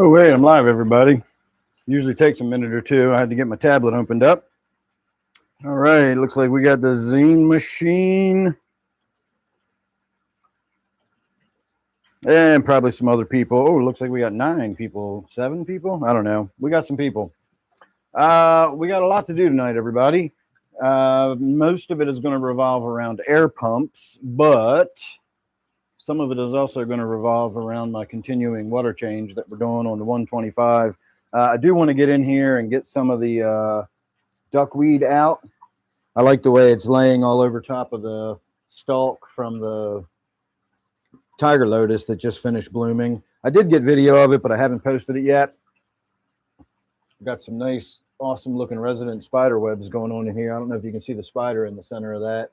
Oh, wait, I'm live, everybody. Usually takes a minute or two. I had to get my tablet opened up. All right, looks like we got the zine machine. And probably some other people. Oh, looks like we got 9 people, 7 people. I don't know. We got some people. We got a lot to do tonight, everybody. Most of it is going to revolve around air pumps, but some of it is also going to revolve around my continuing water change that we're doing on the 125. I do want to get in here and get some of the duckweed out. I like the way it's laying all over top of the stalk from the tiger lotus that just finished blooming. I did get video of it, but I haven't posted it yet. Got some nice, awesome looking resident spider webs going on in here. I don't know if you can see the spider in the center of that.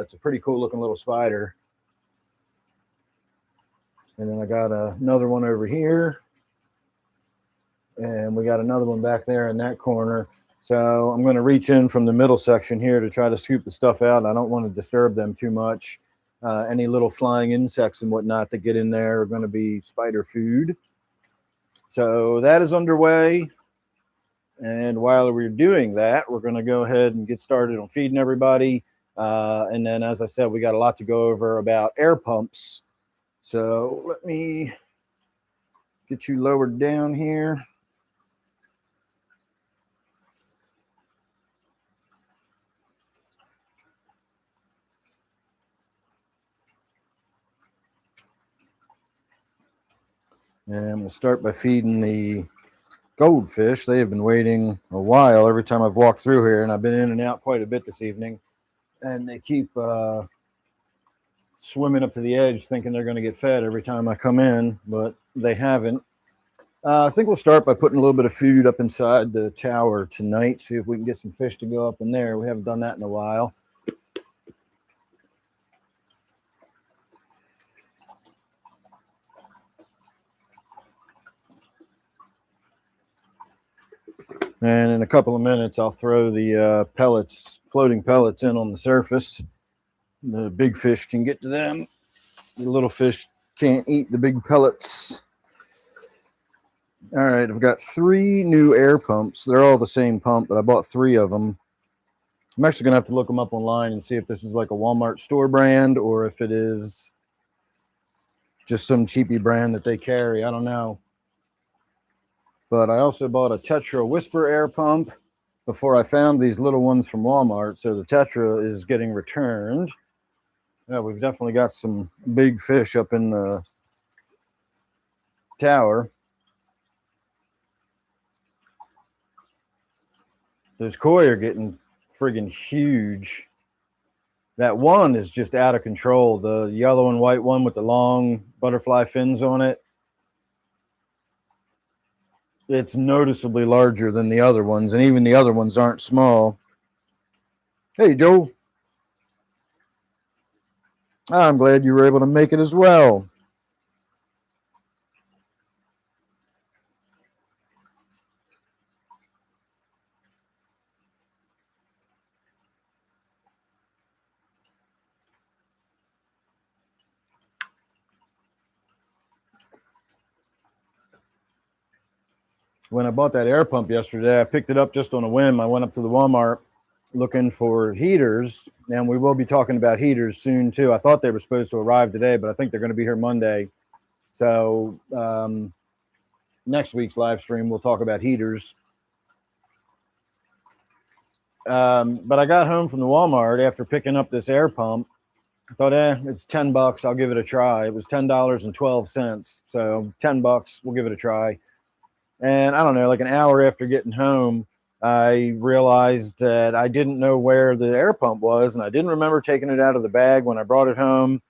It's a pretty cool looking little spider. And then I got another one over here. And we got another one back there in that corner. So I'm going to reach in from the middle section here to try to scoop the stuff out. I don't want to disturb them too much. Any little flying insects and whatnot that get in there are going to be spider food. So that is underway. And while we're doing that, we're going to go ahead and get started on feeding everybody. And then, as I said, we got a lot to go over about air pumps. So let me get you lowered down here. And we'll start by feeding the goldfish. They have been waiting a while every time I've walked through here, and I've been in and out quite a bit this evening. And they keep swimming up to the edge thinking they're going to get fed every time I come in, but they haven't. I think we'll start by putting a little bit of food up inside the tower tonight, see if we can get some fish to go up in there. We haven't done that in a while. And in a couple of minutes, I'll throw the pellets, floating pellets in on the surface. The big fish can get to them. The little fish can't eat the big pellets. All right, I've got 3 new air pumps. They're all the same pump, but I bought 3 of them. I'm actually going to have to look them up online and see if this is like a Walmart store brand or if it is just some cheapy brand that they carry. I don't know. But I also bought a Tetra Whisper air pump before I found these little ones from Walmart. So the Tetra is getting returned. Yeah, we've definitely got some big fish up in the tower. Those koi are getting friggin' huge. That one is just out of control. The yellow and white one with the long butterfly fins on it. It's noticeably larger than the other ones, and even the other ones aren't small. Hey, Joe. I'm glad you were able to make it as well. When I bought that air pump yesterday, I picked it up just on a whim. I went up to the Walmart looking for heaters, and we will be talking about heaters soon too. I thought they were supposed to arrive today, but I think they're going to be here Monday. So next week's live stream, we'll talk about heaters. But I got home from the Walmart after picking up this air pump. I thought, it's $10. I'll give it a try. It was $10.12. So $10, we'll give it a try. And I don't know, like an hour after getting home, I realized that I didn't know where the air pump was, and I didn't remember taking it out of the bag when I brought it home.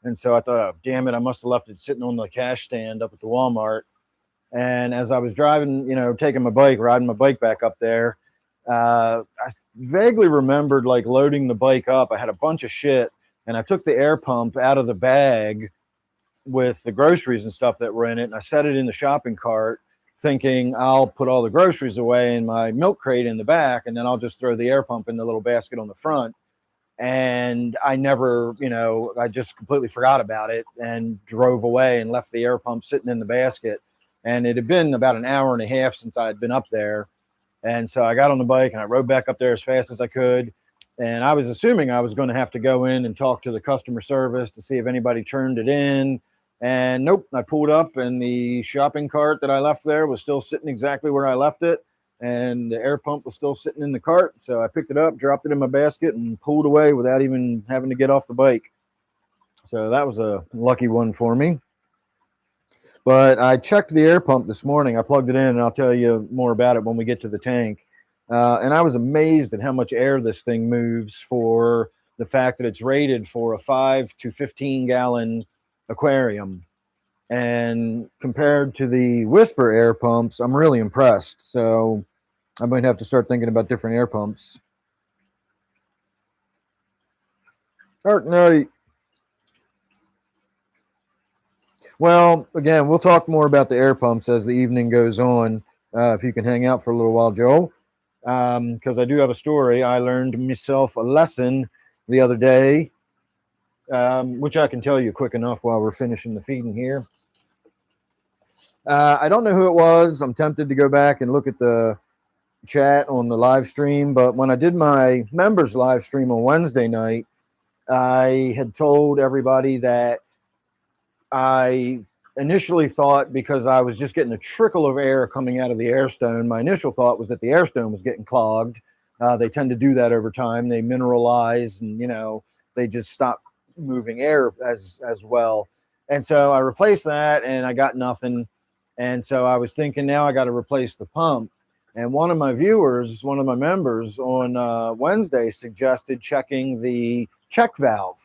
And so I thought, oh, damn it, I must have left it sitting on the cash stand up at the Walmart. And as I was driving, taking my bike, riding my bike back up there, I vaguely remembered like loading the bike up. I had a bunch of shit, and I took the air pump out of the bag with the groceries and stuff that were in it, and I set it in the shopping cart, thinking I'll put all the groceries away in my milk crate in the back, and then I'll just throw the air pump in the little basket on the front. And I never, I just completely forgot about it and drove away and left the air pump sitting in the basket. And it had been about an hour and a half since I had been up there. And so I got on the bike and I rode back up there as fast as I could. And I was assuming I was going to have to go in and talk to the customer service to see if anybody turned it in. And nope, I pulled up and the shopping cart that I left there was still sitting exactly where I left it. And the air pump was still sitting in the cart. So I picked it up, dropped it in my basket, and pulled away without even having to get off the bike. So that was a lucky one for me. But I checked the air pump this morning. I plugged it in, and I'll tell you more about it when we get to the tank. And I was amazed at how much air this thing moves for the fact that it's rated for a 5 to 15 gallon aquarium. And compared to the Whisper air pumps, I'm really impressed. So I might have to start thinking about different air pumps. Dark night. Well, again, we'll talk more about the air pumps as the evening goes on. If you can hang out for a little while, Joel, because I do have a story. I learned myself a lesson the other day, which I can tell you quick enough while we're finishing the feeding here. I don't know who it was. I'm tempted to go back and look at the chat on the live stream, but when I did my members live stream on Wednesday night, I had told everybody that I initially thought, because I was just getting a trickle of air coming out of the air stone, my initial thought was that the air stone was getting clogged. They tend to do that over time. They mineralize and, they just stop moving air as well. And so I replaced that and I got nothing. And so I was thinking, now I got to replace the pump. And one of my viewers, one of my members on Wednesday suggested checking the check valve.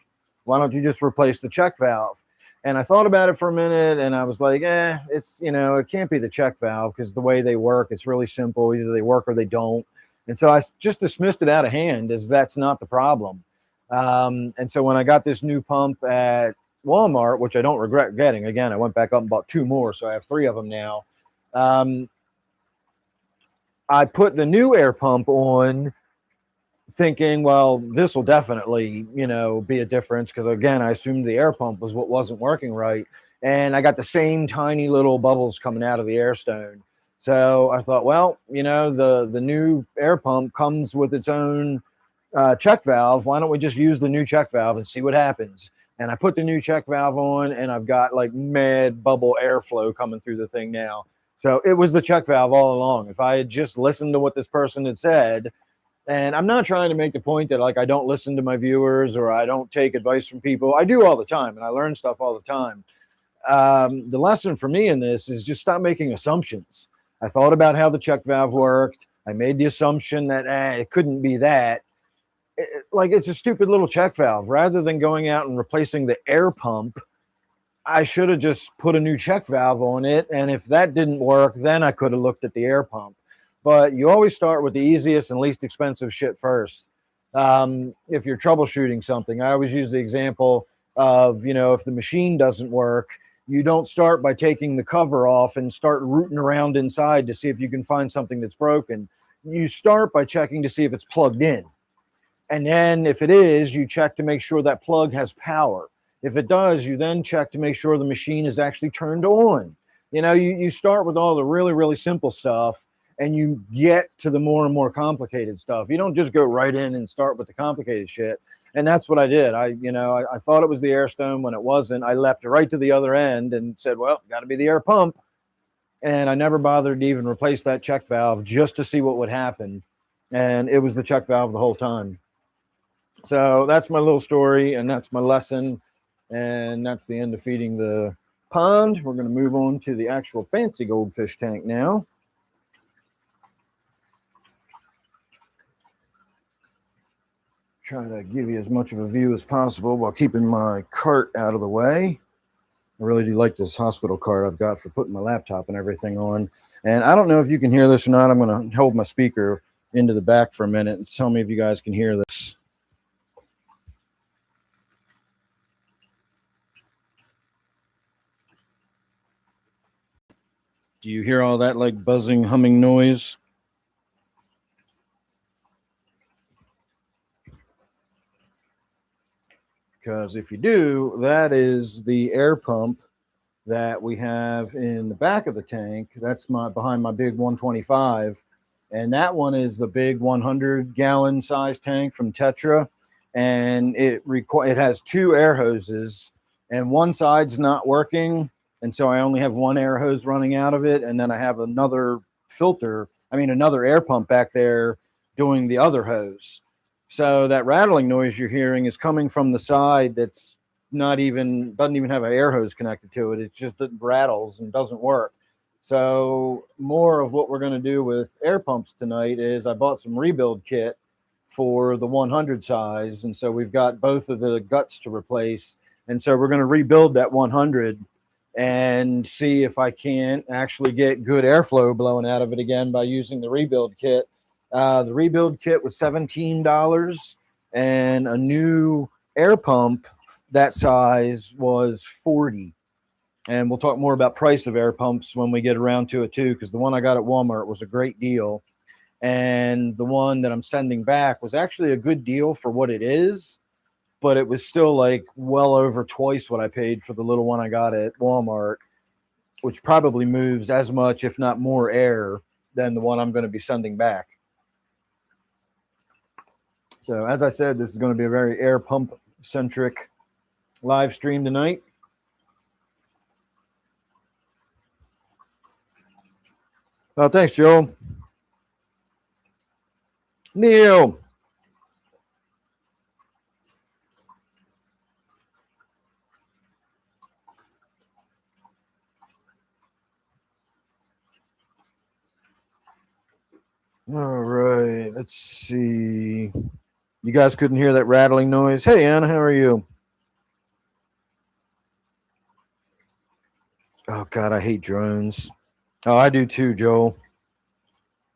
Why don't you just replace the check valve? And I thought about it for a minute and I was like, it's, it can't be the check valve because the way they work, it's really simple. Either they work or they don't. And so I just dismissed it out of hand as that's not the problem. And so when I got this new pump at Walmart, which I don't regret getting, again, I went back up and bought 2 more. So I have 3 of them now. I put the new air pump on thinking, well, this will definitely, be a difference. Because again, I assumed the air pump was what wasn't working right. And I got the same tiny little bubbles coming out of the air stone. So I thought, well, the new air pump comes with its own check valve. Why don't we just use the new check valve and see what happens? And I put the new check valve on and I've got like mad bubble airflow coming through the thing now. So it was the check valve all along. If I had just listened to what this person had said, and I'm not trying to make the point that like I don't listen to my viewers or I don't take advice from people. I do all the time and I learn stuff all the time. The lesson for me in this is just stop making assumptions. I thought about how the check valve worked. I made the assumption that it couldn't be that. It's a stupid little check valve. Rather than going out and replacing the air pump, I should have just put a new check valve on it. And if that didn't work, then I could have looked at the air pump. But you always start with the easiest and least expensive shit first. If you're troubleshooting something, I always use the example of, if the machine doesn't work, you don't start by taking the cover off and start rooting around inside to see if you can find something that's broken. You start by checking to see if it's plugged in. And then if it is, you check to make sure that plug has power. If it does, you then check to make sure the machine is actually turned on. You start with all the really, really simple stuff and you get to the more and more complicated stuff. You don't just go right in and start with the complicated shit. And that's what I did. I thought it was the air stone when it wasn't. I leapt right to the other end and said, well, got to be the air pump. And I never bothered to even replace that check valve just to see what would happen. And it was the check valve the whole time. So that's my little story and that's my lesson. And that's the end of feeding the pond. We're going to move on to the actual fancy goldfish tank now. Try to give you as much of a view as possible while keeping my cart out of the way. I really do like this hospital cart I've got for putting my laptop and everything on. And I don't know if you can hear this or not. I'm going to hold my speaker into the back for a minute and tell me if you guys can hear this. Do you hear all that like buzzing, humming noise? Because if you do, that is the air pump that we have in the back of the tank. That's my behind my big 125, and that one is the big 100-gallon size tank from Tetra, and it has two air hoses, and one side's not working, and so I only have one air hose running out of it, and then I have another another air pump back there doing the other hose. So that rattling noise you're hearing is coming from the side that's doesn't even have an air hose connected to it. It's just it rattles and doesn't work. So more of what we're going to do with air pumps tonight is I bought some rebuild kit for the 100 size, and so we've got both of the guts to replace, and so we're going to rebuild that 100 and see if I can actually get good airflow blowing out of it again by using the rebuild kit. The rebuild kit was $17, and a new air pump that size was $40. And we'll talk more about price of air pumps when we get around to it too, because the one I got at Walmart was a great deal, and the one that I'm sending back was actually a good deal for what it is, but it was still like well over twice what I paid for the little one I got at Walmart, which probably moves as much, if not more, air than the one I'm going to be sending back. So as I said, this is going to be a very air pump centric live stream tonight. Oh, thanks, Joe. Neil. All right, let's see. You guys couldn't hear that rattling noise. Hey, Anna, how are you? Oh, God, I hate drones. Oh, I do too, Joel.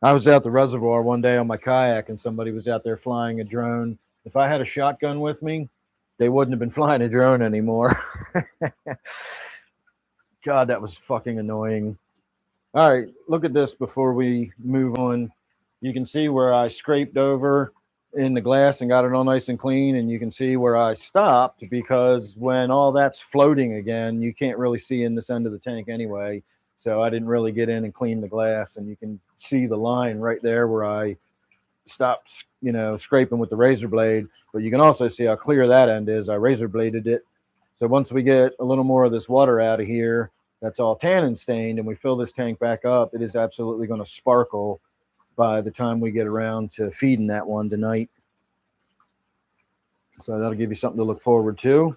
I was out the reservoir one day on my kayak, and somebody was out there flying a drone. If I had a shotgun with me, they wouldn't have been flying a drone anymore. God, that was fucking annoying. All right, look at this before we move on. You can see where I scraped over in the glass and got it all nice and clean, and you can see where I stopped, because when all that's floating again, you can't really see in this end of the tank anyway. So I didn't really get in and clean the glass, and you can see the line right there where I stopped, scraping with the razor blade. But you can also see how clear that end is. I razor bladed it. So once we get a little more of this water out of here, that's all tannin stained, and we fill this tank back up, it is absolutely going to sparkle by the time we get around to feeding that one tonight. So that'll give you something to look forward to.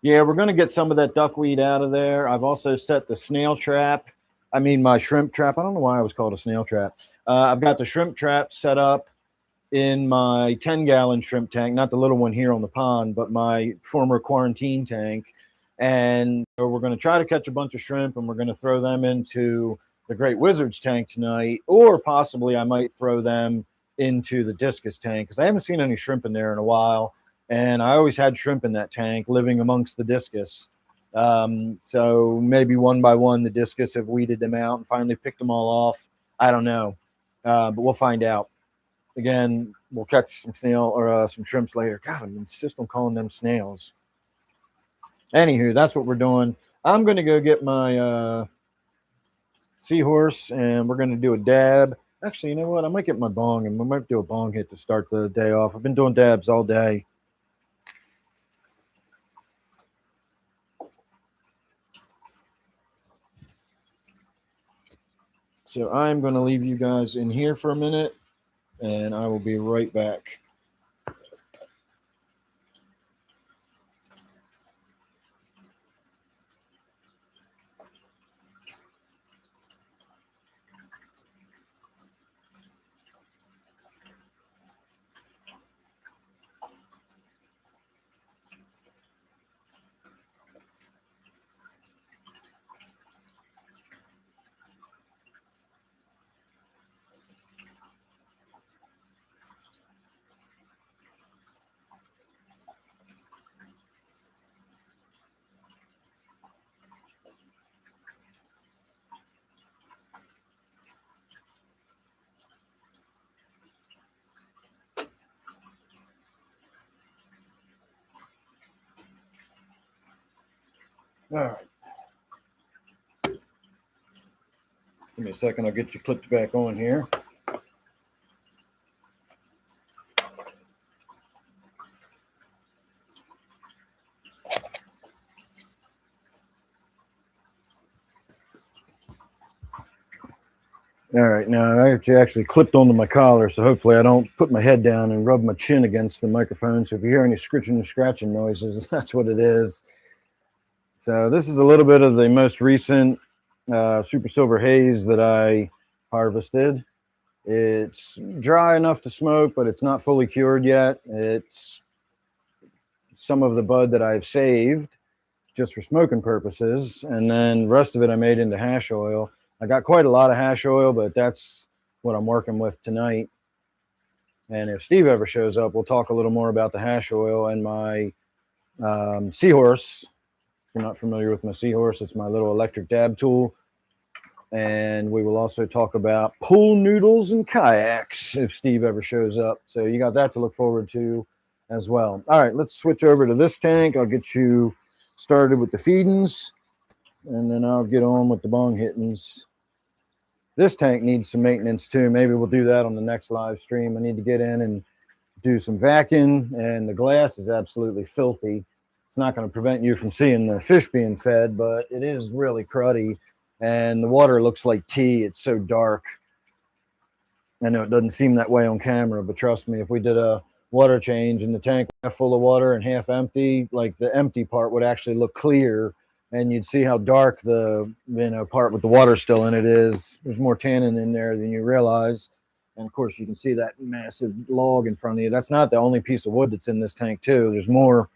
Yeah, we're going to get some of that duckweed out of there. I've also set the my shrimp trap. I don't know why it was called a snail trap. I've got the shrimp trap set up in my 10-gallon shrimp tank, not the little one here on the pond, but my former quarantine tank. And so we're going to try to catch a bunch of shrimp, and we're going to throw them into the Great Wizards tank tonight, or possibly I might throw them into the discus tank, because I haven't seen any shrimp in there in a while, and I always had shrimp in that tank living amongst the discus. So maybe one by one the discus have weeded them out and finally picked them all off. I don't know, but we'll find out. Again, we'll catch some some shrimps later. God, I'm insist on calling them snails. Anywho, that's what we're doing. I'm going to go get my seahorse, and we're going to do a dab. Actually, you know what? I might get my bong, and we might do a bong hit to start the day off. I've been doing dabs all day. So I'm going to leave you guys in here for a minute, and I will be right back. All right. Give me a second. I'll get you clipped back on here. All right, now I actually clipped onto my collar, so hopefully I don't put my head down and rub my chin against the microphone. So if you hear any scritching and scratching noises, that's what it is. So this is a little bit of the most recent Super Silver Haze that I harvested. It's dry enough to smoke, but it's not fully cured yet. It's some of the bud that I've saved just for smoking purposes, and then the rest of it I made into hash oil. I got quite a lot of hash oil, but that's what I'm working with tonight. And if Steve ever shows up, we'll talk a little more about the hash oil and my seahorse. If you're not familiar with my seahorse, it's my little electric dab tool. And we will also talk about pool noodles and kayaks if Steve ever shows up. So you got that to look forward to as well. All right, let's switch over to this tank. I'll get you started with the feedings, and then I'll get on with the bong hittings. This tank needs some maintenance too. Maybe we'll do that on the next live stream. I need to get in and do some vacuuming, and the glass is absolutely filthy. It's not going to prevent you from seeing the fish being fed, but it is really cruddy, and the water looks like tea. It's so dark. I know it doesn't seem that way on camera, but trust me, if we did a water change and the tank half full of water and half empty, like the empty part would actually look clear, and you'd see how dark the part with the water still in it is. There's more tannin in there than you realize. And of course, you can see that massive log in front of you. That's not the only piece of wood that's in this tank too. There's more.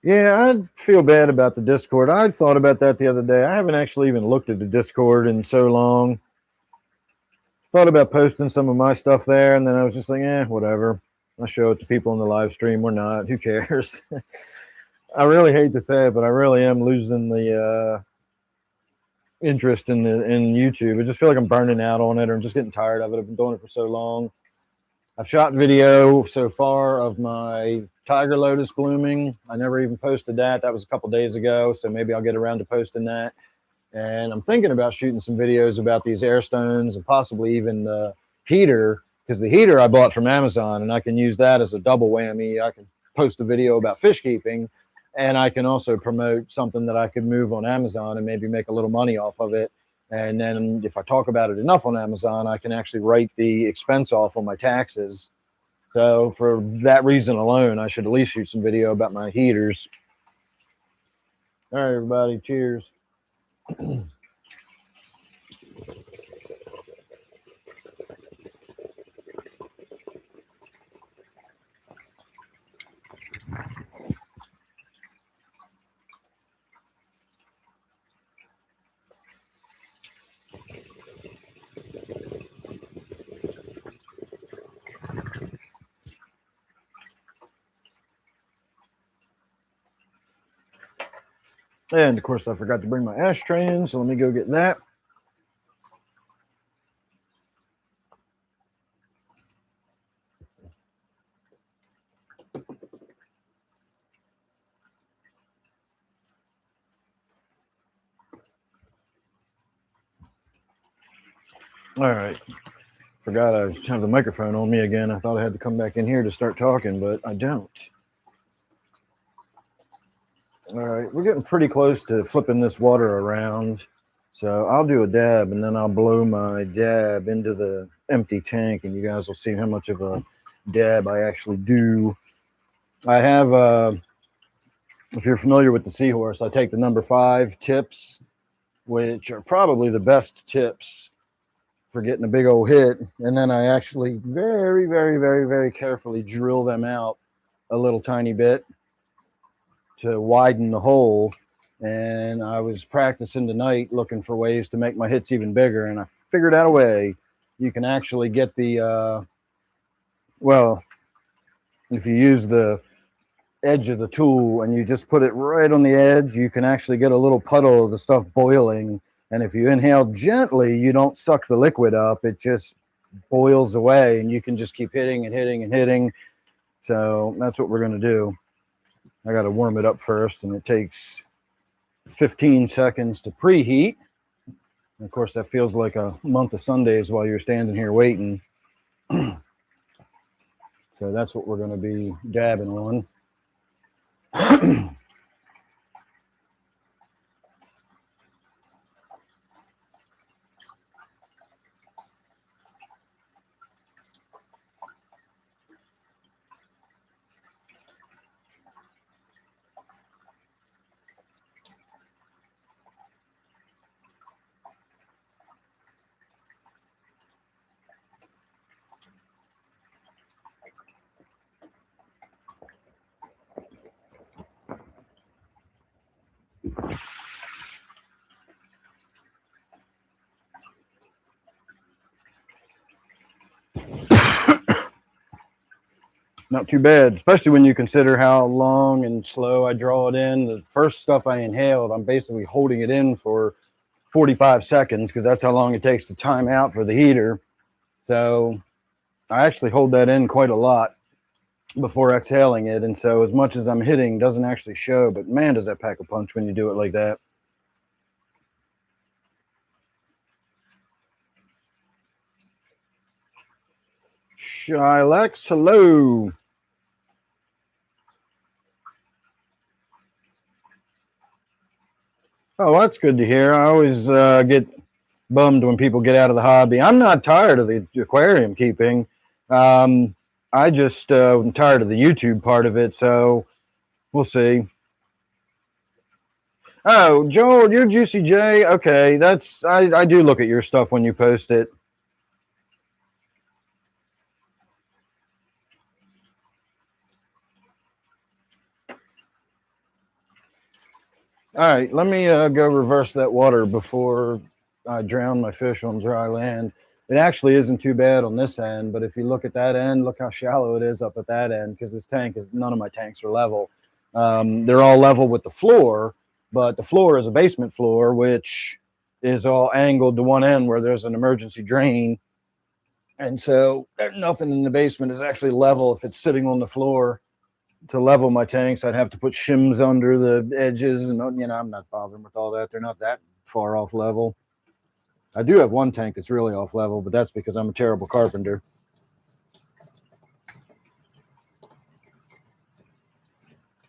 Yeah, I feel bad about the Discord. I thought about that the other day. I haven't actually even looked at the Discord in so long. Thought about posting some of my stuff there, and then I was just like, whatever. I'll show it to people in the live stream. We're not. Who cares? I really hate to say it, but I really am losing the interest in YouTube. I just feel like I'm burning out on it, or I'm just getting tired of it. I've been doing it for so long. I've shot video so far of my tiger lotus blooming. I never even posted that. That was a couple days ago, so maybe I'll get around to posting that. And I'm thinking about shooting some videos about these air stones and possibly even the heater, because the heater I bought from Amazon, and I can use that as a double whammy. I can post a video about fish keeping, and I can also promote something that I could move on Amazon and maybe make a little money off of it. And then if I talk about it enough on Amazon, I can actually write the expense off on my taxes. So for that reason alone, I should at least shoot some video about my heaters. All right, everybody, cheers. And of course, I forgot to bring my ashtray in, so let me go get that. All right. Forgot I have the microphone on me again. I thought I had to come back in here to start talking, but I don't. All right, we're getting pretty close to flipping this water around. So I'll do a dab, and then I'll blow my dab into the empty tank, and you guys will see how much of a dab I actually do. I have, if you're familiar with the Seahorse, I take the number 5 tips, which are probably the best tips for getting a big old hit. And then I actually very, very, very, very carefully drill them out a little tiny bit to widen the hole. And I was practicing tonight looking for ways to make my hits even bigger, and I figured out a way. You can actually get the well, if you use the edge of the tool and you just put it right on the edge, you can actually get a little puddle of the stuff boiling, And if you inhale gently, you don't suck the liquid up. It just boils away, and you can just keep hitting and hitting and hitting. So that's what we're going to do. I got to warm it up first, and it takes 15 seconds to preheat. And of course, that feels like a month of Sundays while you're standing here waiting. So that's what we're going to be dabbing on. Not too bad, especially when you consider how long and slow I draw it in. The first stuff I inhaled, I'm basically holding it in for 45 seconds because that's how long it takes to time out for the heater. So I actually hold that in quite a lot before exhaling it. And so as much as I'm hitting doesn't actually show, but man, does that pack a punch when you do it like that. Shylex, hello. Oh, that's good to hear. I always get bummed when people get out of the hobby. I'm not tired of the aquarium keeping. I just am tired of the YouTube part of it, so we'll see. Oh, Joel, you're Juicy J. Okay, that's I do look at your stuff when you post it. All right, let me go reverse that water before I drown my fish on dry land. It actually isn't too bad on this end, but if you look at that end, look how shallow it is up at that end, because this tank is, none of my tanks are level. They're all level with the floor, but the floor is a basement floor, which is all angled to one end where there's an emergency drain. And so nothing in the basement is actually level if it's sitting on the floor. To level my tanks, I'd have to put shims under the edges, and I'm not bothering with all that. They're not that far off level. I do have one tank that's really off level, but that's because I'm a terrible carpenter.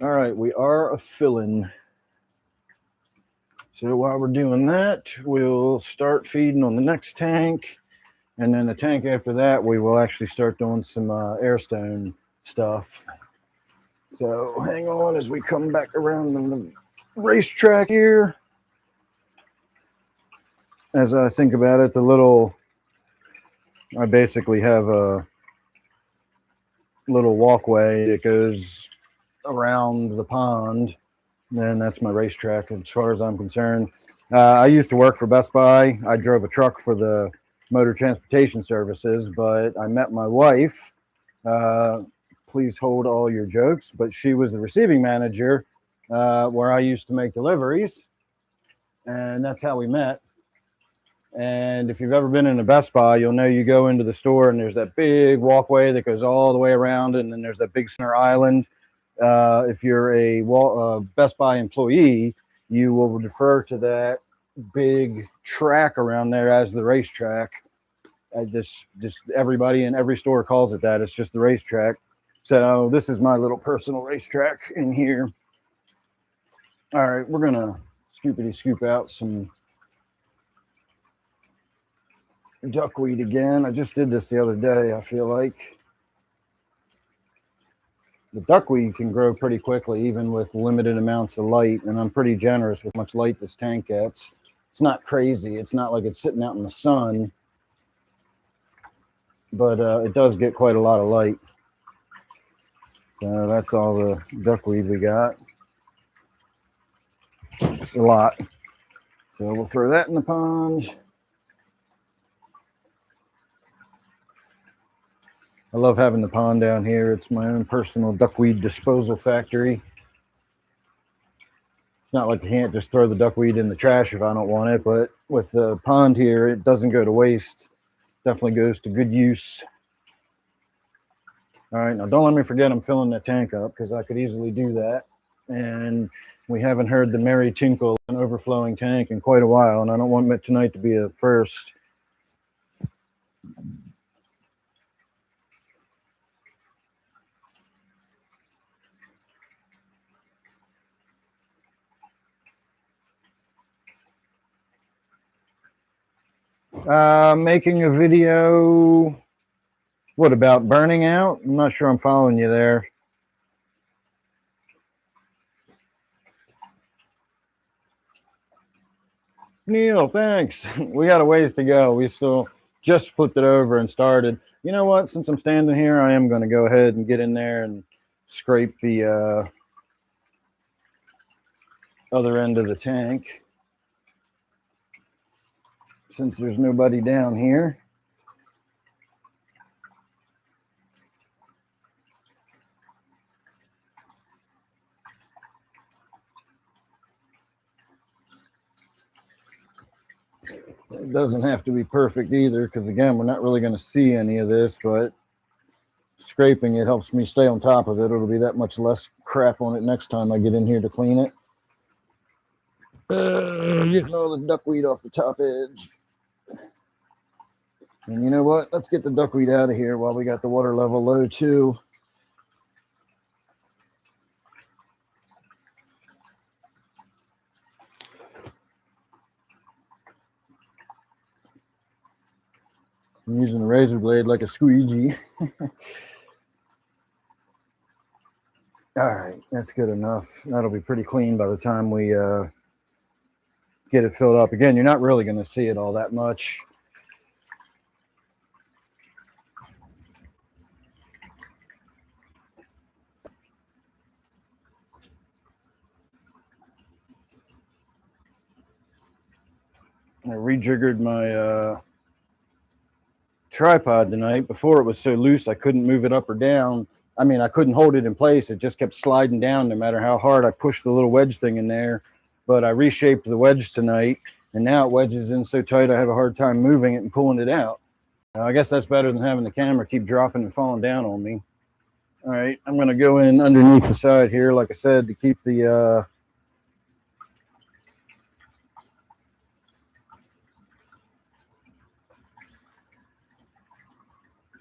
All right, we are filling. So while we're doing that, we'll start feeding on the next tank, and then the tank after that, we will actually start doing some airstone stuff. So hang on as we come back around the racetrack here. As I think about it, I basically have a little walkway that goes around the pond, and that's my racetrack as far as I'm concerned. I used to work for Best Buy. I drove a truck for the motor transportation services, but I met my wife. Please hold all your jokes, but she was the receiving manager where I used to make deliveries, and that's how we met. And if you've ever been in a Best Buy, you'll know you go into the store and there's that big walkway that goes all the way around, and then there's that big center island. If you're a Best Buy employee, you will refer to that big track around there as the racetrack. Just everybody in every store calls it that. It's just the racetrack. So this is my little personal racetrack in here. All right, we're going to scoop out some duckweed again. I just did this the other day, I feel like. The duckweed can grow pretty quickly, even with limited amounts of light, and I'm pretty generous with how much light this tank gets. It's not crazy. It's not like it's sitting out in the sun, but it does get quite a lot of light. So that's all the duckweed we got. It's a lot. So we'll throw that in the pond. I love having the pond down here. It's my own personal duckweed disposal factory. not like I can't just throw the duckweed in the trash if I don't want it, but with the pond here, it doesn't go to waste. Definitely goes to good use. All right, now don't let me forget I'm filling that tank up, because I could easily do that. And we haven't heard the merry tinkle of an overflowing tank in quite a while, and I don't want tonight to be a first. Making a video. What about burning out? I'm not sure I'm following you there. Neil, thanks. We got a ways to go. We still just flipped it over and started. You know what? Since I'm standing here, I am going to go ahead and get in there and scrape the other end of the tank, since there's nobody down here. It doesn't have to be perfect either, because again, we're not really going to see any of this, but scraping it helps me stay on top of it. It'll be that much less crap on it next time I get in here to clean it. Getting all the duckweed off the top edge. And you know what? Let's get the duckweed out of here while we got the water level low too. I'm using the razor blade like a squeegee. All right, that's good enough. That'll be pretty clean by the time we get it filled up. Again, you're not really going to see it all that much. I rejiggered my tripod tonight. Before, it was so loose I couldn't move it up or down. I mean, I couldn't hold it in place. It just kept sliding down no matter how hard I pushed the little wedge thing in there. But I reshaped the wedge tonight, and now it wedges in so tight I have a hard time moving it and pulling it out. I guess that's better than having the camera keep dropping and falling down on me. All right, I'm going to go in underneath the side here, like I said, to keep the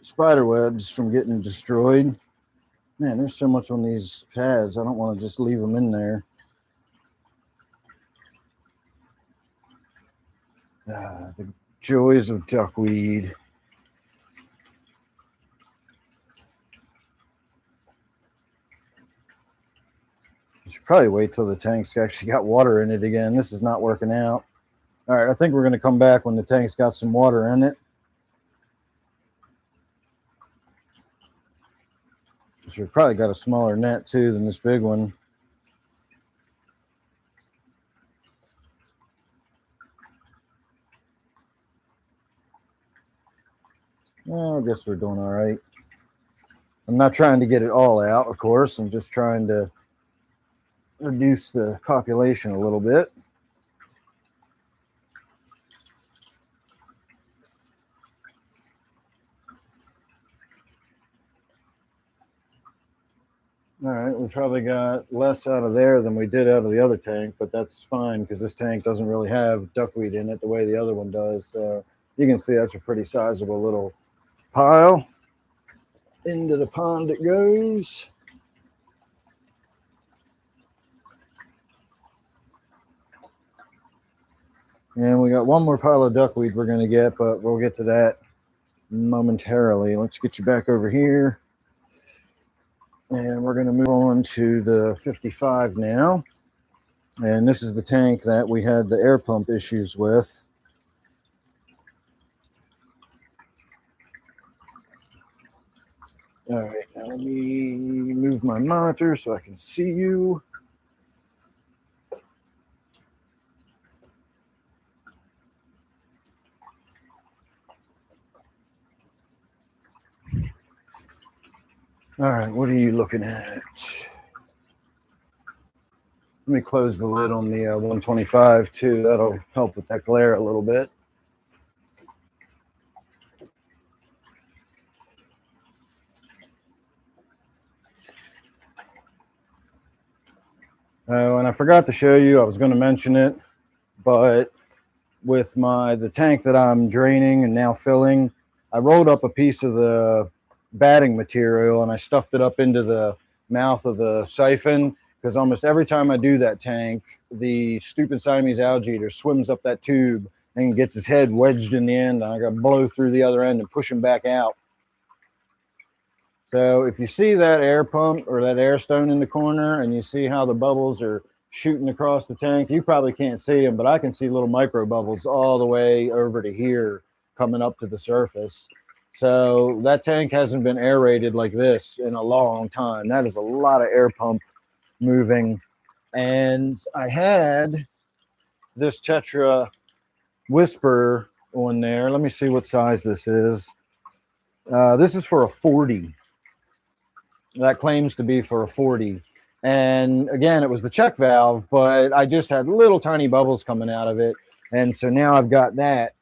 spider webs from getting destroyed. Man, there's so much on these pads. I don't want to just leave them in there. The joys of duckweed. I should probably wait till the tank's actually got water in it again. This is not working out. All right, I think we're going to come back when the tank's got some water in it. We've probably got a smaller net too than this big one. Well, I guess we're doing all right. I'm not trying to get it all out, of course. I'm just trying to reduce the population a little bit. All right, we probably got less out of there than we did out of the other tank, but that's fine because this tank doesn't really have duckweed in it the way the other one does. So you can see that's a pretty sizable little pile. Into the pond it goes. And we got one more pile of duckweed we're going to get, but we'll get to that momentarily. Let's get you back over here. And we're going to move on to the 55 now. And this is the tank that we had the air pump issues with. All right, now let me move my monitor so I can see you. All right, what are you looking at? Let me close the lid on the 125 too. That'll help with that glare a little bit. And I forgot to show you, I was going to mention it, but with the tank that I'm draining and now filling, I rolled up a piece of the batting material and I stuffed it up into the mouth of the siphon, because almost every time I do that tank, the stupid Siamese algae eater swims up that tube and gets his head wedged in the end. And I got to blow through the other end and push him back out. So if you see that air pump or that air stone in the corner and you see how the bubbles are shooting across the tank, you probably can't see them, but I can see little micro bubbles all the way over to here coming up to the surface. So that tank hasn't been aerated like this in a long time. That is a lot of air pump moving. And I had this Tetra Whisper on there. Let me see what size this is. This is for a 40. That claims to be for a 40. And again, it was the check valve, but I just had little tiny bubbles coming out of it. And so now I've got that.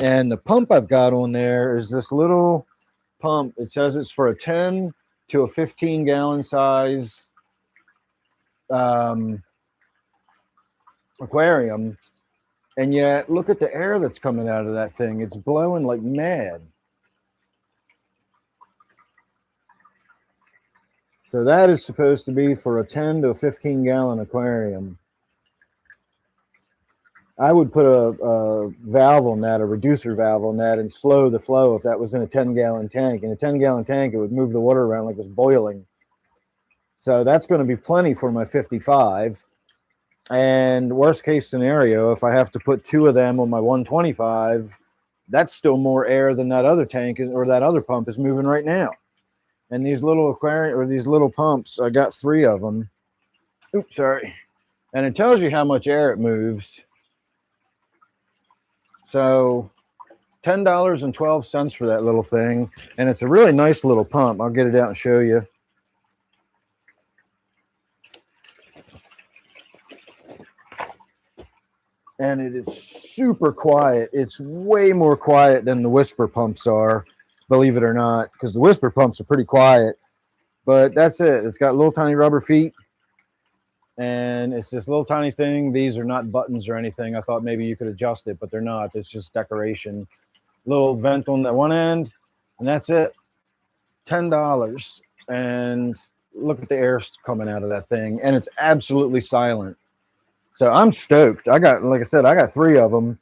And the pump I've got on there is this little pump. It says it's for a 10 to a 15 gallon size aquarium. And yet, look at the air that's coming out of that thing. It's blowing like mad. So that is supposed to be for a 10 to a 15 gallon aquarium. I would put a valve on that, a reducer valve on that, and slow the flow if that was in a 10-gallon tank. In a 10-gallon tank, it would move the water around like it's boiling. So that's going to be plenty for my 55. And worst case scenario, if I have to put 2 of them on my 125, that's still more air than that other tank or that other pump is moving right now. And these little aquarium or these little pumps, I got 3 of them. Oops, sorry. And it tells you how much air it moves. So $10.12 for that little thing. And it's a really nice little pump. I'll get it out and show you. And it is super quiet. It's way more quiet than the Whisper pumps are, believe it or not, because the Whisper pumps are pretty quiet. But that's it. It's got little tiny rubber feet. And it's this little tiny thing. These are not buttons or anything. I thought maybe you could adjust it, but they're not. It's just decoration. Little vent on that one end, and that's it. $10. And look at the air coming out of that thing. And it's absolutely silent. So I'm stoked. Like I said, I got 3 of them.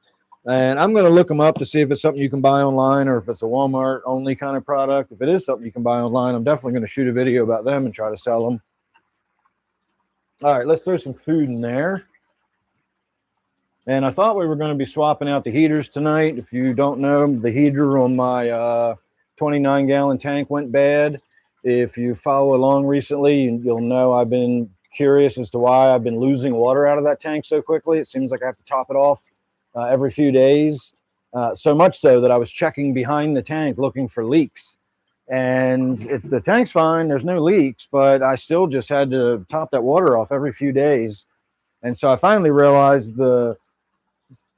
And I'm going to look them up to see if it's something you can buy online or if it's a Walmart only kind of product. If it is something you can buy online, I'm definitely going to shoot a video about them and try to sell them. All right, let's throw some food in there. And I thought we were going to be swapping out the heaters tonight. If you don't know, the heater on my 29-gallon tank went bad. If you follow along recently, you'll know I've been curious as to why I've been losing water out of that tank so quickly. It seems like I have to top it off every few days. So much so that I was checking behind the tank looking for leaks. And the tank's fine, there's no leaks, but I still just had to top that water off every few days. And so I finally realized the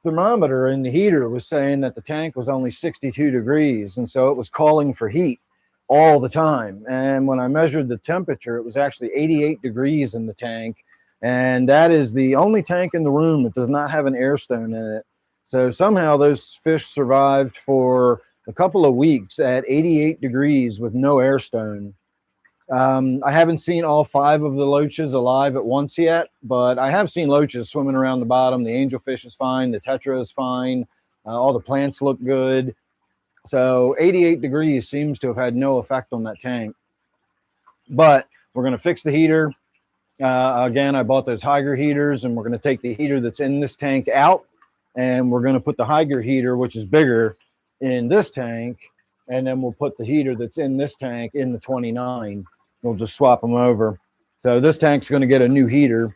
thermometer in the heater was saying that the tank was only 62 degrees. And so it was calling for heat all the time. And when I measured the temperature, it was actually 88 degrees in the tank. And that is the only tank in the room that does not have an air stone in it. So somehow those fish survived for a couple of weeks at 88 degrees with no air stone. I haven't seen all 5 of the loaches alive at once yet, but I have seen loaches swimming around the bottom. The angelfish is fine. The tetra is fine. All the plants look good. So 88 degrees seems to have had no effect on that tank. But we're going to fix the heater. Again, I bought those Hygger heaters, and we're going to take the heater that's in this tank out, and we're going to put the Hygger heater, which is bigger, in this tank, and then we'll put the heater that's in this tank in the 29. We'll just swap them over. So this tank's going to get a new heater,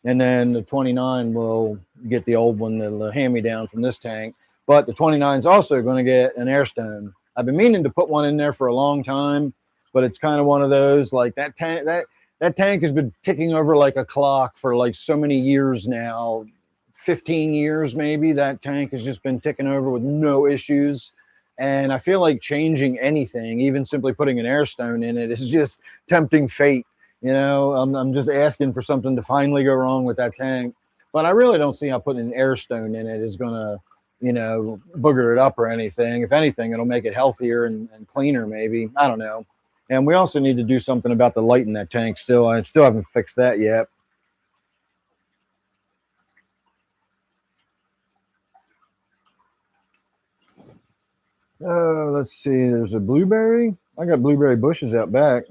and then the 29 will get the old one, the hand-me-down from this tank. But the 29 is also going to get an air stone. I've been meaning to put one in there for a long time, but it's kind of one of those, like that tank, that that tank has been ticking over like a clock for like so many years now. 15 years maybe. That tank has just been ticking over with no issues. And I feel like changing anything, even simply putting an air stone in it, is just tempting fate. You know, I'm just asking for something to finally go wrong with that tank. But I really don't see how putting an air stone in it is going to, you know, booger it up or anything. If anything, it'll make it healthier and cleaner, maybe. I don't know. And we also need to do something about the light in that tank still. I still haven't fixed that yet. Let's see. There's a blueberry. I got blueberry bushes out back.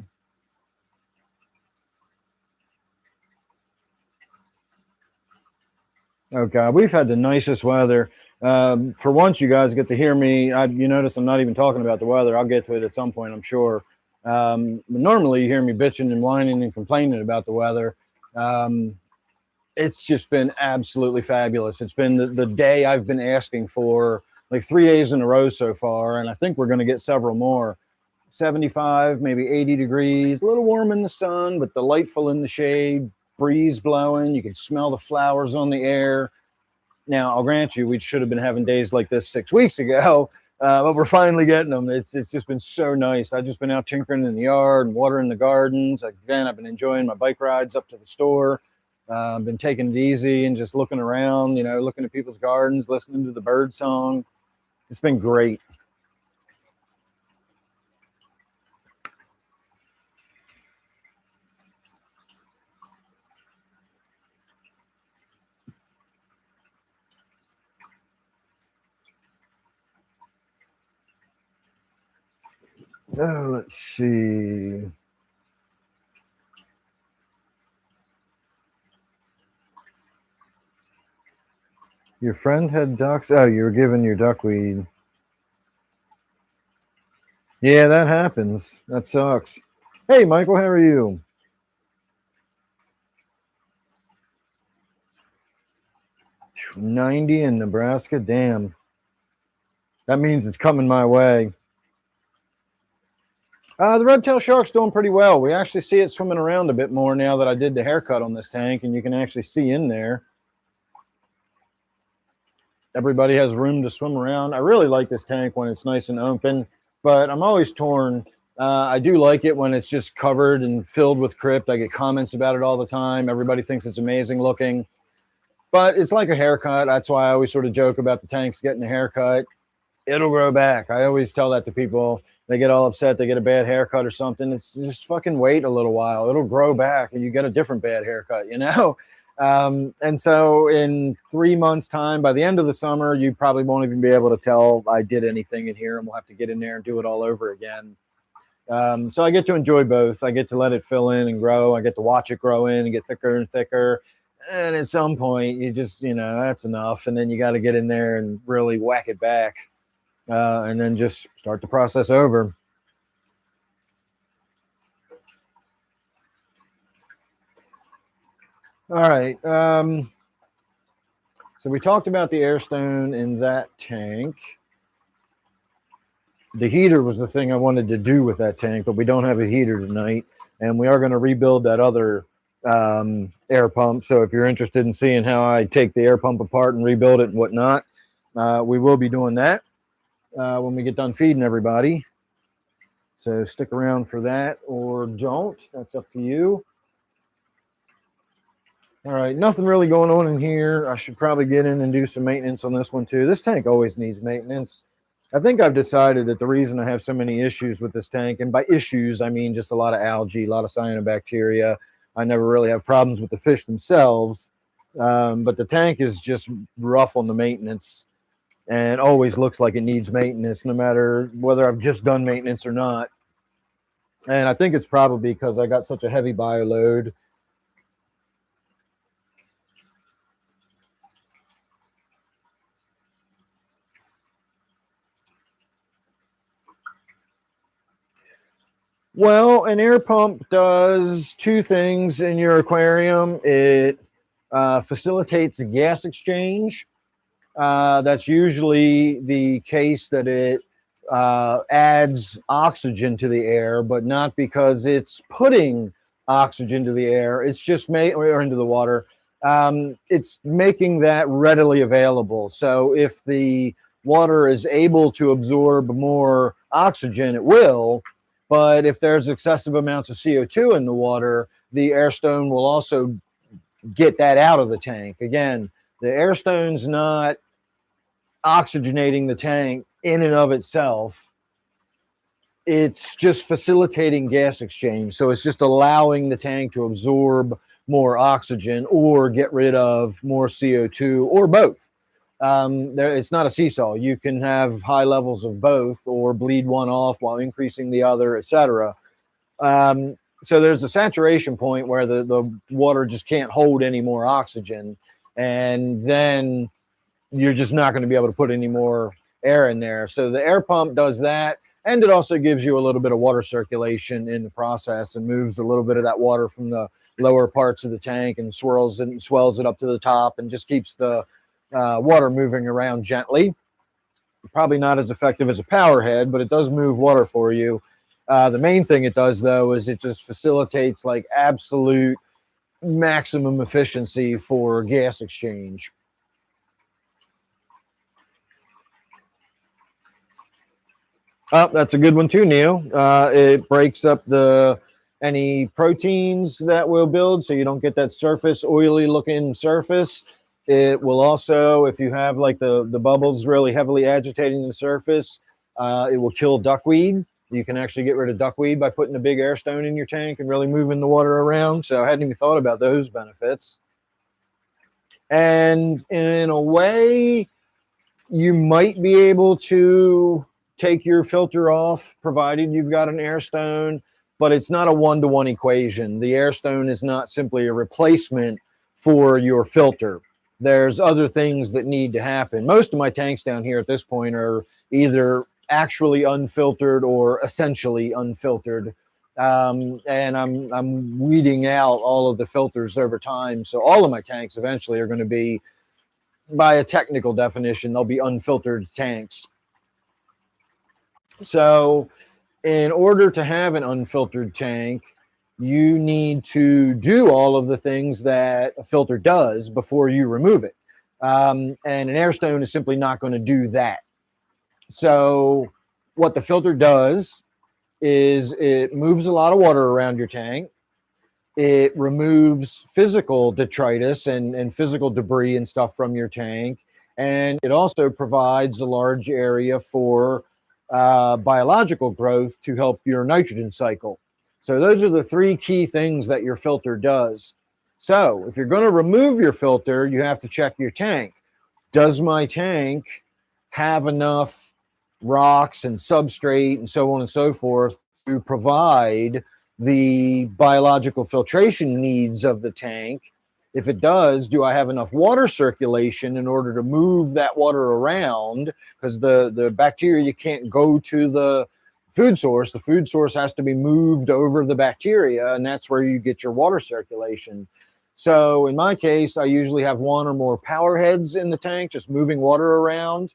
Oh God, we've had the nicest weather. For once, you guys get to hear me. You notice I'm not even talking about the weather. I'll get to it at some point, I'm sure. But normally, you hear me bitching and whining and complaining about the weather. It's just been absolutely fabulous. It's been the day I've been asking for, like 3 days in a row so far, and I think we're going to get several more. 75, maybe 80 degrees, a little warm in the sun, but delightful in the shade, breeze blowing. You can smell the flowers on the air. Now, I'll grant you, we should have been having days like this 6 weeks ago, but we're finally getting them. It's just been so nice. I've just been out tinkering in the yard and watering the gardens. Again, I've been enjoying my bike rides up to the store. I've been taking it easy and just looking around, you know, looking at people's gardens, listening to the bird song. It's been great. Oh, let's see. Your friend had ducks? Oh, you were giving your duckweed. Yeah, that happens. That sucks. Hey, Michael, how are you? 90 in Nebraska? Damn. That means it's coming my way. The red-tailed shark's doing pretty well. We actually see it swimming around a bit more now that I did the haircut on this tank, and you can actually see in there. Everybody has room to swim around. I really like this tank when it's nice and open, but I'm always torn. I do like it when it's just covered and filled with crypt. I get comments about it all the time. Everybody thinks it's amazing looking, but it's like a haircut. That's why I always sort of joke about the tanks getting a haircut. It'll grow back. I always tell that to people. They get all upset. They get a bad haircut or something. It's just fucking wait a little while. It'll grow back and you get a different bad haircut, you know? And so in 3 months' time, by the end of the summer, you probably won't even be able to tell I did anything in here, and we'll have to get in there and do it all over again. So I get to enjoy both. I get to let it fill in and grow. I get to watch it grow in and get thicker and thicker. And at some point, you just, you know, that's enough. And then you got to get in there and really whack it back. And then just start the process over. All right. So we talked about the air stone in that tank. The heater was the thing I wanted to do with that tank, but we don't have a heater tonight. And we are going to rebuild that other air pump. So if you're interested in seeing how I take the air pump apart and rebuild it and whatnot, we will be doing that when we get done feeding everybody. So stick around for that or don't. That's up to you. All right, nothing really going on in here. I should probably get in and do some maintenance on this one too. This tank always needs maintenance. I think I've decided that the reason I have so many issues with this tank, and by issues, I mean just a lot of algae, a lot of cyanobacteria. I never really have problems with the fish themselves, but the tank is just rough on the maintenance and always looks like it needs maintenance, no matter whether I've just done maintenance or not. And I think it's probably because I got such a heavy bio load. Well, an air pump does two things in your aquarium. It facilitates gas exchange. That's usually the case that it adds oxygen to the air, but not because it's putting oxygen to the air. It's just or into the water. It's making that readily available. So if the water is able to absorb more oxygen, it will. But if there's excessive amounts of CO2 in the water, the air stone will also get that out of the tank. Again, the air stone's not oxygenating the tank in and of itself. It's just facilitating gas exchange. So it's just allowing the tank to absorb more oxygen or get rid of more CO2 or both. It's not a seesaw. You can have high levels of both or bleed one off while increasing the other, etc. So there's a saturation point where the water just can't hold any more oxygen. And then you're just not going to be able to put any more air in there. So the air pump does that. And it also gives you a little bit of water circulation in the process and moves a little bit of that water from the lower parts of the tank and swells it up to the top and just keeps the water moving around gently. Probably not as effective as a power head, but it does move water for you. The main thing it does, though, is it just facilitates like absolute maximum efficiency for gas exchange. Oh, that's a good one too, Neil. It breaks up any proteins that will build, so you don't get that surface, oily looking surface. It will also, if you have like the bubbles really heavily agitating the surface, it will kill duckweed. You can actually get rid of duckweed by putting a big air stone in your tank and really moving the water around. So I hadn't even thought about those benefits. And in a way, you might be able to take your filter off, provided you've got an air stone, but it's not a one-to-one equation. The air stone is not simply a replacement for your filter. There's other things that need to happen. Most of my tanks down here at this point are either actually unfiltered or essentially unfiltered. And I'm weeding out all of the filters over time. So all of my tanks eventually are going to be, by a technical definition, they'll be unfiltered tanks. So in order to have an unfiltered tank, you need to do all of the things that a filter does before you remove it. And an air stone is simply not going to do that. So what the filter does is it moves a lot of water around your tank. It removes physical detritus and physical debris and stuff from your tank. And it also provides a large area for biological growth to help your nitrogen cycle. So those are the three key things that your filter does. So if you're going to remove your filter, you have to check your tank. Does my tank have enough rocks and substrate and so on and so forth to provide the biological filtration needs of the tank? If it does, do I have enough water circulation in order to move that water around? Because the bacteria can't go to the food source. The food source has to be moved over the bacteria, and that's where you get your water circulation. So in my case, I usually have one or more power heads in the tank, just moving water around.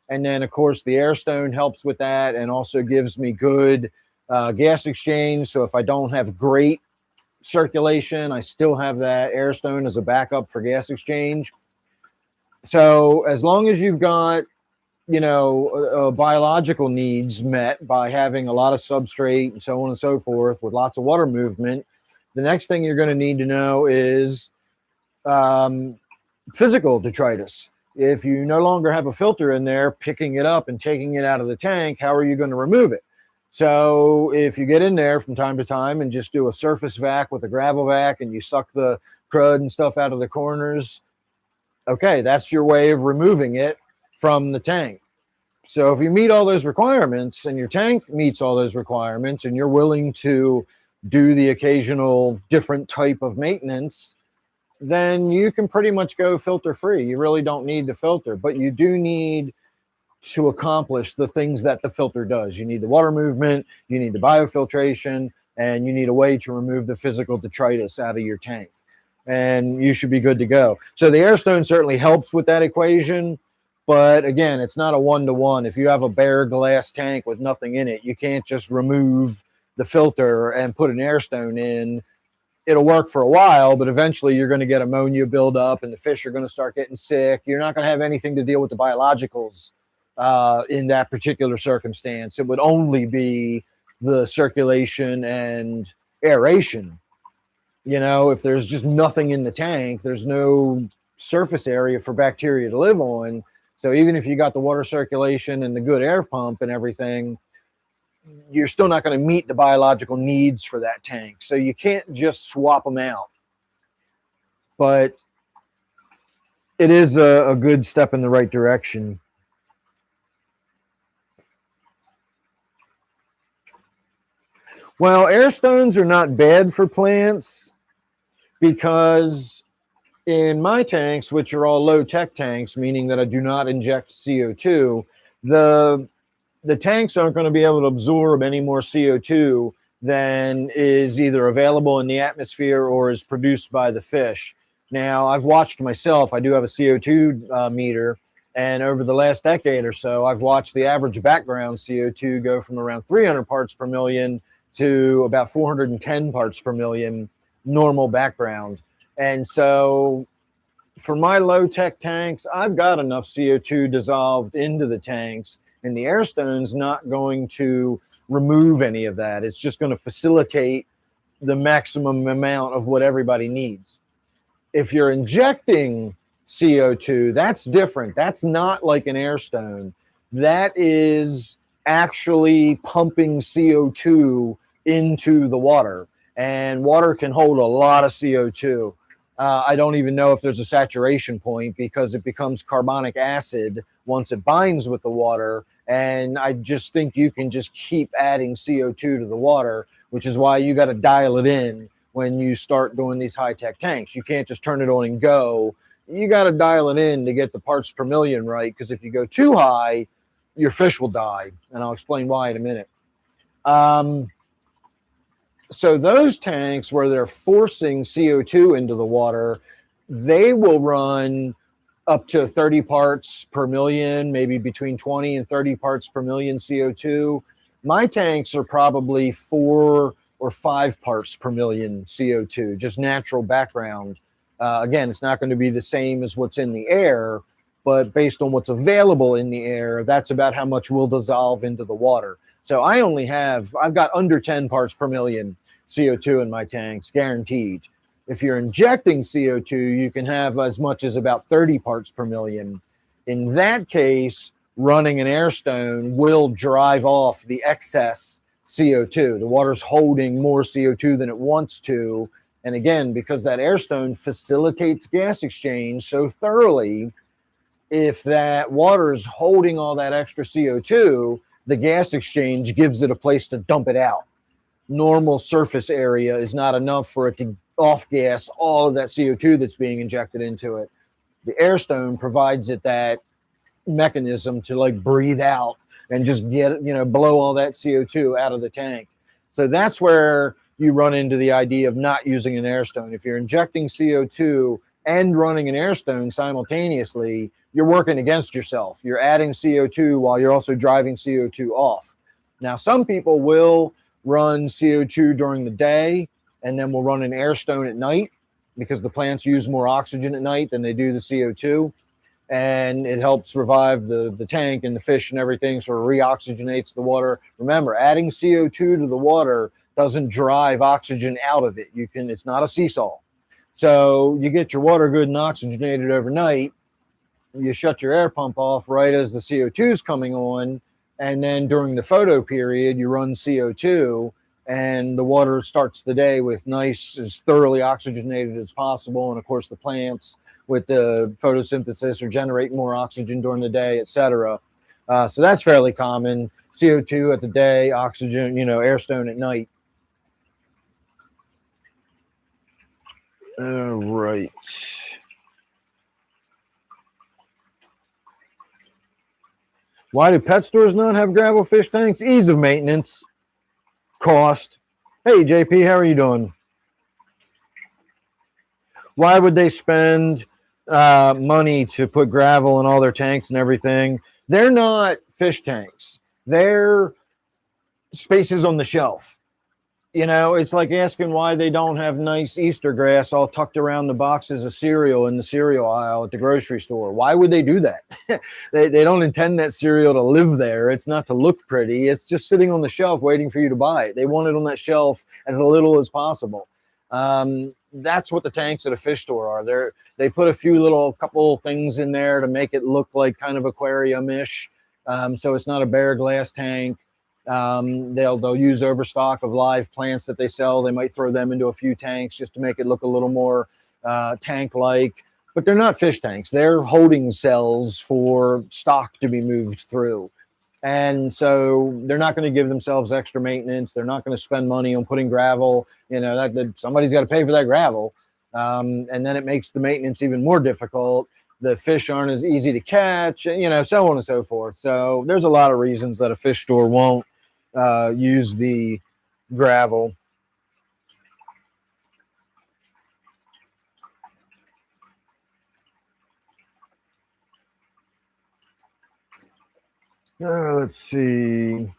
And then, of course, the air stone helps with that and also gives me good gas exchange. So if I don't have great circulation, I still have that air stone as a backup for gas exchange. So as long as you've got, biological needs met by having a lot of substrate and so on and so forth with lots of water movement, the next thing you're going to need to know is physical detritus. If you no longer have a filter in there, picking it up and taking it out of the tank, how are you going to remove it? So if you get in there from time to time and just do a surface vac with a gravel vac and you suck the crud and stuff out of the corners, okay, that's your way of removing it from the tank. So if you meet all those requirements and your tank meets all those requirements and you're willing to do the occasional different type of maintenance, then you can pretty much go filter free. You really don't need the filter, but you do need to accomplish the things that the filter does. You need the water movement, you need the biofiltration, and you need a way to remove the physical detritus out of your tank. And you should be good to go. So the air stone certainly helps with that equation, but again, it's not a one-to-one. If you have a bare glass tank with nothing in it, you can't just remove the filter and put an air stone in it'll work for a while, but eventually you're going to get ammonia buildup and the fish are going to start getting sick. You're not going to have anything to deal with the biologicals in that particular circumstance. It would only be the circulation and aeration. You know, if there's just nothing in the tank, there's no surface area for bacteria to live on. So even if you got the water circulation and the good air pump and everything, you're still not going to meet the biological needs for that tank. So you can't just swap them out. But it is a good step in the right direction. Well, air stones are not bad for plants because in my tanks, which are all low-tech tanks, meaning that I do not inject CO2, the tanks aren't going to be able to absorb any more CO2 than is either available in the atmosphere or is produced by the fish. Now, I've watched myself. I do have a CO2 meter, and over the last decade or so, I've watched the average background CO2 go from around 300 parts per million to about 410 parts per million normal background. And so for my low-tech tanks, I've got enough CO2 dissolved into the tanks, and the air stone's not going to remove any of that. It's just going to facilitate the maximum amount of what everybody needs. If you're injecting CO2, that's different. That's not like an air stone. That is actually pumping CO2 into the water, and water can hold a lot of CO2. I don't even know if there's a saturation point because it becomes carbonic acid once it binds with the water. And I just think you can just keep adding CO2 to the water, which is why you got to dial it in when you start doing these high-tech tanks. You can't just turn it on and go. You got to dial it in to get the parts per million right, because if you go too high, your fish will die. And I'll explain why in a minute. So those tanks where they're forcing CO2 into the water, they will run up to 30 parts per million, maybe between 20 and 30 parts per million CO2. My tanks are probably 4 or 5 parts per million CO2, just natural background. Again, it's not going to be the same as what's in the air, but based on what's available in the air, that's about how much will dissolve into the water. So I've got under 10 parts per million CO2 in my tanks, guaranteed. If you're injecting CO2, you can have as much as about 30 parts per million. In that case, running an air stone will drive off the excess CO2. The water's holding more CO2 than it wants to. And again, because that air stone facilitates gas exchange so thoroughly, if that water is holding all that extra CO2, the gas exchange gives it a place to dump it out. Normal surface area is not enough for it to off-gas all of that CO2 that's being injected into it. The air stone provides it that mechanism to like breathe out and just get, blow all that CO2 out of the tank. So that's where you run into the idea of not using an air stone. If you're injecting CO2 and running an air stone simultaneously, you're working against yourself. You're adding CO2 while you're also driving CO2 off. Now, some people will run CO2 during the day and then we'll run an air stone at night because the plants use more oxygen at night than they do the CO2. And it helps revive the tank and the fish and everything, so it reoxygenates the water. Remember, adding CO2 to the water doesn't drive oxygen out of it. It's not a seesaw. So you get your water good and oxygenated overnight. You shut your air pump off right as the CO2 is coming on. And then during the photo period, you run CO2 and the water starts the day with nice, as thoroughly oxygenated as possible. And of course, the plants with the photosynthesis are generating more oxygen during the day, et cetera. So that's fairly common. CO2 at the day, oxygen, air stone at night. All right. Why do pet stores not have gravel fish tanks? Ease of maintenance, cost. Hey, JP, how are you doing? Why would they spend money to put gravel in all their tanks and everything? They're not fish tanks. They're spaces on the shelf. You know, it's like asking why they don't have nice Easter grass all tucked around the boxes of cereal in the cereal aisle at the grocery store. Why would they do that? They don't intend that cereal to live there. It's not to look pretty. It's just sitting on the shelf waiting for you to buy it. They want it on that shelf as little as possible. That's what the tanks at a fish store are. They put a few little couple things in there to make it look like kind of aquarium-ish. So it's not a bare glass tank. They'll use overstock of live plants that they sell. They might throw them into a few tanks just to make it look a little more tank-like. But they're not fish tanks. They're holding cells for stock to be moved through. And so they're not going to give themselves extra maintenance. They're not going to spend money on putting gravel. You know, that somebody's got to pay for that gravel. And then it makes the maintenance even more difficult. The fish aren't as easy to catch, you know, so on and so forth. So there's a lot of reasons that a fish store won't use the gravel. Let's see.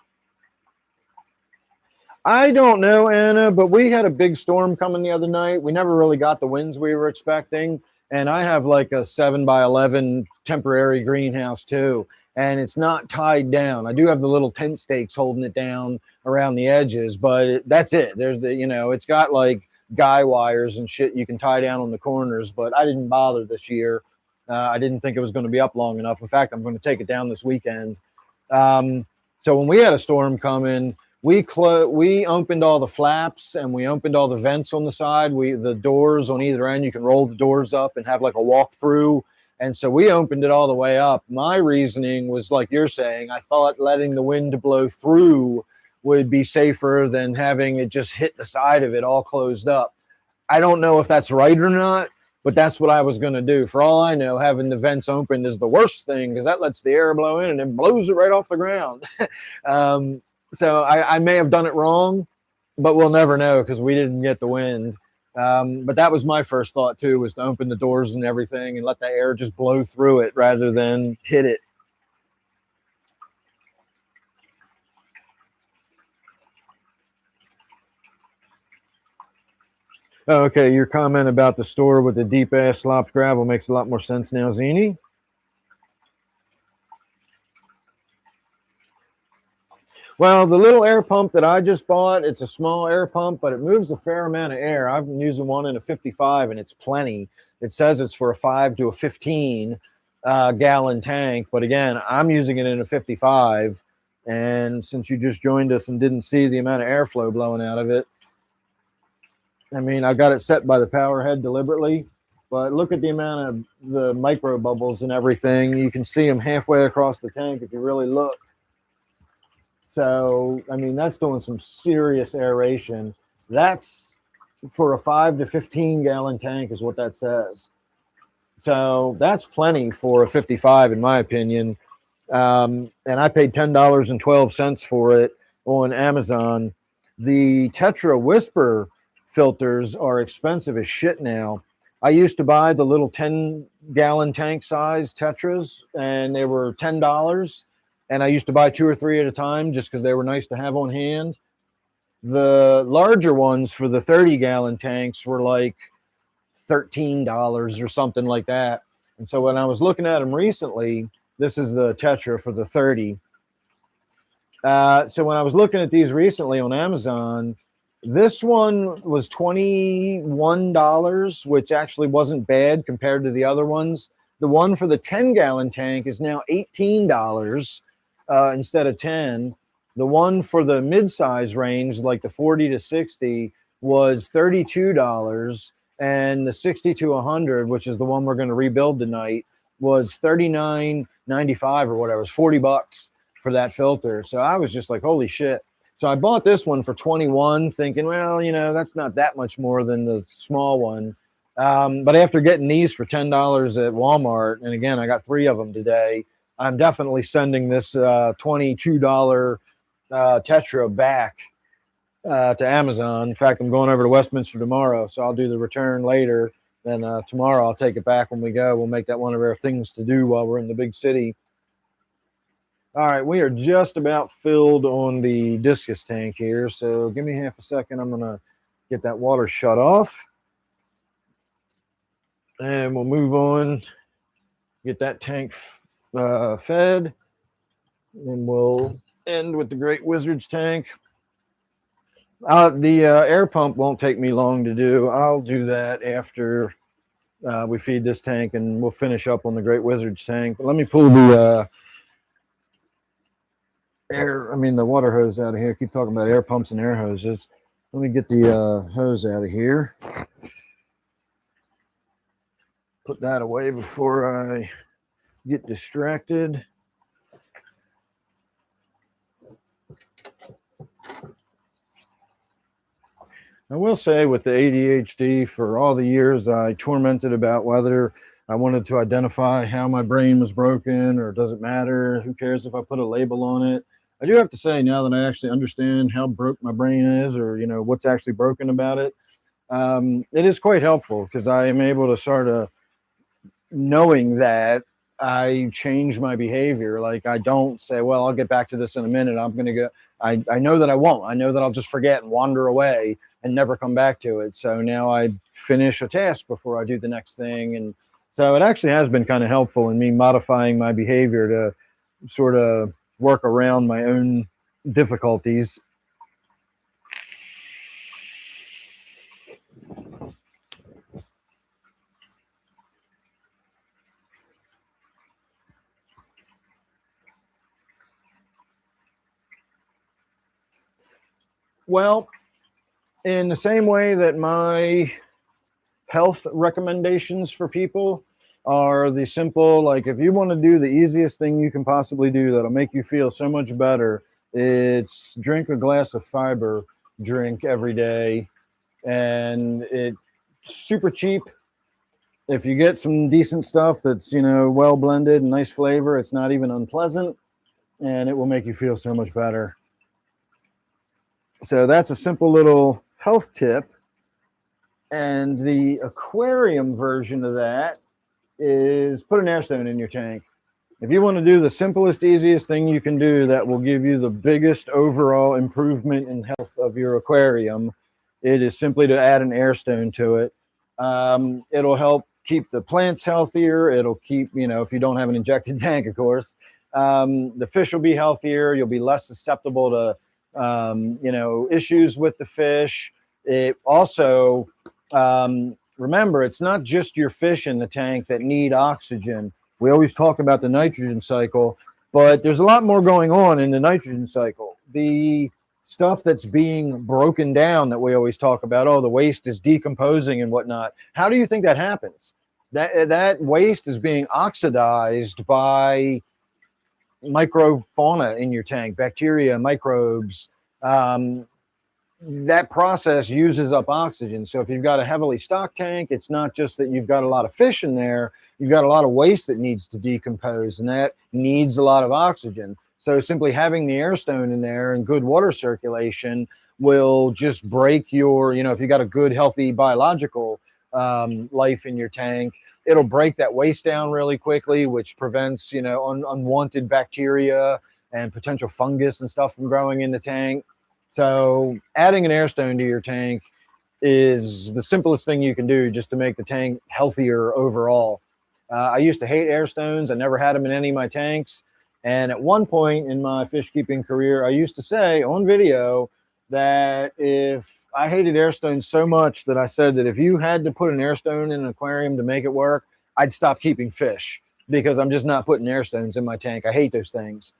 I don't know, Anna, but we had a big storm coming the other night. We never really got the winds we were expecting. And I have like a 7x11 temporary greenhouse too. And it's not tied down. I do have the little tent stakes holding it down around the edges, but that's it. There's the, you know, it's got like guy wires and shit you can tie down on the corners, but I didn't bother this year. I didn't think it was going to be up long enough. In fact, I'm going to take it down this weekend. So when we had a storm coming, we opened all the flaps and we opened all the vents on the side. The doors on either end, you can roll the doors up and have like a walk through. And so we opened it all the way up. My reasoning was like you're saying, I thought letting the wind blow through would be safer than having it just hit the side of it all closed up. I don't know if that's right or not, but that's what I was going to do. For all I know, having the vents open is the worst thing because that lets the air blow in and it blows it right off the ground. So I may have done it wrong, but we'll never know because we didn't get the wind. But that was my first thought too, was to open the doors and everything and let the air just blow through it rather than hit it. Okay, your comment about the store with the deep ass slopped gravel makes a lot more sense now, Zini. Well, the little air pump that I just bought, it's a small air pump, but it moves a fair amount of air. I've been using one in a 55 and it's plenty. It says it's for a 5 to a 15 gallon tank. But again, I'm using it in a 55. And since you just joined us and didn't see the amount of airflow blowing out of it, I mean, I got it set by the power head deliberately, but look at the amount of the micro bubbles and everything. You can see them halfway across the tank if you really look. So, I mean, that's doing some serious aeration. That's for a 5 to 15 gallon tank is what that says. So that's plenty for a 55, in my opinion. And I paid $10.12 for it on Amazon. The Tetra Whisper filters are expensive as shit now. I used to buy the little 10 gallon tank size Tetras, and they were $10. And I used to buy 2 or 3 at a time just because they were nice to have on hand. The larger ones for the 30 gallon tanks were like $13 or something like that. And so when I was looking at them recently, this is the Tetra for the 30. So when I was looking at these recently on Amazon, this one was $21, which actually wasn't bad compared to the other ones. The one for the 10 gallon tank is now $18 instead of 10. The one for the mid-size range, like the 40 to 60, was $32. And the 60 to 100, which is the one we're going to rebuild tonight, was $39.95 or whatever. It was $40 for that filter. So I was just like, holy shit. So I bought this one for 21, thinking, well, you know, that's not that much more than the small one. But after getting these for $10 at Walmart, and again, I got 3 of them today, I'm definitely sending this $22 Tetra back to Amazon. In fact, I'm going over to Westminster tomorrow, so I'll do the return later. Then tomorrow I'll take it back when we go. We'll make that one of our things to do while we're in the big city. All right, we are just about filled on the discus tank here, so give me half a second. I'm gonna get that water shut off, and we'll move on. Get that tank fed, and we'll end with the Great Wizard's tank. The air pump won't take me long to do. I'll do that after we feed this tank, and we'll finish up on the Great Wizard's tank. But let me pull the the water hose out of here. I keep talking about air pumps and air hoses. Let me get the hose out of here. Put that away before I get distracted. I will say with the ADHD, for all the years I tormented about whether I wanted to identify how my brain was broken or does it matter? Who cares if I put a label on it? I do have to say now that I actually understand how broke my brain is, or what's actually broken about it, it is quite helpful because I am able to sort of knowing that I change my behavior. Like I don't say, well, I'll get back to this in a minute. I'm going to go. I know that I won't. I know that I'll just forget and wander away and never come back to it. So now I finish a task before I do the next thing. And so it actually has been kind of helpful in me modifying my behavior to sort of work around my own difficulties. Well, in the same way that my health recommendations for people are the simple, like if you want to do the easiest thing you can possibly do that'll make you feel so much better, it's drink a glass of fiber drink every day. And it's super cheap. If you get some decent stuff that's, well blended and nice flavor, it's not even unpleasant, and it will make you feel so much better. So that's a simple little health tip. And the aquarium version of that is put an air stone in your tank. If you want to do the simplest, easiest thing you can do that will give you the biggest overall improvement in health of your aquarium, it is simply to add an air stone to it. It'll help keep the plants healthier. It'll keep, if you don't have an injected tank, of course, the fish will be healthier. You'll be less susceptible to, issues with the fish. It also, remember, it's not just your fish in the tank that need oxygen. We always talk about the nitrogen cycle, but there's a lot more going on in the nitrogen cycle. The stuff that's being broken down that we always talk about, the waste is decomposing and whatnot. How do you think that happens? That waste is being oxidized by microfauna in your tank, bacteria, microbes. That process uses up oxygen. So if you've got a heavily stocked tank, it's not just that you've got a lot of fish in there, you've got a lot of waste that needs to decompose, and that needs a lot of oxygen. So simply having the air stone in there and good water circulation will just break your, if you've got a good, healthy biological life in your tank, it'll break that waste down really quickly, which prevents, unwanted bacteria and potential fungus and stuff from growing in the tank. So adding an air stone to your tank is the simplest thing you can do just to make the tank healthier overall. I used to hate air stones. I never had them in any of my tanks. And at one point in my fish keeping career, I used to say on video that if I hated air stones so much that I said that if you had to put an air stone in an aquarium to make it work, I'd stop keeping fish because I'm just not putting air stones in my tank. I hate those things.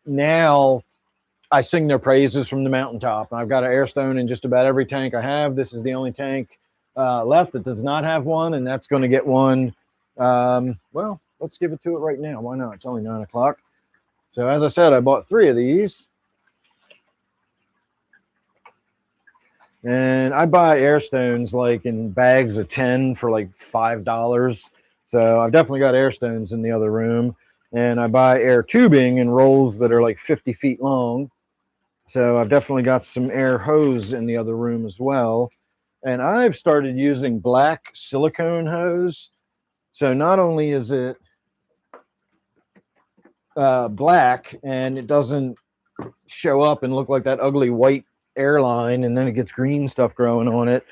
Now I sing their praises from the mountaintop. I've got an air stone in just about every tank I have. This is the only tank left that does not have one, and that's going to get one. Well, let's give it to it right now. Why not? It's only 9 o'clock. So as I said, I bought 3 of these. And I buy air stones like in bags of 10 for like $5. So I've definitely got air stones in the other room. And I buy air tubing in rolls that are like 50 feet long. So I've definitely got some air hose in the other room as well. And I've started using black silicone hose. So not only is it black and it doesn't show up and look like that ugly white airline, and then it gets green stuff growing on it.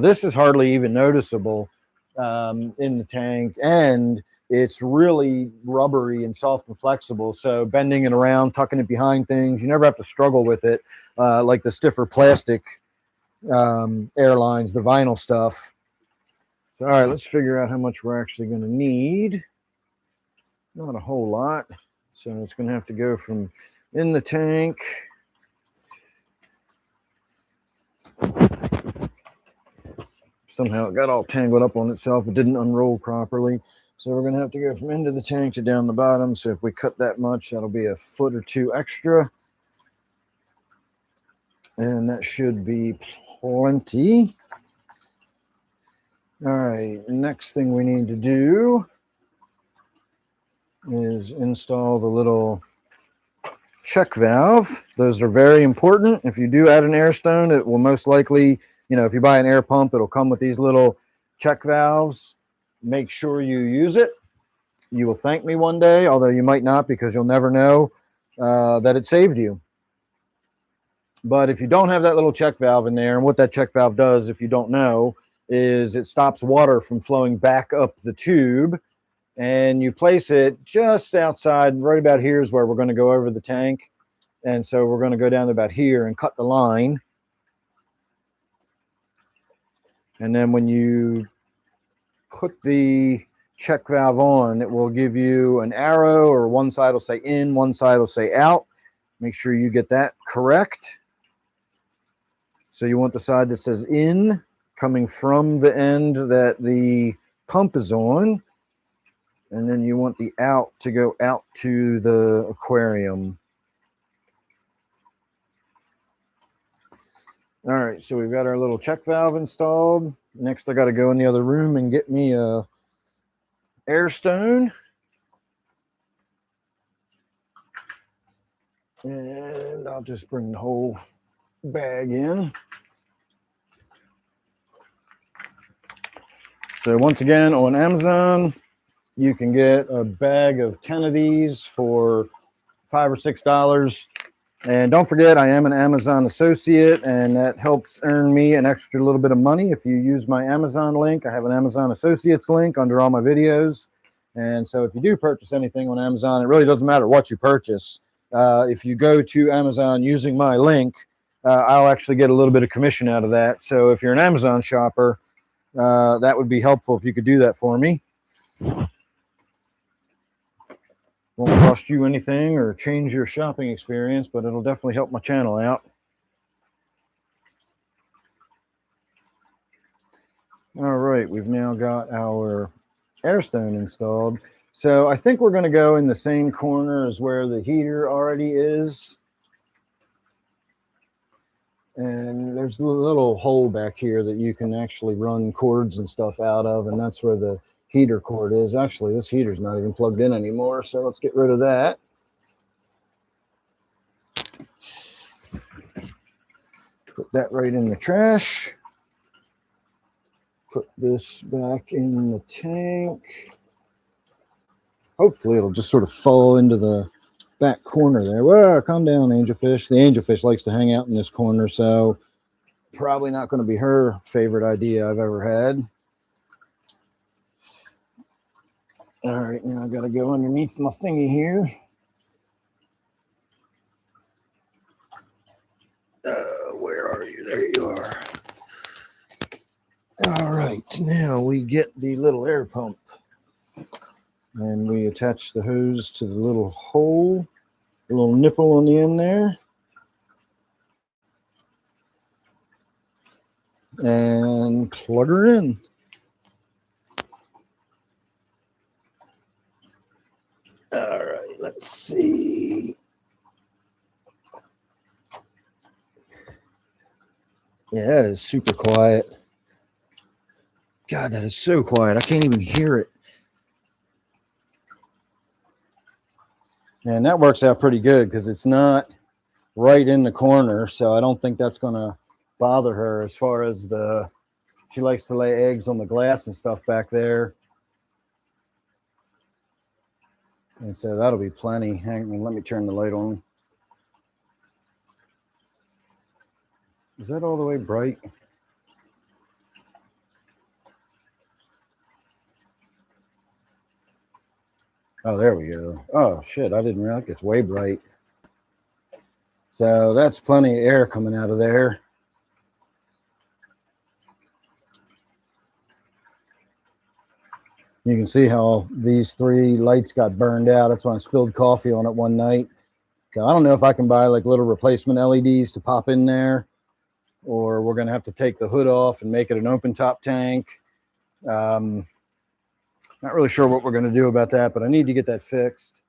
This is hardly even noticeable in the tank, and it's really rubbery and soft and flexible. So bending it around, tucking it behind things, you never have to struggle with it like the stiffer plastic airlines, the vinyl stuff. So, all right, let's figure out how much we're actually going to need. Not a whole lot. So it's going to have to go from in the tank. Somehow it got all tangled up on itself. It didn't unroll properly. So we're going to have to go from into the tank to down the bottom. So if we cut that much, that'll be a foot or two extra. And that should be plenty. All right, next thing we need to do is install the little check valve. Those are very important. If you do add an air stone, it will most likely, if you buy an air pump, it'll come with these little check valves. Make sure you use it. You will thank me one day, although you might not, because you'll never know that it saved you. But if you don't have that little check valve in there, and what that check valve does, if you don't know, is it stops water from flowing back up the tube, and you place it just outside, right about here is where we're going to go over the tank. And so we're going to go down to about here and cut the line. And then when you put the check valve on, it will give you an arrow, or one side will say in, one side will say out. Make sure you get that correct. So you want the side that says in, coming from the end that the pump is on. And then you want the out to go out to the aquarium. All right, so we've got our little check valve installed. Next, I got to go in the other room and get me a air stone. And I'll just bring the whole bag in. So once again, on Amazon, you can get a bag of 10 of these for $5 or $6. And don't forget, I am an Amazon associate, and that helps earn me an extra little bit of money. If you use my Amazon link, I have an Amazon Associates link under all my videos. And so if you do purchase anything on Amazon, it really doesn't matter what you purchase. If you go to Amazon using my link, I'll actually get a little bit of commission out of that. So if you're an Amazon shopper, that would be helpful if you could do that for me. Won't cost you anything or change your shopping experience, but it'll definitely help my channel out. All right, we've now got our air stone installed. So I think we're going to go in the same corner as where the heater already is. And there's a little hole back here that you can actually run cords and stuff out of, and that's where the heater cord is. Actually, this heater's not even plugged in anymore, so let's get rid of that. Put that right in the trash. Put this back in the tank. Hopefully it'll just sort of fall into the back corner there. Whoa, calm down, angelfish. The angelfish likes to hang out in this corner, so probably not going to be her favorite idea I've ever had. All right, now I've got to go underneath my thingy here. Where are you? There you are. All right, now we get the little air pump. And we attach the hose to the little hole, a little nipple on the end there. And plug her in. All right, let's see. Yeah, that is super quiet. God, that is so quiet. I can't even hear it. And that works out pretty good because it's not right in the corner. So I don't think that's going to bother her as far as she likes to lay eggs on the glass and stuff back there. And so that'll be plenty. Hang on, let me turn the light on. Is that all the way bright? Oh, there we go. Oh, shit, I didn't realize it's way bright. So that's plenty of air coming out of there. You can see how these 3 lights got burned out. That's when I spilled coffee on it one night. So I don't know if I can buy like little replacement LEDs to pop in there, or we're going to have to take the hood off and make it an open top tank. Not really sure what we're going to do about that, but I need to get that fixed.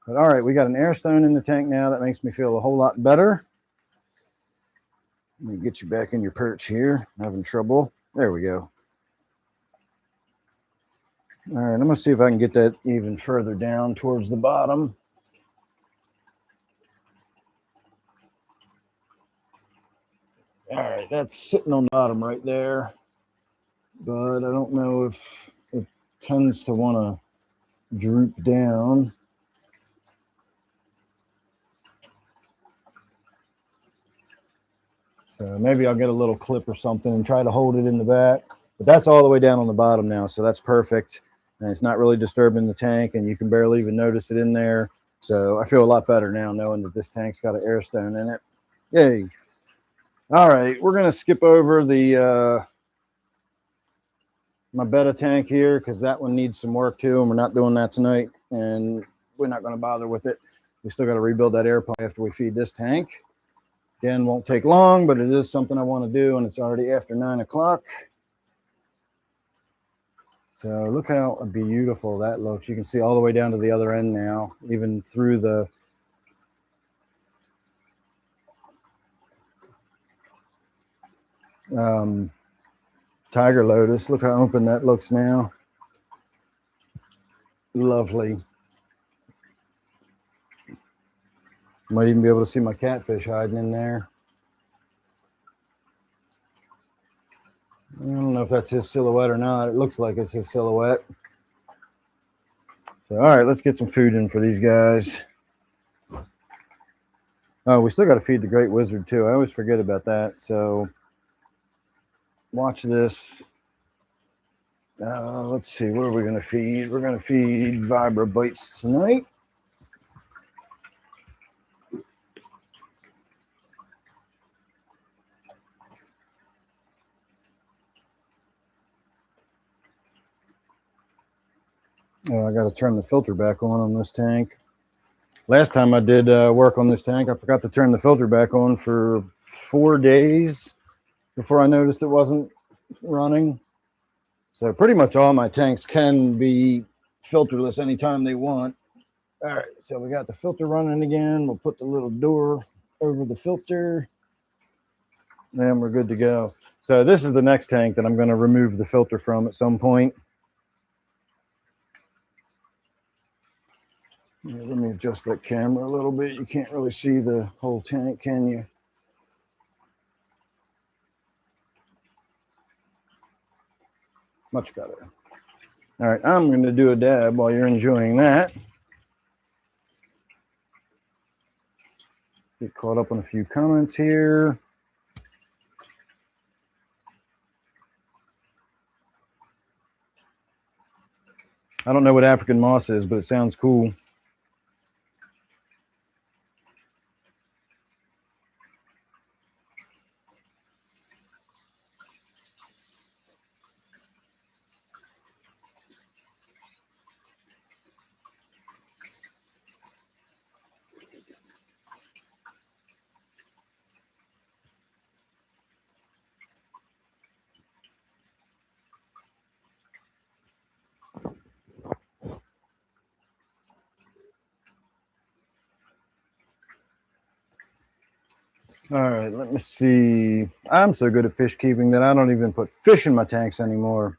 But all right, we got an air stone in the tank now. That makes me feel a whole lot better. Let me get you back in your perch here. I'm having trouble. There we go. All right, I'm going to see if I can get that even further down towards the bottom. All right, that's sitting on the bottom right there. But I don't know if it tends to want to droop down. So maybe I'll get a little clip or something and try to hold it in the back. But that's all the way down on the bottom now, so that's perfect. And it's not really disturbing the tank, and you can barely even notice it in there. So I feel a lot better now knowing that this tank's got an air stone in it. Yay. All right, we're going to skip over the my betta tank here because that one needs some work too, and we're not doing that tonight, and we're not going to bother with it. We still got to rebuild that air pump after we feed this tank. Again, won't take long, but it is something I want to do, and it's already after 9 o'clock. So look how beautiful that looks. You can see all the way down to the other end now, even through the tiger lotus. Look how open that looks now. Lovely. Might even be able to see my catfish hiding in there. I don't know if that's his silhouette or not. It looks like it's his silhouette. So, all right, let's get some food in for these guys. Oh, we still got to feed the great wizard too. I always forget about that. So watch this. Let's see, what are we going to feed? We're going to feed Vibra Bites tonight. Oh, I got to turn the filter back on this tank. Last time I did work on this tank, I forgot to turn the filter back on for 4 days before I noticed it wasn't running. So pretty much all my tanks can be filterless anytime they want. All right, so we got the filter running again. We'll put the little door over the filter, and we're good to go. So this is the next tank that I'm going to remove the filter from at some point. Let me adjust that camera a little bit. You can't really see the whole tank, can you? Much better. All right, I'm going to do a dab while you're enjoying that. Get caught up on a few comments here. I don't know what African moss is, but it sounds cool. All right, let me see. I'm so good at fish keeping that I don't even put fish in my tanks anymore.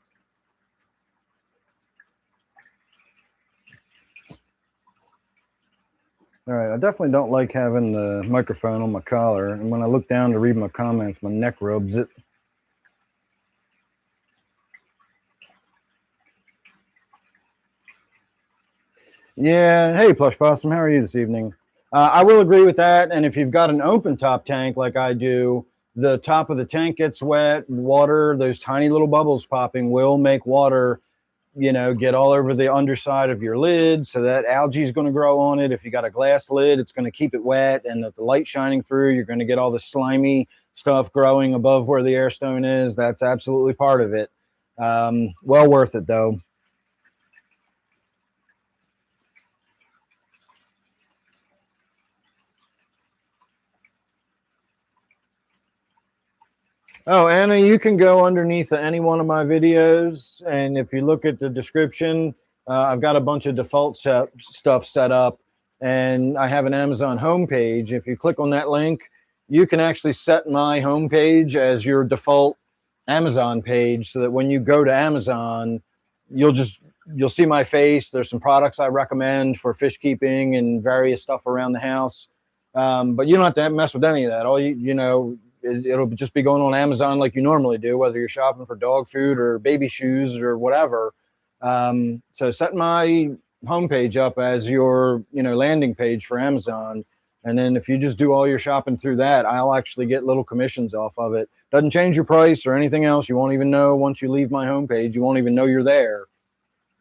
All right, I definitely don't like having the microphone on my collar, and when I look down to read my comments, my neck rubs it. Yeah. Hey, Plush Possum, how are you this evening? I will agree with that. And if you've got an open top tank like I do, the top of the tank gets wet. Water, those tiny little bubbles popping will make water, get all over the underside of your lid. So that algae is going to grow on it. If you got a glass lid, it's going to keep it wet. And if the light shining through, you're going to get all the slimy stuff growing above where the air stone is. That's absolutely part of it. Well worth it, though. Oh, Anna, you can go underneath any one of my videos. And if you look at the description, I've got a bunch of default stuff set up. And I have an Amazon homepage. If you click on that link, you can actually set my homepage as your default Amazon page so that when you go to Amazon, you'll see my face. There's some products I recommend for fish keeping and various stuff around the house. But you don't have to mess with any of that. All it'll just be going on Amazon like you normally do, whether you're shopping for dog food or baby shoes or whatever. So set my homepage up as your landing page for Amazon, and then if you just do all your shopping through that, I'll actually get little commissions off of it. Doesn't change your price or anything else. You won't even know once you leave my homepage. You won't even know you're there.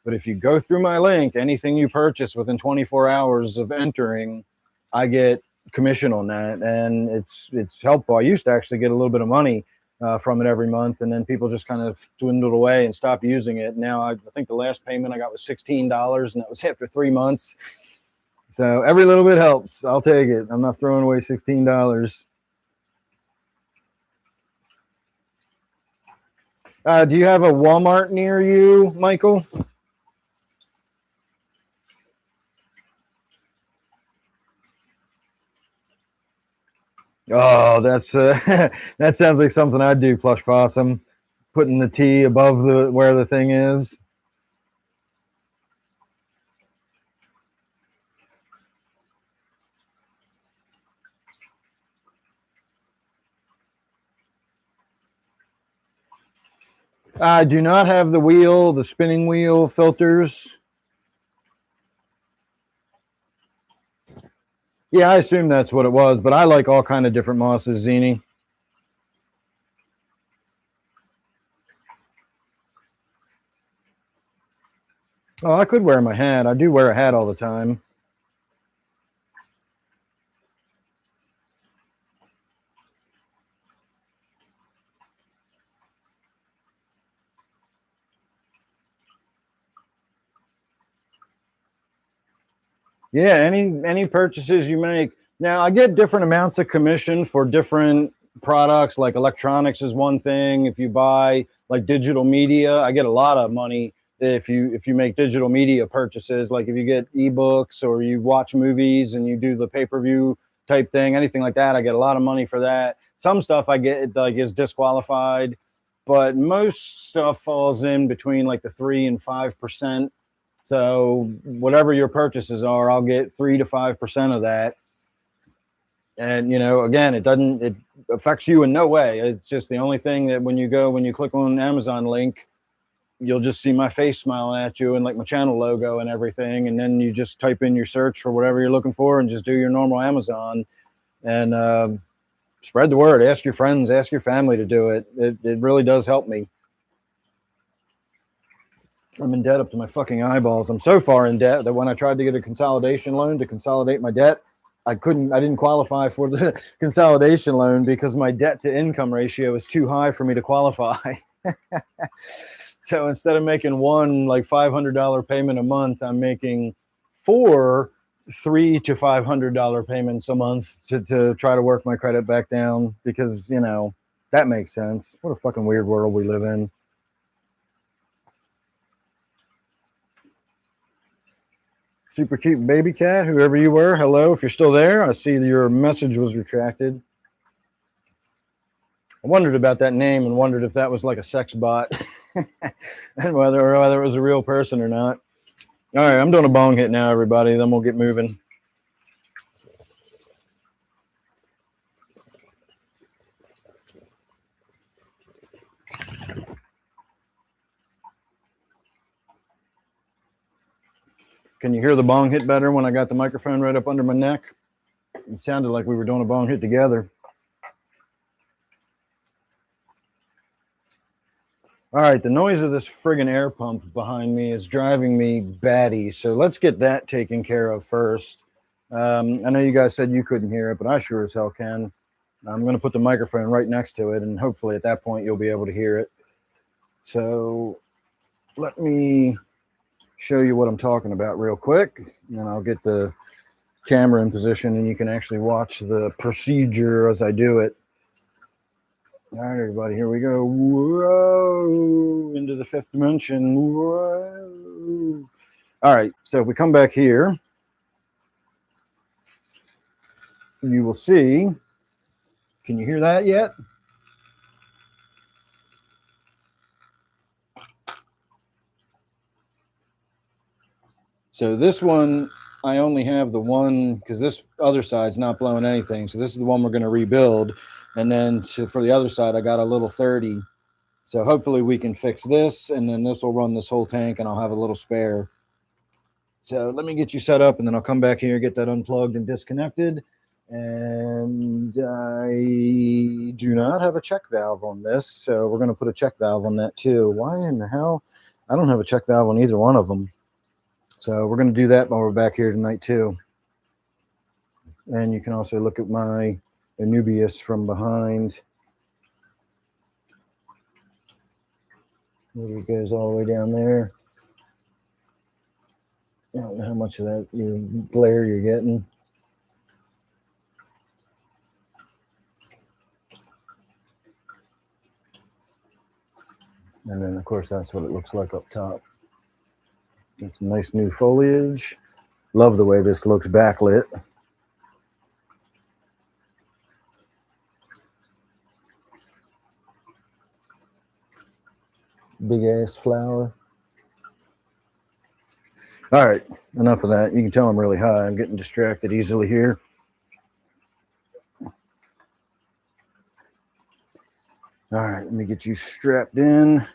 But if you go through my link, anything you purchase within 24 hours of entering, I get commission on that, and it's helpful. I used to actually get a little bit of money from it every month, and then people just kind of dwindled away and stopped using it. Now I think the last payment I got was $16, and that was after 3 months. So every little bit helps. I'll take it. I'm not throwing away $16. Do you have a Walmart near you, Michael? Oh, that's that sounds like something I'd do, Plush Possum. Putting the T above the where the thing is. I do not have the spinning wheel filters. Yeah, I assume that's what it was, but I like all kind of different mosses, Zini. Oh, I could wear my hat. I do wear a hat all the time. Yeah, any purchases you make. Now, I get different amounts of commission for different products. Like electronics is one thing. If you buy like digital media, I get a lot of money if you make digital media purchases. Like if you get ebooks or you watch movies and you do the pay-per-view type thing, anything like that, I get a lot of money for that. Some stuff I get like is disqualified, but most stuff falls in between like the 3 and 5%. So whatever your purchases are, I'll get 3 to 5% of that. And again, it affects you in no way. It's just the only thing that when you click on Amazon link, you'll just see my face smiling at you and like my channel logo and everything. And then you just type in your search for whatever you're looking for and just do your normal Amazon and spread the word. Ask your friends, ask your family to do it. It really does help me. I'm in debt up to my fucking eyeballs. I'm so far in debt that when I tried to get a consolidation loan to consolidate my debt, I didn't qualify for the consolidation loan because my debt to income ratio is too high for me to qualify. So instead of making one like $500 payment a month, I'm making four $300 to $500 payments a month to try to work my credit back down because, that makes sense. What a fucking weird world we live in. Super cute baby cat, whoever you were, hello. If you're still there, I see your message was retracted. I wondered about that name and wondered if that was like a sex bot and whether it was a real person or not. All right, I'm doing a bong hit now, everybody. Then we'll get moving. Can you hear the bong hit better when I got the microphone right up under my neck? It sounded like we were doing a bong hit together. All right, the noise of this friggin' air pump behind me is driving me batty. So let's get that taken care of first. I know you guys said you couldn't hear it, but I sure as hell can. I'm going to put the microphone right next to it, and hopefully at that point you'll be able to hear it. So let me show you what I'm talking about real quick, and then I'll get the camera in position and you can actually watch the procedure as I do it. All right, everybody, here we go. Whoa, into the fifth dimension. Whoa. All right, so if we come back here, you will see, can you hear that yet? So this one, I only have the one, because this other side's not blowing anything. So this is the one we're going to rebuild. And then for the other side, I got a little 30. So hopefully we can fix this, and then this will run this whole tank, and I'll have a little spare. So let me get you set up, and then I'll come back here, get that unplugged and disconnected. And I do not have a check valve on this, so we're going to put a check valve on that too. Why in the hell? I don't have a check valve on either one of them. So we're going to do that while we're back here tonight too. And you can also look at my Anubias from behind. Maybe it goes all the way down there. I don't know how much of that glare you're getting. And then, of course, that's what it looks like up top. Got some nice new foliage. Love the way this looks backlit. Big ass flower. All right, enough of that. You can tell I'm really high. I'm getting distracted easily here. All right, let me get you strapped in.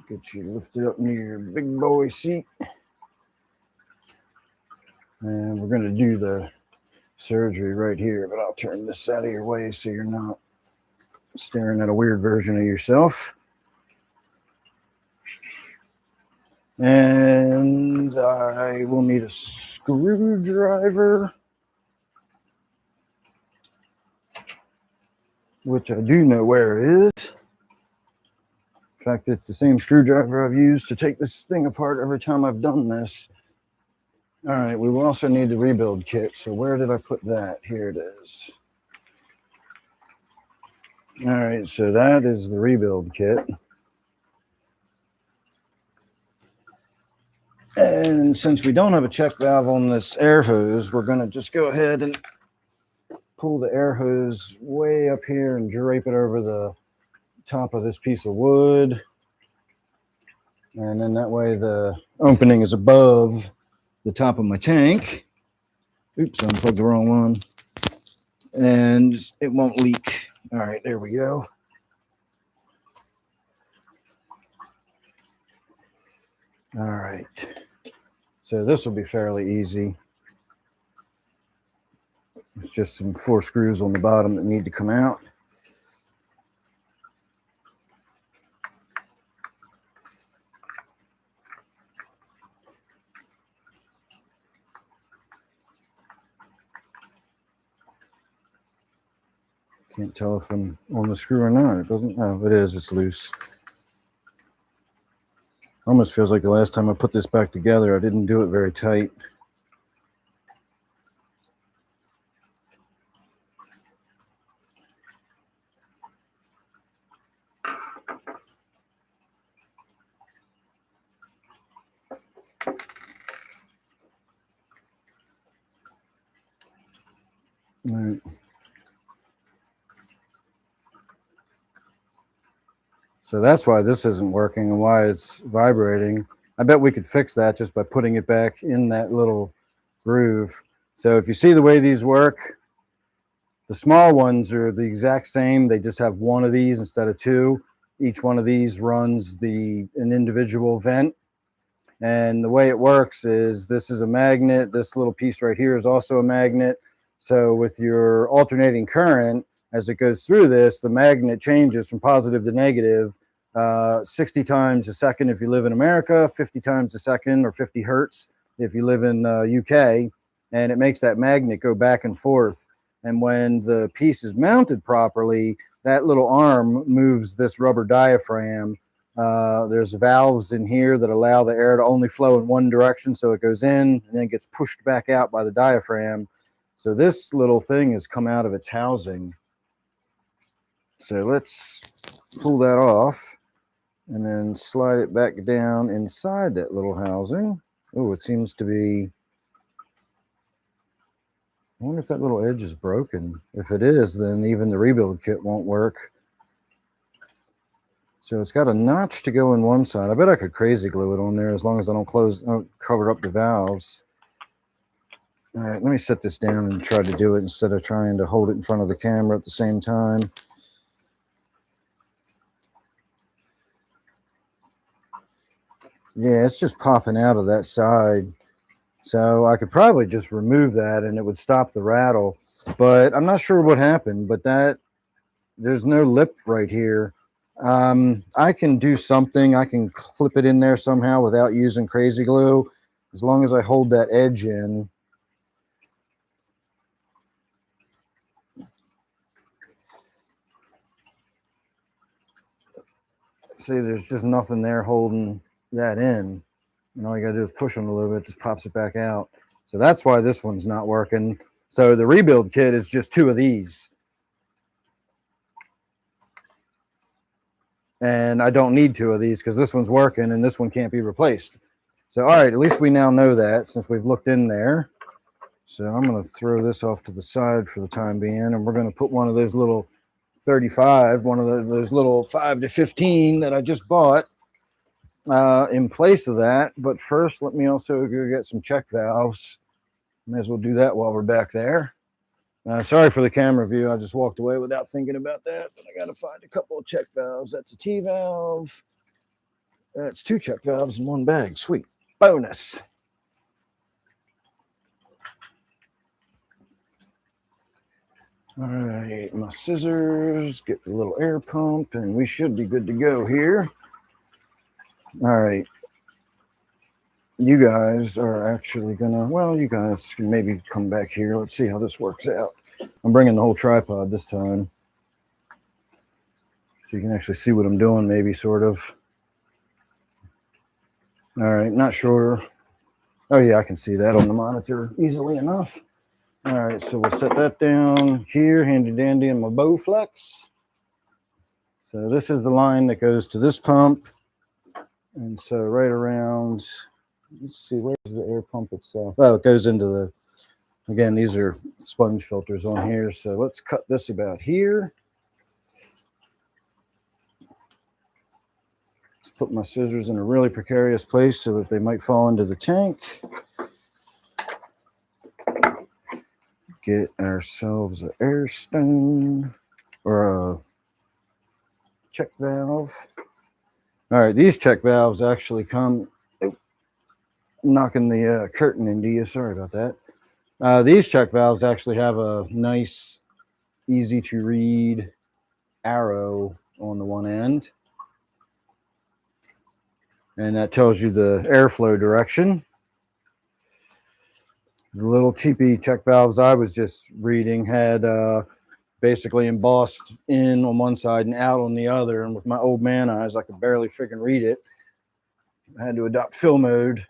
Get you lifted up near your big boy seat. And we're going to do the surgery right here, but I'll turn this out of your way so you're not staring at a weird version of yourself. And I will need a screwdriver, which I do know where it is. In fact, it's the same screwdriver I've used to take this thing apart every time I've done this. All right, we will also need the rebuild kit. So where did I put that? Here it is. All right, so that is the rebuild kit. And since we don't have a check valve on this air hose, we're going to just go ahead and pull the air hose way up here and drape it over the top of this piece of wood. And then that way the opening is above the top of my tank. Oops, I unplugged the wrong one. And it won't leak. All right, there we go. All right. So this will be fairly easy. It's just some 4 screws on the bottom that need to come out. Can't tell if I'm on the screw or not. It doesn't. Oh, it is. It's loose. Almost feels like the last time I put this back together, I didn't do it very tight. All right. So that's why this isn't working and why it's vibrating. I bet we could fix that just by putting it back in that little groove. So if you see the way these work, the small ones are the exact same. They just have one of these instead of 2. Each one of these runs an individual vent. And the way it works is this is a magnet. This little piece right here is also a magnet. So with your alternating current, as it goes through this, the magnet changes from positive to negative 60 times a second if you live in America, 50 times a second or 50 hertz if you live in UK. And it makes that magnet go back and forth. And when the piece is mounted properly, that little arm moves this rubber diaphragm. There's valves in here that allow the air to only flow in one direction, so it goes in and then gets pushed back out by the diaphragm. So this little thing has come out of its housing. So let's pull that off and then slide it back down inside that little housing. Oh, it seems to be... I wonder if that little edge is broken. If it is, then even the rebuild kit won't work. So it's got a notch to go in one side. I bet I could crazy glue it on there as long as I don't cover up the valves. All right, let me set this down and try to do it instead of trying to hold it in front of the camera at the same time. Yeah, it's just popping out of that side. So I could probably just remove that and it would stop the rattle. But I'm not sure what happened, but there's no lip right here. I can do something. I can clip it in there somehow without using crazy glue, as long as I hold that edge in. See, there's just nothing there holding that in. And all you gotta do is push them a little bit, it just pops it back out. So that's why this one's not working. So the rebuild kit is just 2 of these. And I don't need 2 of these because this one's working and this one can't be replaced. So, all right, at least we now know that since we've looked in there. So I'm going to throw this off to the side for the time being, and we're going to put one of those little 35, one of those little 5 to 15 that I just bought in place of that. But first, let me also go get some check valves. May as well do that while we're back there. Sorry for the camera view. I just walked away without thinking about that, but I got to find a couple of check valves. That's a T valve. That's 2 check valves in one bag. Sweet. Bonus. All right, my scissors, get the little air pump, and we should be good to go here. All right. You guys are actually gonna, well, you guys can maybe come back here. Let's see how this works out. I'm bringing the whole tripod this time, so you can actually see what I'm doing, maybe, sort of. All right, not sure. Oh yeah, I can see that on the monitor easily enough. All right, so we'll set that down here, handy dandy in my Bowflex. So this is the line that goes to this pump. And so right around, let's see, where's the air pump itself? Oh, it goes into the, again, these are sponge filters on here. So let's cut this about here. Let's put my scissors in a really precarious place so that they might fall into the tank. Get ourselves an air stone or a check valve. All right, these check valves actually come, knocking the curtain into you. Sorry about that. These check valves actually have a nice, easy to read arrow on the one end. And that tells you the airflow direction. The little cheapy check valves I was just reading had basically embossed in on one side and out on the other. And with my old man eyes, I could barely freaking read it. I had to adopt fill mode.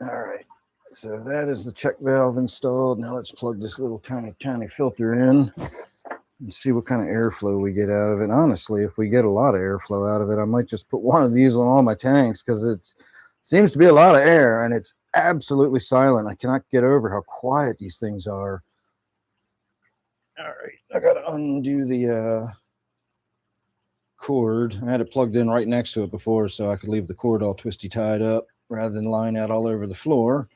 All right, so that is the check valve installed. Now let's plug this little tiny filter in and see what kind of airflow we get out of it. Honestly, if we get a lot of airflow out of it, I might just put one of these on all my tanks because it seems to be a lot of air and it's absolutely silent. I cannot get over how quiet these things are. All right, I got to undo the cord. I had it plugged in right next to it before so I could leave the cord all twisty tied up rather than lying out all over the floor.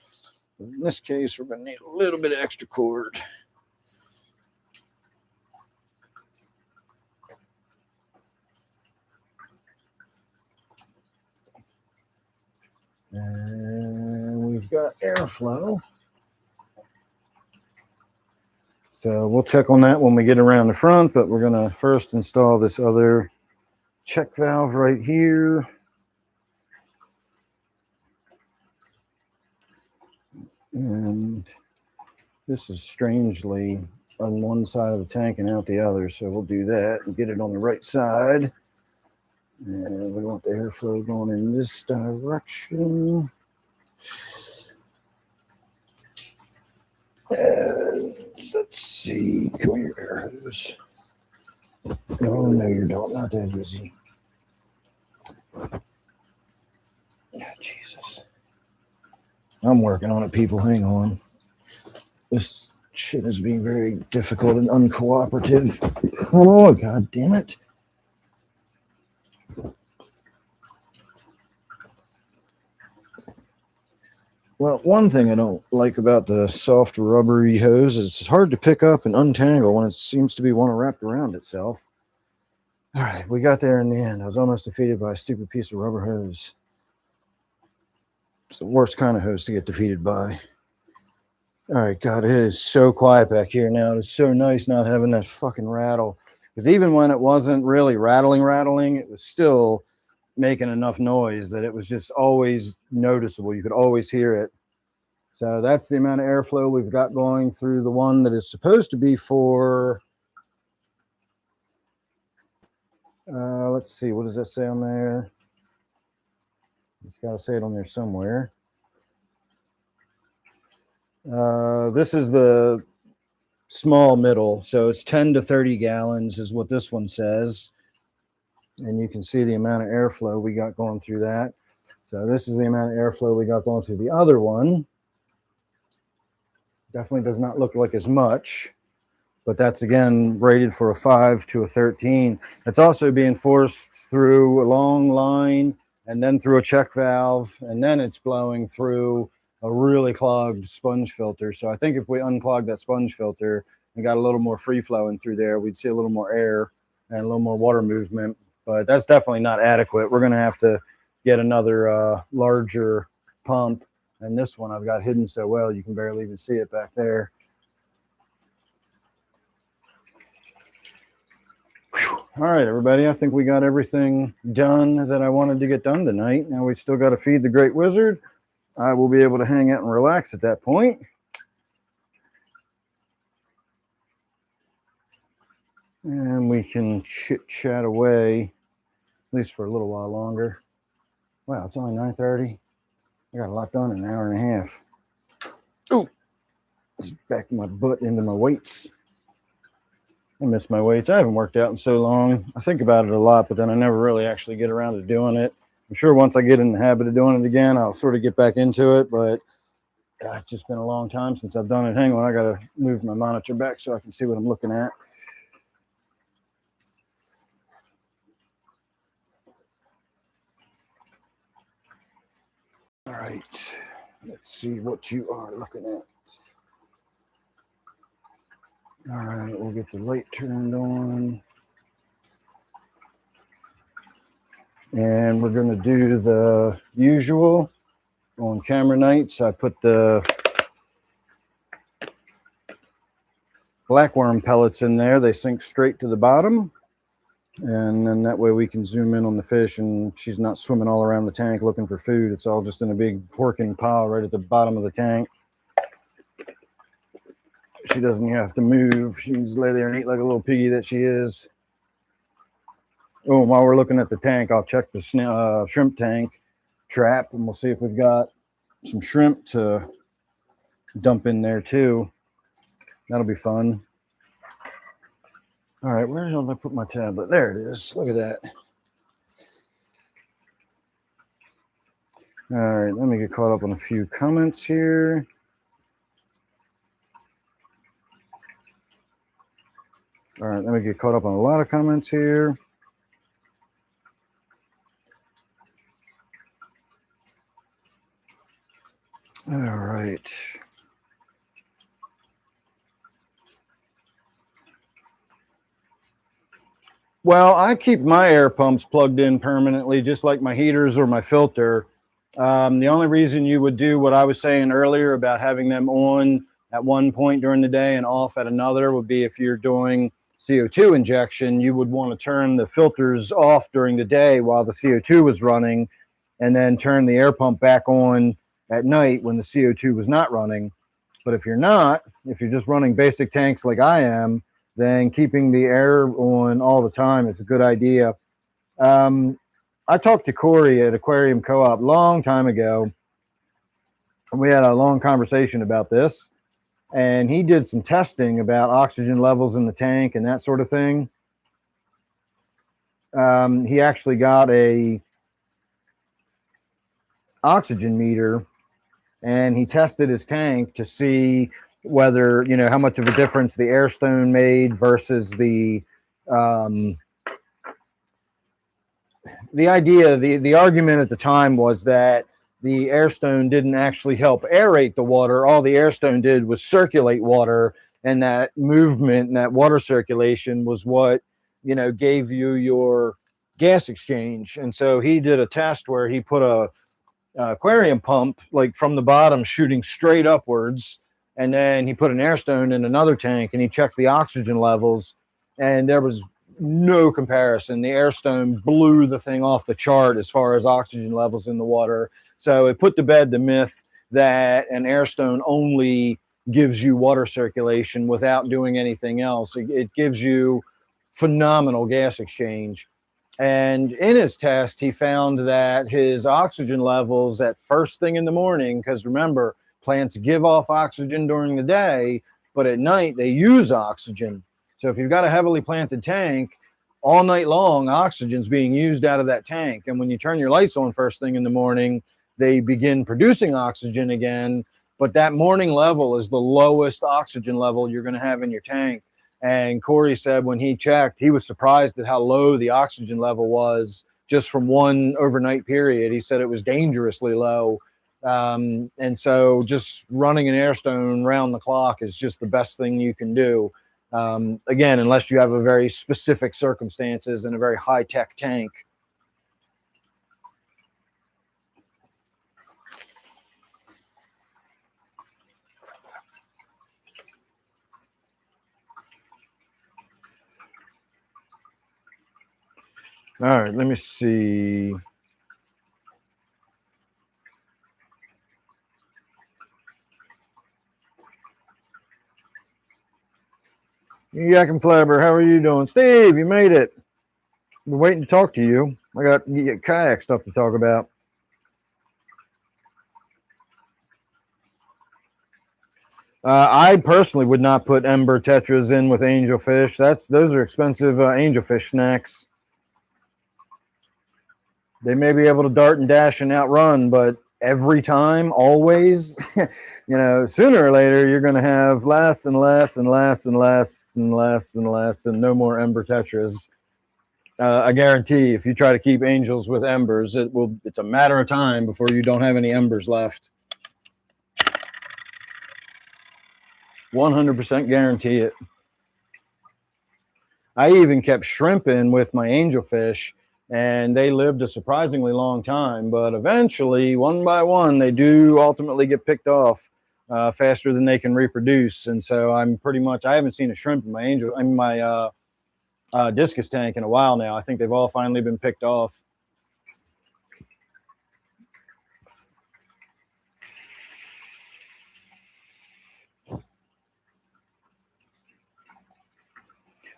But in this case, we're going to need a little bit of extra cord. And we've got airflow. So we'll check on that when we get around the front, but we're going to first install this other check valve right here. And this is strangely on one side of the tank and out the other, so we'll do that and get it on the right side. And we want the airflow going in this direction. And let's see, come here, air hose. No, you don't, not that easy. Yeah, Jesus. I'm working on it, people, hang on. This shit is being very difficult and uncooperative. Oh, God damn it. Well, one thing I don't like about the soft rubbery hose is it's hard to pick up and untangle when it seems to be one wrapped around itself. All right, we got there in the end. I was almost defeated by a stupid piece of rubber hose. It's the worst kind of hose to get defeated by. All right, God, it is so quiet back here now. It's so nice not having that fucking rattle. Because even when it wasn't really rattling, it was still making enough noise that it was just always noticeable. You could always hear it. So that's the amount of airflow we've got going through the one that is supposed to be for, let's see, what does that say on there? It's got to say it on there somewhere. This is the small middle, so it's 10 to 30 gallons is what this one says. And you can see the amount of airflow we got going through that. So this is the amount of airflow we got going through the other one. Definitely does not look like as much, but that's again rated for a 5 to a 13. It's also being forced through a long line and then through a check valve, and then it's blowing through a really clogged sponge filter. So I think if we unclog that sponge filter and got a little more free flowing through there, we'd see a little more air and a little more water movement. But that's definitely not adequate. We're going to have to get another larger pump. And this one I've got hidden so well, you can barely even see it back there. Whew. All right, everybody. I think we got everything done that I wanted to get done tonight. Now we still got to feed the Great Wizard. I will be able to hang out and relax at that point. And we can chit-chat away, at least for a little while longer. Wow, it's only 9:30. I got a lot done in an hour and a half. Ooh, let's back my butt into my weights. I miss my weights. I haven't worked out in so long. I think about it a lot, but then I never really actually get around to doing it. I'm sure once I get in the habit of doing it again, I'll sort of get back into it, but it's just been a long time since I've done it. Hang on, I got to move my monitor back so I can see what I'm looking at. All right, let's see what you are looking at. All right, we'll get the light turned on. And we're going to do the usual on camera nights. I put the blackworm pellets in there. They sink straight to the bottom. And then that way we can zoom in on the fish and she's not swimming all around the tank looking for food. It's all just in a big working pile right at the bottom of the tank. She doesn't have to move. She can just lay there and eat like a little piggy that she is. Oh, while we're looking at the tank, I'll check the shrimp tank trap and we'll see if we've got some shrimp to dump in there too. That'll be fun. All right, where the hell did I put my tablet? There it is. Look at that. All right, let me get caught up on a few comments here. All right, let me get caught up on a lot of comments here. All right. Well, I keep my air pumps plugged in permanently, just like my heaters or my filter. The only reason you would do what I was saying earlier about having them on at one point during the day and off at another would be if you're doing CO2 injection, you would want to turn the filters off during the day while the CO2 was running, and then turn the air pump back on at night when the CO2 was not running. But if you're not, if you're just running basic tanks like I am, then keeping the air on all the time is a good idea. I talked to Corey at Aquarium Co-op a long time ago. We had a long conversation about this, and he did some testing about oxygen levels in the tank and that sort of thing. He actually got a oxygen meter, and he tested his tank to see whether, you know, how much of a difference the air stone made versus the argument at the time was that the air stone didn't actually help aerate the water. All the air stone did was circulate water, and that movement and that water circulation was what, you know, gave you your gas exchange. And so he did a test where he put a aquarium pump like from the bottom shooting straight upwards, and then he put an air stone in another tank, and he checked the oxygen levels, and there was no comparison. The air stone blew the thing off the chart as far as oxygen levels in the water. So it put to bed the myth that an air stone only gives you water circulation without doing anything else. It gives you phenomenal gas exchange. And in his test, he found that his oxygen levels at first thing in the morning, because remember, plants give off oxygen during the day, but at night they use oxygen. So if you've got a heavily planted tank, all night long, oxygen's being used out of that tank. And when you turn your lights on first thing in the morning, they begin producing oxygen again. But that morning level is the lowest oxygen level you're going to have in your tank. And Corey said when he checked, he was surprised at how low the oxygen level was just from one overnight period. He said it was dangerously low. And so just running an air stone round the clock is just the best thing you can do. Again, unless you have a very specific circumstances and a very high-tech tank. All right, let me see. Yak and Flabber, how are you doing? Steve, you made it. Been waiting to talk to you. I got kayak stuff to talk about. I personally would not put ember tetras in with angelfish. Those are expensive angelfish snacks. They may be able to dart and dash and outrun, but every time, always, you know, sooner or later, you're going to have less and less and less and less and less and less and no more ember tetras. I guarantee if you try to keep angels with embers, it's a matter of time before you don't have any embers left. 100% guarantee it. I even kept shrimping with my angelfish, and they lived a surprisingly long time, but eventually, one by one, they do ultimately get picked off faster than they can reproduce. And so I haven't seen a shrimp in my discus tank in a while now. I think they've all finally been picked off.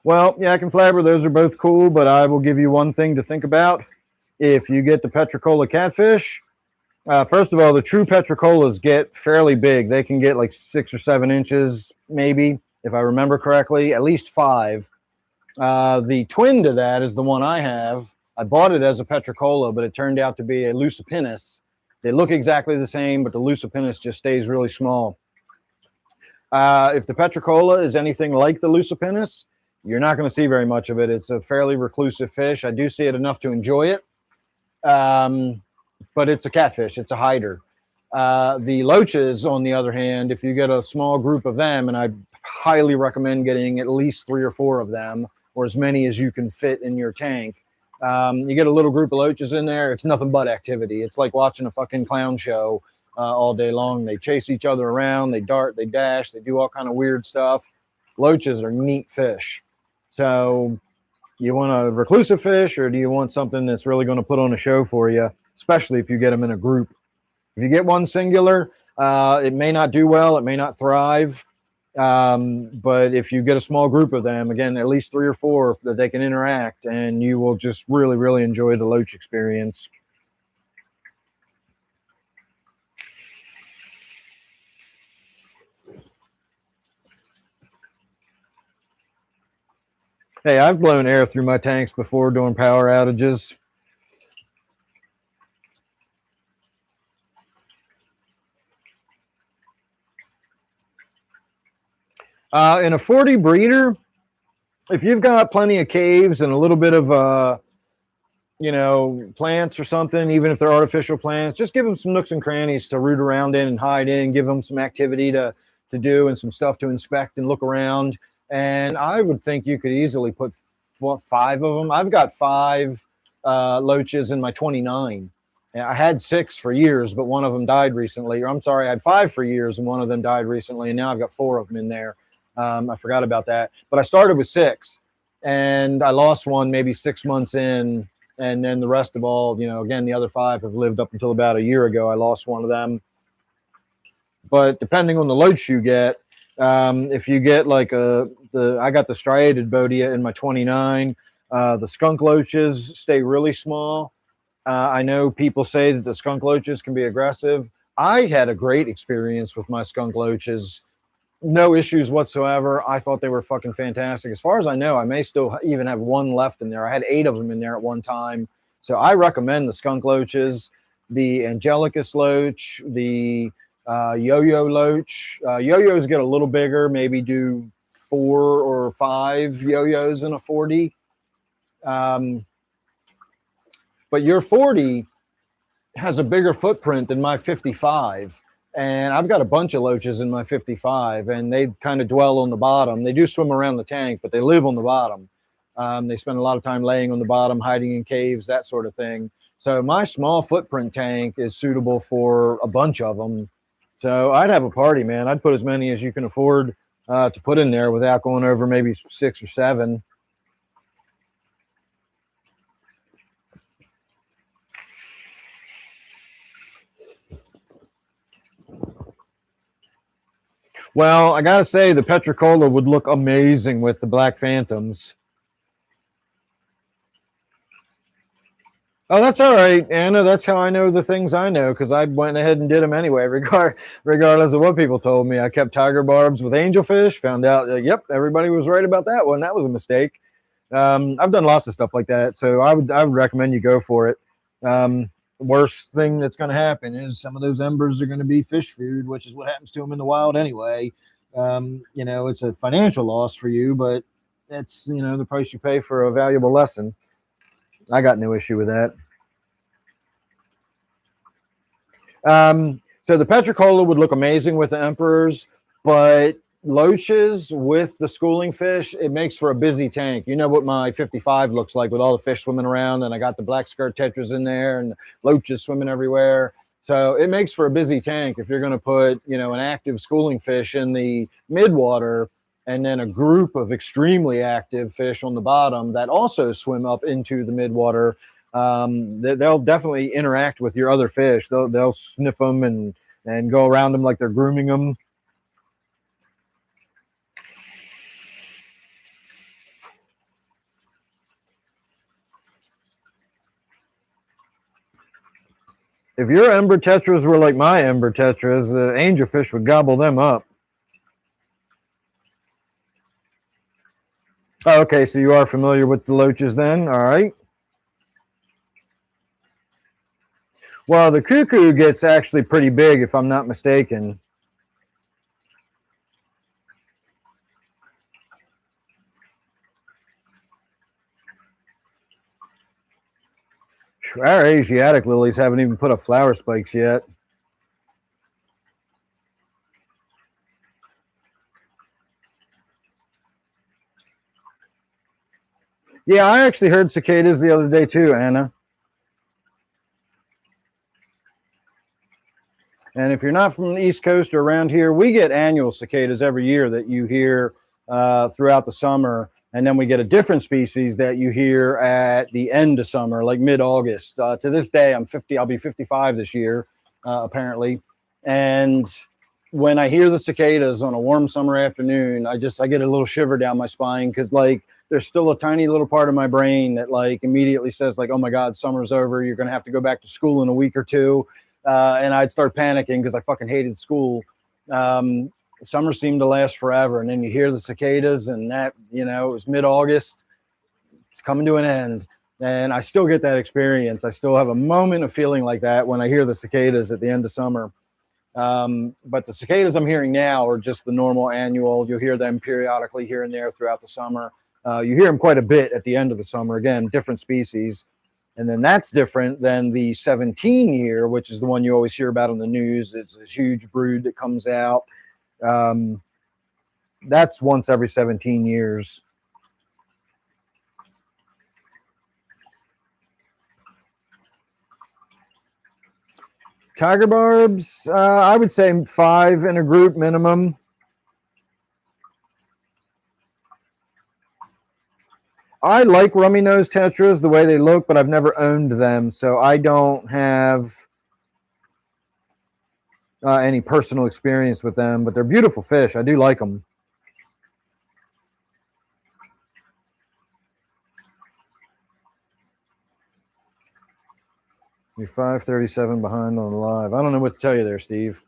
Well, Yak and Flabber, those are both cool, but I will give you one thing to think about. If you get the Petricola catfish, first of all, the true Petricolas get fairly big. They can get like 6 or 7 inches, maybe, if I remember correctly, at least 5. The twin to that is the one I have. I bought it as a Petricola, but it turned out to be a Lucipinus. They look exactly the same, but the Lucipinus just stays really small. If the Petricola is anything like the Lucipinus, you're not going to see very much of it. It's a fairly reclusive fish. I do see it enough to enjoy it, but it's a catfish. It's a hider. The loaches, on the other hand, if you get a small group of them, and I highly recommend getting at least 3 or 4 of them, or as many as you can fit in your tank, You get a little group of loaches in there, it's nothing but activity. It's like watching a fucking clown show all day long. They chase each other around, they dart, they dash, they do all kind of weird stuff. Loaches are neat fish. So you want a reclusive fish, or do you want something that's really going to put on a show for you, especially if you get them in a group? If you get one singular, it may not do well, it may not thrive. But if you get a small group of them, again, at least 3 or 4 that they can interact, and you will just really, really enjoy the loach experience. Hey, I've blown air through my tanks before during power outages. In a 40 breeder, if you've got plenty of caves and a little bit of plants or something, even if they're artificial plants, just give them some nooks and crannies to root around in and hide in. Give them some activity to do and some stuff to inspect and look around. And I would think you could easily put 5 of them. I've got 5 loaches in my 29. I had 6 for years, but one of them died recently. Or I'm sorry, I had 5 for years and one of them died recently, and now I've got 4 of them in there. I forgot about that. But I started with 6, and I lost one maybe 6 months in, and then the rest of all, again, the other 5 have lived up until about a year ago. I lost one of them. But depending on the loach you get, if you get like I got the striated bodia in my 29. The skunk loaches stay really small. I know people say that the skunk loaches can be aggressive. I had a great experience with my skunk loaches. No issues whatsoever. I thought they were fucking fantastic. As far as I know, I may still even have 1 left in there. I had 8 of them in there at one time. So I recommend the skunk loaches, the Angelicus loach, the yo-yo loach. Yo-yos get a little bigger, maybe do 4 or 5 yo-yos in a 40. But your 40 has a bigger footprint than my 55. And I've got a bunch of loaches in my 55, and they kind of dwell on the bottom. They do swim around the tank, but they live on the bottom. They spend a lot of time laying on the bottom, hiding in caves, that sort of thing. So my small footprint tank is suitable for a bunch of them. So I'd have a party, man. I'd put as many as you can afford to put in there without going over maybe 6 or 7. Well, I gotta say, the Petricola would look amazing with the Black Phantoms. Oh, that's all right, Anna. That's how I know the things I know, because I went ahead and did them anyway, regardless of what people told me. I kept tiger barbs with angelfish, found out, yep, everybody was right about that one. That was a mistake. I've done lots of stuff like that, so I would recommend you go for it. Worst thing that's going to happen is some of those embers are going to be fish food, which is what happens to them in the wild anyway. It's a financial loss for you, but it's, the price you pay for a valuable lesson. I got no issue with that. So the Petricola would look amazing with the emperors, but loaches with the schooling fish, it makes for a busy tank. You know what my 55 looks like with all the fish swimming around, and I got the black skirt tetras in there and loaches swimming everywhere. So it makes for a busy tank if you're going to put, an active schooling fish in the midwater and then a group of extremely active fish on the bottom that also swim up into the midwater. They'll definitely interact with your other fish. They'll sniff them and go around them like they're grooming them. If your ember tetras were like my ember tetras, the angelfish would gobble them up. Oh, okay, so you are familiar with the loaches then? All right. Well, the cuckoo gets actually pretty big, if I'm not mistaken. Our Asiatic lilies haven't even put up flower spikes yet. Yeah, I actually heard cicadas the other day too, Anna. And if you're not from the East Coast or around here, we get annual cicadas every year that you hear throughout the summer. And then we get a different species that you hear at the end of summer, like mid-August. To this day, I'm 50. I'll be 55 this year, apparently. And when I hear the cicadas on a warm summer afternoon, I get a little shiver down my spine because, like, there's still a tiny little part of my brain that, like, immediately says, like, oh my God, summer's over. You're going to have to go back to school in a week or two. And I'd start panicking because I fucking hated school. Summer seemed to last forever. And then you hear the cicadas, and that, it was mid-August. It's coming to an end. And I still get that experience. I still have a moment of feeling like that when I hear the cicadas at the end of summer. But the cicadas I'm hearing now are just the normal annual. You'll hear them periodically here and there throughout the summer. You hear them quite a bit at the end of the summer. Again, different species. And then that's different than the 17 year, which is the one you always hear about on the news. It's this huge brood that comes out. That's once every 17 years. Tiger barbs, I would say 5 in a group minimum. I like rummy nose tetras the way they look, but I've never owned them, so I don't have any personal experience with them, but they're beautiful fish. I do like them. You're 5:37 behind on the live. I don't know what to tell you there, Steve.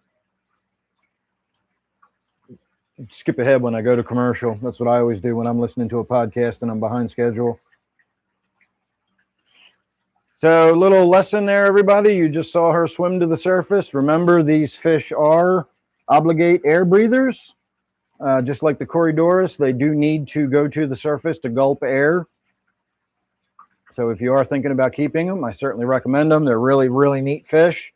Skip ahead when I go to commercial. That's what I always do when I'm listening to a podcast and I'm behind schedule. So, little lesson there, everybody. You just saw her swim to the surface. Remember, these fish are obligate air breathers. Just like the Corydoras, they do need to go to the surface to gulp air. So if you are thinking about keeping them, I certainly recommend them. They're really, really neat fish.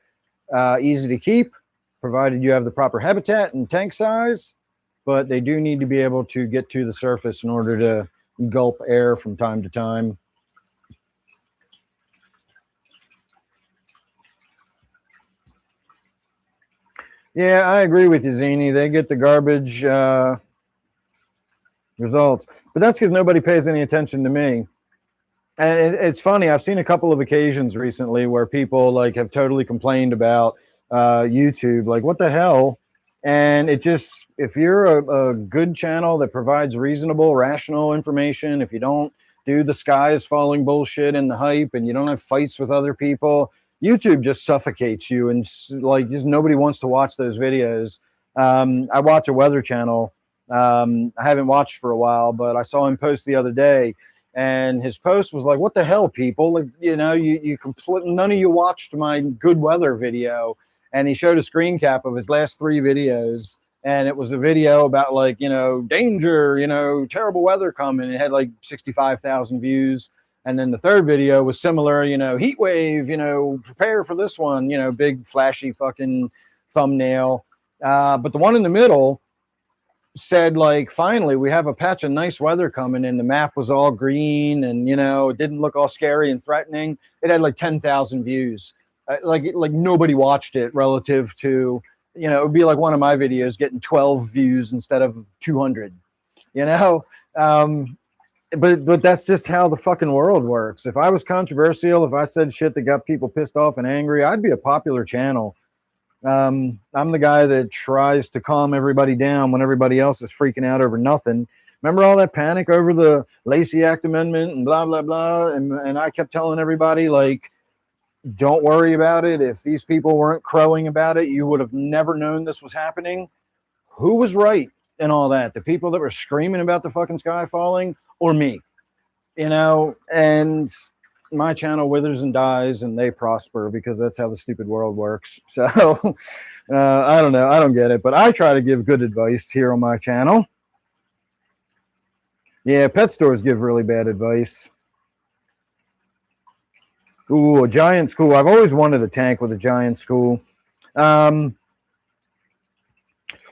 Easy to keep, provided you have the proper habitat and tank size. But they do need to be able to get to the surface in order to gulp air from time to time. Yeah, I agree with you, Zini. They get the garbage results. But that's because nobody pays any attention to me. And it's funny. I've seen a couple of occasions recently where people like have totally complained about YouTube. Like, what the hell? And it just, if you're a good channel that provides reasonable, rational information, if you don't do the sky is falling bullshit and the hype, and you don't have fights with other people, YouTube just suffocates you, and like just nobody wants to watch those videos. I watch a weather channel. I haven't watched for a while, but I saw him post the other day, and his post was like, "What the hell, people? Like, you completely none of you watched my good weather video." And he showed a screen cap of his last 3 videos, and it was a video about like danger, terrible weather coming. It had like 65,000 views. And then the third video was similar, heat wave, prepare for this one, big flashy fucking thumbnail. But the one in the middle said, like, finally, we have a patch of nice weather coming, and the map was all green, and, it didn't look all scary and threatening. It had like 10,000 views. Like nobody watched it relative to, it would be like one of my videos getting 12 views instead of 200, But that's just how the fucking world works. If I was controversial, if I said shit that got people pissed off and angry, I'd be a popular channel. I'm the guy that tries to calm everybody down when everybody else is freaking out over nothing. Remember all that panic over the Lacey Act Amendment and blah, blah, blah. And I kept telling everybody, like, don't worry about it. If these people weren't crowing about it, you would have never known this was happening. Who was right in all that? The people that were screaming about the fucking sky falling, or me? And my channel withers and dies, and they prosper because that's how the stupid world works. So I don't know. I don't get it, but I try to give good advice here on my channel. Yeah, pet stores give really bad advice. Ooh, a giant school. I've always wanted a tank with a giant school. What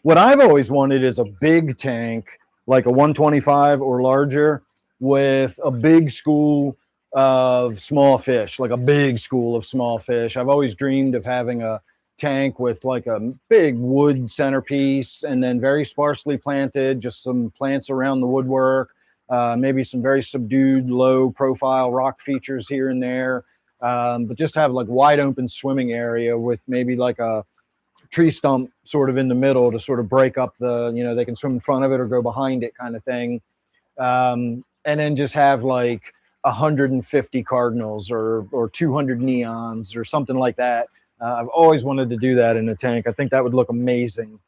I've always wanted is a big tank, like a 125 or larger, with a big school of small fish, like a big school of small fish. I've always dreamed of having a tank with like a big wood centerpiece and then very sparsely planted, just some plants around the woodwork, maybe some very subdued low profile rock features here and there, but just have like wide open swimming area with maybe like a tree stump sort of in the middle to sort of break up the, you know, they can swim in front of it or go behind it kind of thing. And then just have like 150 cardinals or 200 neons or something like that. I've always wanted to do that in a tank. I think that would look amazing.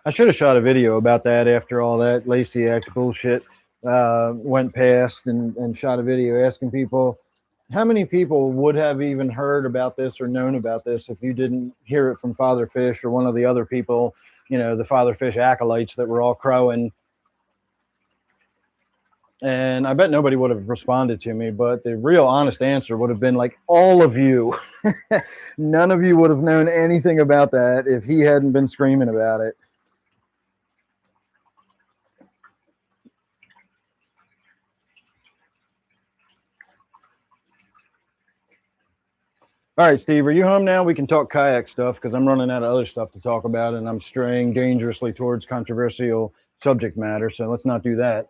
I should have shot a video about that after all that Lacey Act bullshit went past and shot a video asking people, how many people would have even heard about this or known about this if you didn't hear it from Father Fish or one of the other people, you know, the Father Fish acolytes that were all crowing. And I bet nobody would have responded to me, but the real honest answer would have been like, all of you. None of you would have known anything about that if he hadn't been screaming about it. All right, Steve, are you home now? We can talk kayak stuff because I'm running out of other stuff to talk about and I'm straying dangerously towards controversial subject matter. So let's not do that.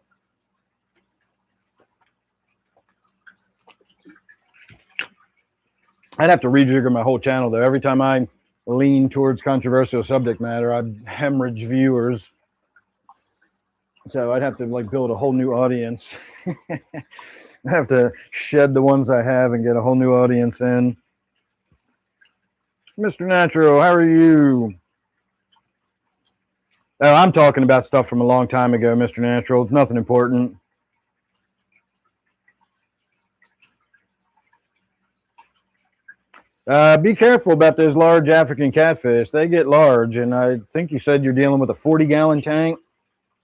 I'd have to rejigger my whole channel though. Every time I lean towards controversial subject matter, I'd hemorrhage viewers. So I'd have to like build a whole new audience. I have to shed the ones I have and get a whole new audience in. Mr. Natural, how are you? Oh, I'm talking about stuff from a long time ago, Mr. Natural. It's nothing important. Be careful about those large African catfish. They get large, and I think you said you're dealing with a 40-gallon tank.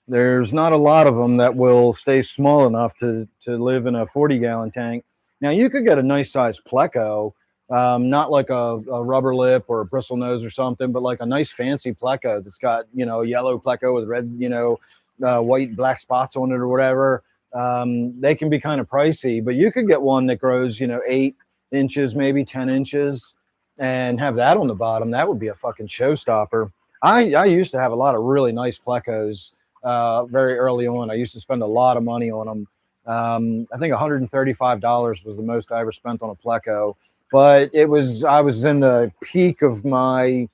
There's not a lot of them that will stay small enough to live in a 40-gallon tank. Now, you could get a nice size pleco, not like a rubber lip or a bristle nose or something, but like a nice fancy pleco that's got, you know, yellow pleco with red, you know, white and black spots on it or whatever. They can be kind of pricey, but you could get one that grows, you know, 8 inches, maybe 10 inches, and have that on the bottom. That would be a fucking showstopper. I used to have a lot of really nice plecos very early on. I used to spend a lot of money on them. I think $135 was the most I ever spent on a pleco, but I was in the peak of my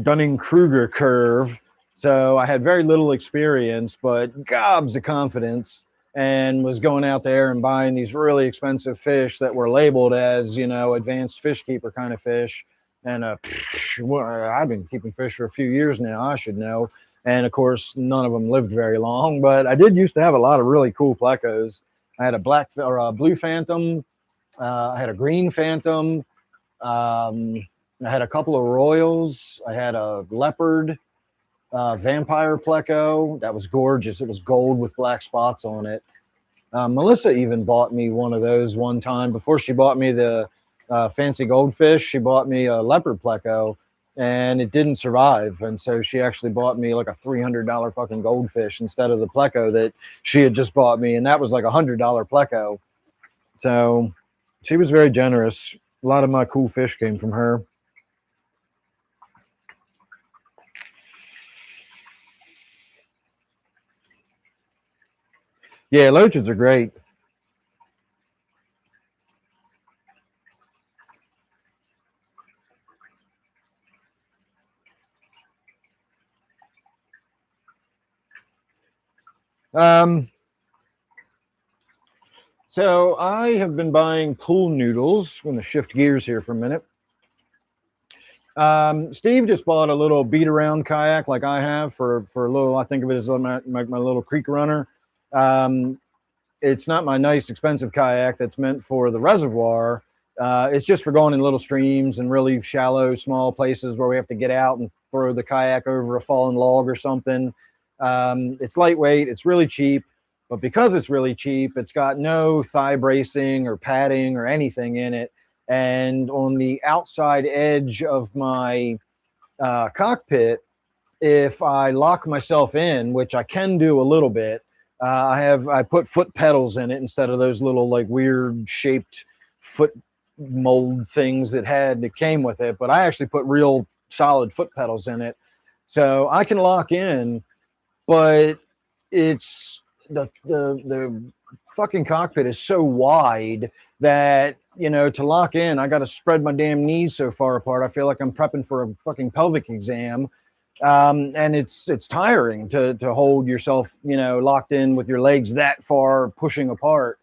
Dunning-Kruger curve. So I had very little experience, but gobs of confidence, and was going out there and buying these really expensive fish that were labeled as, you know, advanced fish keeper kind of fish. And I've been keeping fish for a few years now, I should know. And of course, none of them lived very long, but I did used to have a lot of really cool plecos. I had a black or a blue phantom. I had a green phantom. I had a couple of royals. I had a leopard vampire pleco that was gorgeous. It was gold with black spots on it. Melissa even bought me one of those one time before she bought me the fancy goldfish. She bought me a leopard pleco, and it didn't survive. And so she actually bought me like a $300 fucking goldfish instead of the pleco that she had just bought me, and that was like a $100 pleco. So she was very generous. A lot of my cool fish came from her. Yeah, loaches are great. So I have been buying pool noodles. I'm going to shift gears here for a minute. Steve just bought a little beat around kayak like I have for a little, I think of it as my little creek runner. It's not my nice expensive kayak that's meant for the reservoir. It's just for going in little streams and really shallow, small places where we have to get out and throw the kayak over a fallen log or something. It's lightweight, it's really cheap, but because it's really cheap, it's got no thigh bracing or padding or anything in it. And on the outside edge of my cockpit, if I lock myself in, which I can do a little bit, I put foot pedals in it instead of those little like weird shaped foot mold things that came with it. But I actually put real solid foot pedals in it, so I can lock in. But it's the fucking cockpit is so wide that, you know, to lock in, I got to spread my damn knees so far apart. I feel like I'm prepping for a fucking pelvic exam. And it's tiring to hold yourself, you know, locked in with your legs that far pushing apart.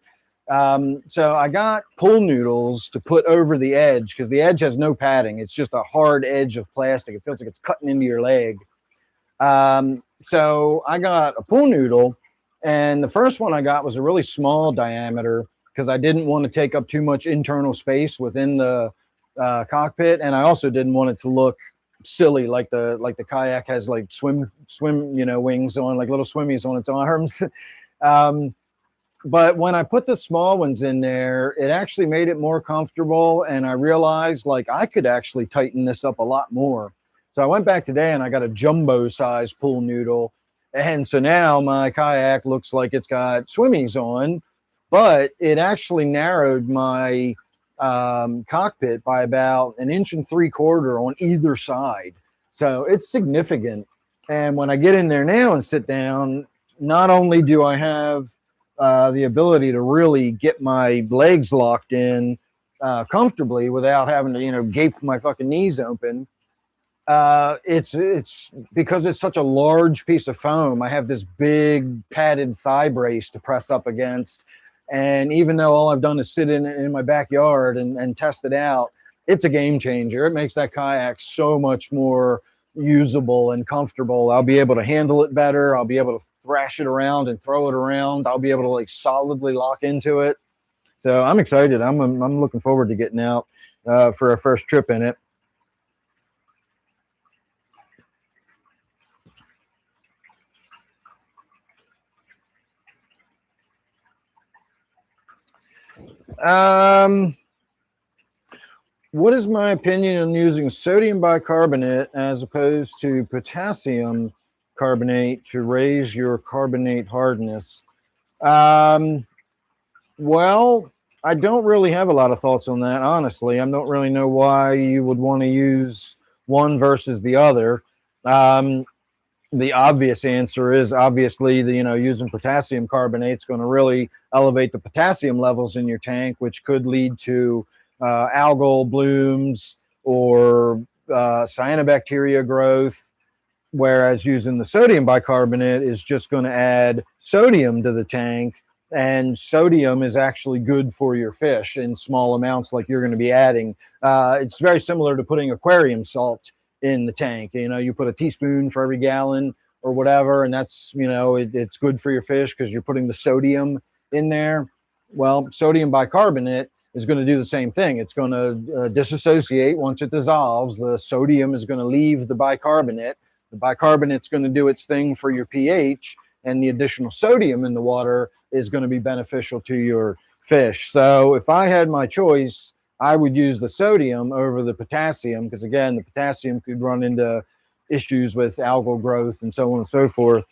So I got pool noodles to put over the edge, because the edge has no padding. It's just a hard edge of plastic. It feels like it's cutting into your leg. So I got a pool noodle, and the first one I got was a really small diameter because I didn't want to take up too much internal space within the cockpit, and I also didn't want it to look silly like the kayak has like swim wings on, like little swimmies on its arms. But when I put the small ones in there, it actually made it more comfortable, and I realized like I could actually tighten this up a lot more. So I went back today and I got a jumbo size pool noodle, and so now my kayak looks like it's got swimmies on, but it actually narrowed my cockpit by about 1.75 inches on either side. So it's significant. And when I get in there now and sit down, not only do I have the ability to really get my legs locked in comfortably without having to, you know, gape my fucking knees open. It's because it's such a large piece of foam. I have this big padded thigh brace to press up against. And even though all I've done is sit in my backyard and test it out, it's a game changer. It makes that kayak so much more usable and comfortable. I'll be able to handle it better. I'll be able to thrash it around and throw it around. I'll be able to like solidly lock into it. So I'm excited. I'm looking forward to getting out for our first trip in it. What is my opinion on using sodium bicarbonate as opposed to potassium carbonate to raise your carbonate hardness? Well, I don't really have a lot of thoughts on that, honestly. I don't really know why you would want to use one versus the other. The obvious answer is obviously using potassium carbonate is going to really elevate the potassium levels in your tank, which could lead to algal blooms or cyanobacteria growth, whereas using the sodium bicarbonate is just going to add sodium to the tank, and sodium is actually good for your fish in small amounts like you're going to be adding. It's very similar to putting aquarium salt in the tank. You put a teaspoon for every gallon or whatever, and that's, it's good for your fish because you're putting the sodium in there. Well, sodium bicarbonate is going to do the same thing. It's going to disassociate once it dissolves. The sodium is going to leave the bicarbonate. The bicarbonate's going to do its thing for your pH, and the additional sodium in the water is going to be beneficial to your fish. So if I had my choice, I would use the sodium over the potassium, because again, the potassium could run into issues with algal growth and so on and so forth.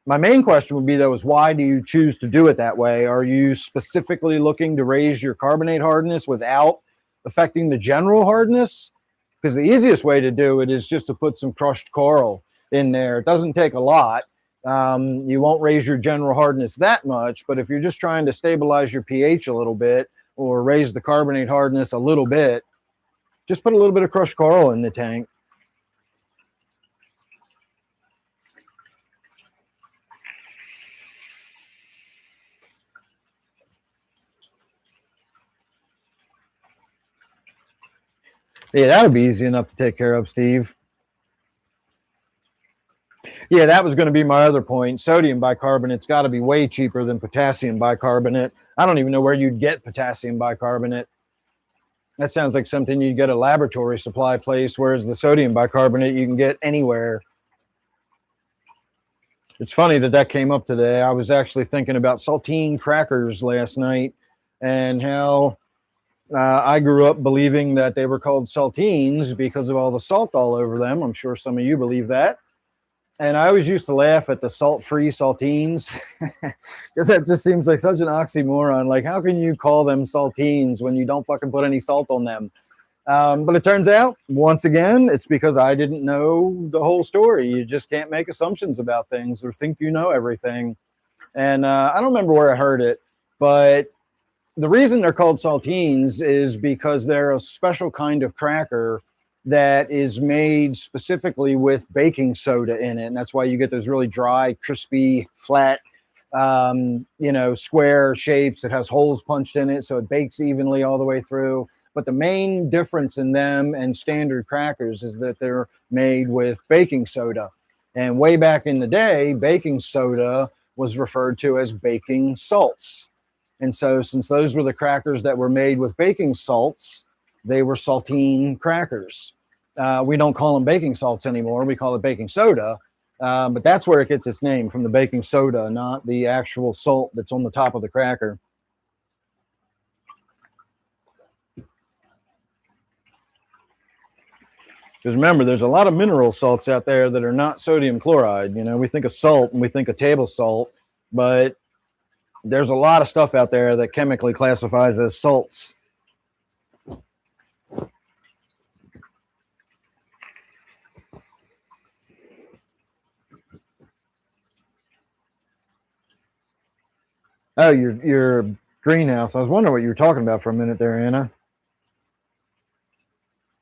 My main question would be, though, is why do you choose to do it that way? Are you specifically looking to raise your carbonate hardness without affecting the general hardness? Because the easiest way to do it is just to put some crushed coral in there. It doesn't take a lot. You won't raise your general hardness that much, but if you're just trying to stabilize your pH a little bit or raise the carbonate hardness a little bit, just put a little bit of crushed coral in the tank. Yeah, that'll be easy enough to take care of, Steve. Yeah, that was going to be my other point. Sodium bicarbonate's got to be way cheaper than potassium bicarbonate. I don't even know where you'd get potassium bicarbonate. That sounds like something you'd get a laboratory supply place, whereas the sodium bicarbonate you can get anywhere. It's funny that that came up today. I was actually thinking about saltine crackers last night and how I grew up believing that they were called saltines because of all the salt all over them. I'm sure some of you believe that. And I always used to laugh at the salt-free saltines because that just seems like such an oxymoron. Like, how can you call them saltines when you don't fucking put any salt on them? But it turns out, once again, it's because I didn't know the whole story. You just can't make assumptions about things or think you know everything. And I don't remember where I heard it, but the reason they're called saltines is because they're a special kind of cracker that is made specifically with baking soda in it. And that's why you get those really dry, crispy, flat, square shapes. It has holes punched in it, so it bakes evenly all the way through. But the main difference in them and standard crackers is that they're made with baking soda. And way back in the day, baking soda was referred to as baking salts. And so since those were the crackers that were made with baking salts, they were saltine crackers. We don't call them baking salts anymore. We call it baking soda. But that's where it gets its name, from the baking soda, not the actual salt that's on the top of the cracker. Because remember, there's a lot of mineral salts out there that are not sodium chloride. You know, we think of salt and we think of table salt, but there's a lot of stuff out there that chemically classifies as salts. Oh, your greenhouse. I was wondering what you were talking about for a minute there, Anna.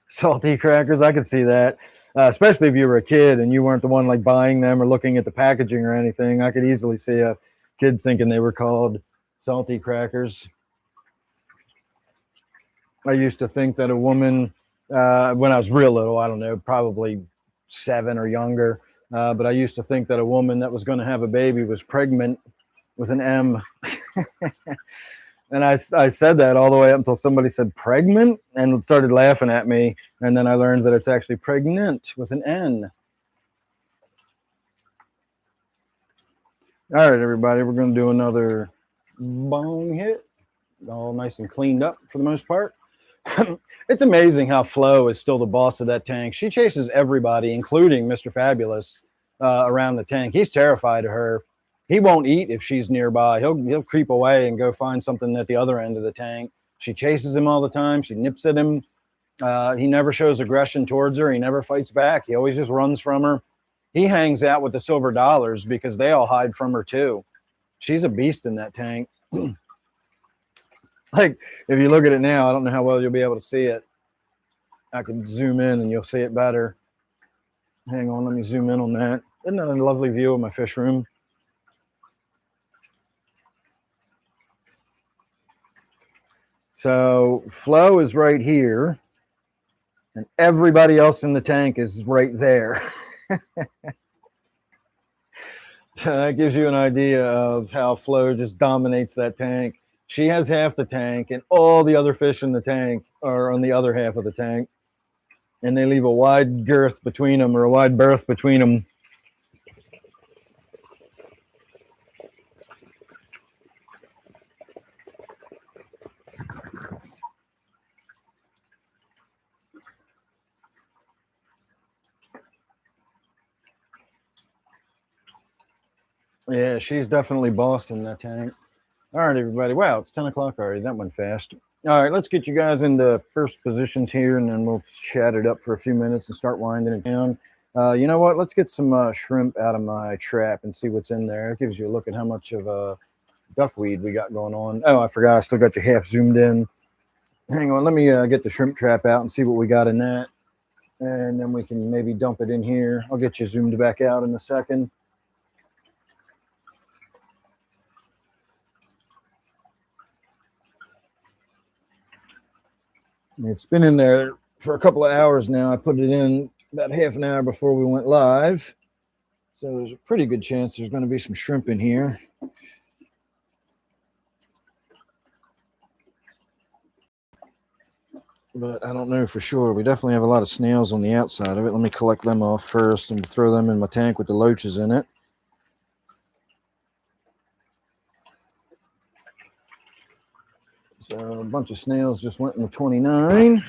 Salty crackers, I could see that. Especially if you were a kid and you weren't the one like buying them or looking at the packaging or anything. I could easily see a kid thinking they were called salty crackers. I used to think that a woman, when I was real little, I don't know, probably 7 or younger, but I used to think that a woman that was going to have a baby was pregnant with an M. And I said that all the way up until somebody said pregnant and started laughing at me. And then I learned that it's actually pregnant with an N. All right, everybody, we're going to do another bong hit. All nice and cleaned up for the most part. It's amazing how Flo is still the boss of that tank. She chases everybody, including Mr. Fabulous, around the tank. He's terrified of her. He won't eat if she's nearby. He'll creep away and go find something at the other end of the tank. She chases him all the time. She nips at him. He never shows aggression towards her. He never fights back. He always just runs from her. He hangs out with the silver dollars because they all hide from her too. She's a beast in that tank. Like, if you look at it now, I don't know how well you'll be able to see it. I can zoom in and you'll see it better. Hang on, let me zoom in on that. Isn't that a lovely view of my fish room? So Flo is right here, and everybody else in the tank is right there. So that gives you an idea of how Flo just dominates that tank. She has half the tank, and all the other fish in the tank are on the other half of the tank. And they leave a wide girth between them, or a wide berth between them. Yeah, she's definitely bossing that tank. All right, everybody. Wow, it's 10 o'clock already. That went fast. All right, let's get you guys into first positions here, and then we'll chat it up for a few minutes and start winding it down. You know what? Let's get some shrimp out of my trap and see what's in there. It gives you a look at how much of duckweed we got going on. Oh, I forgot. I still got you half zoomed in. Hang on. Let me get the shrimp trap out and see what we got in that. And then we can maybe dump it in here. I'll get you zoomed back out in a second. It's been in there for a couple of hours now. I put it in about half an hour before we went live. So there's a pretty good chance there's going to be some shrimp in here. but I don't know for sure. We definitely have a lot of snails on the outside of it. Let me collect them off first and throw them in my tank with the loaches in it. So a bunch of snails just went in the 29.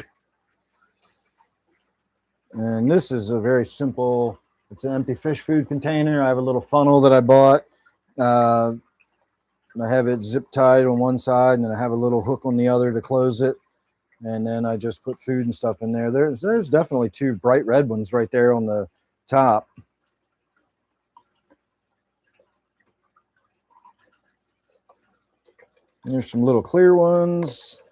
And this is a very simple, it's an empty fish food container. I have a little funnel that I bought. I have it zip tied on one side, and then I have a little hook on the other to close it. And then I just put food and stuff in there. There's definitely two bright red ones right there on the top. There's some little clear ones.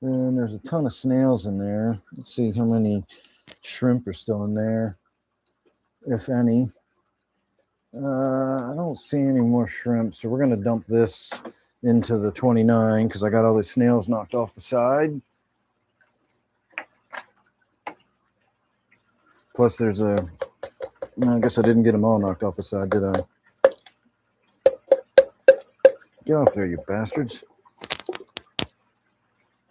And there's a ton of snails in there. Let's see how many shrimp are still in there, if any. I don't see any more shrimp, so we're going to dump this into the 29 because I got all the snails knocked off the side. Plus there's I guess I didn't get them all knocked off the side, did I? Get off there, you bastards.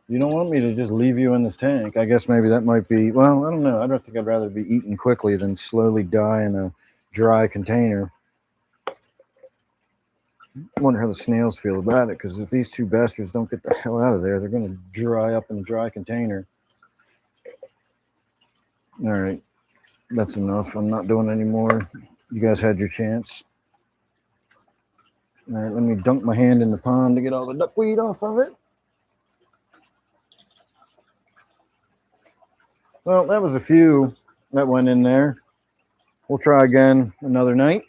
You don't want me to just leave you in this tank. I guess maybe that might be, well, I don't know. I don't think I'd rather be eaten quickly than slowly die in a dry container. I wonder how the snails feel about it, because if these two bastards don't get the hell out of there, they're going to dry up in a dry container. All right. That's enough. I'm not doing any more. You guys had your chance. All right, let me dunk my hand in the pond to get all the duckweed off of it. Well, that was a few that went in there. We'll try again another night.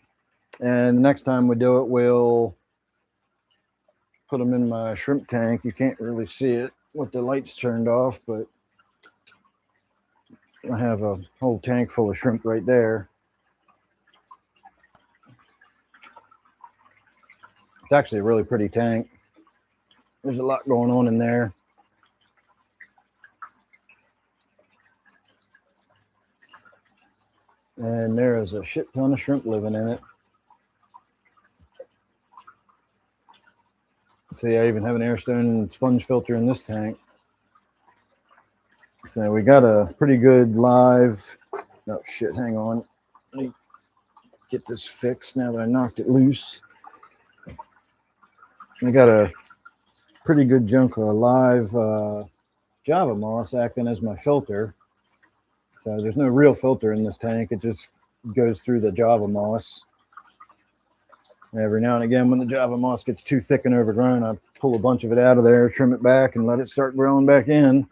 And the next time we do it, we'll put them in my shrimp tank. You can't really see it with the lights turned off, but I have a whole tank full of shrimp right there. It's actually a really pretty tank. There's a lot going on in there. And there is a shit ton of shrimp living in it. See, I even have an Airstone sponge filter in this tank. So we got a pretty good live. Oh shit, hang on. Let me get this fixed now that I knocked it loose. We got a pretty good chunk of live Java moss acting as my filter. So there's no real filter in this tank. It just goes through the Java moss. Every now and again, when the Java moss gets too thick and overgrown, I pull a bunch of it out of there, trim it back, and let it start growing back in.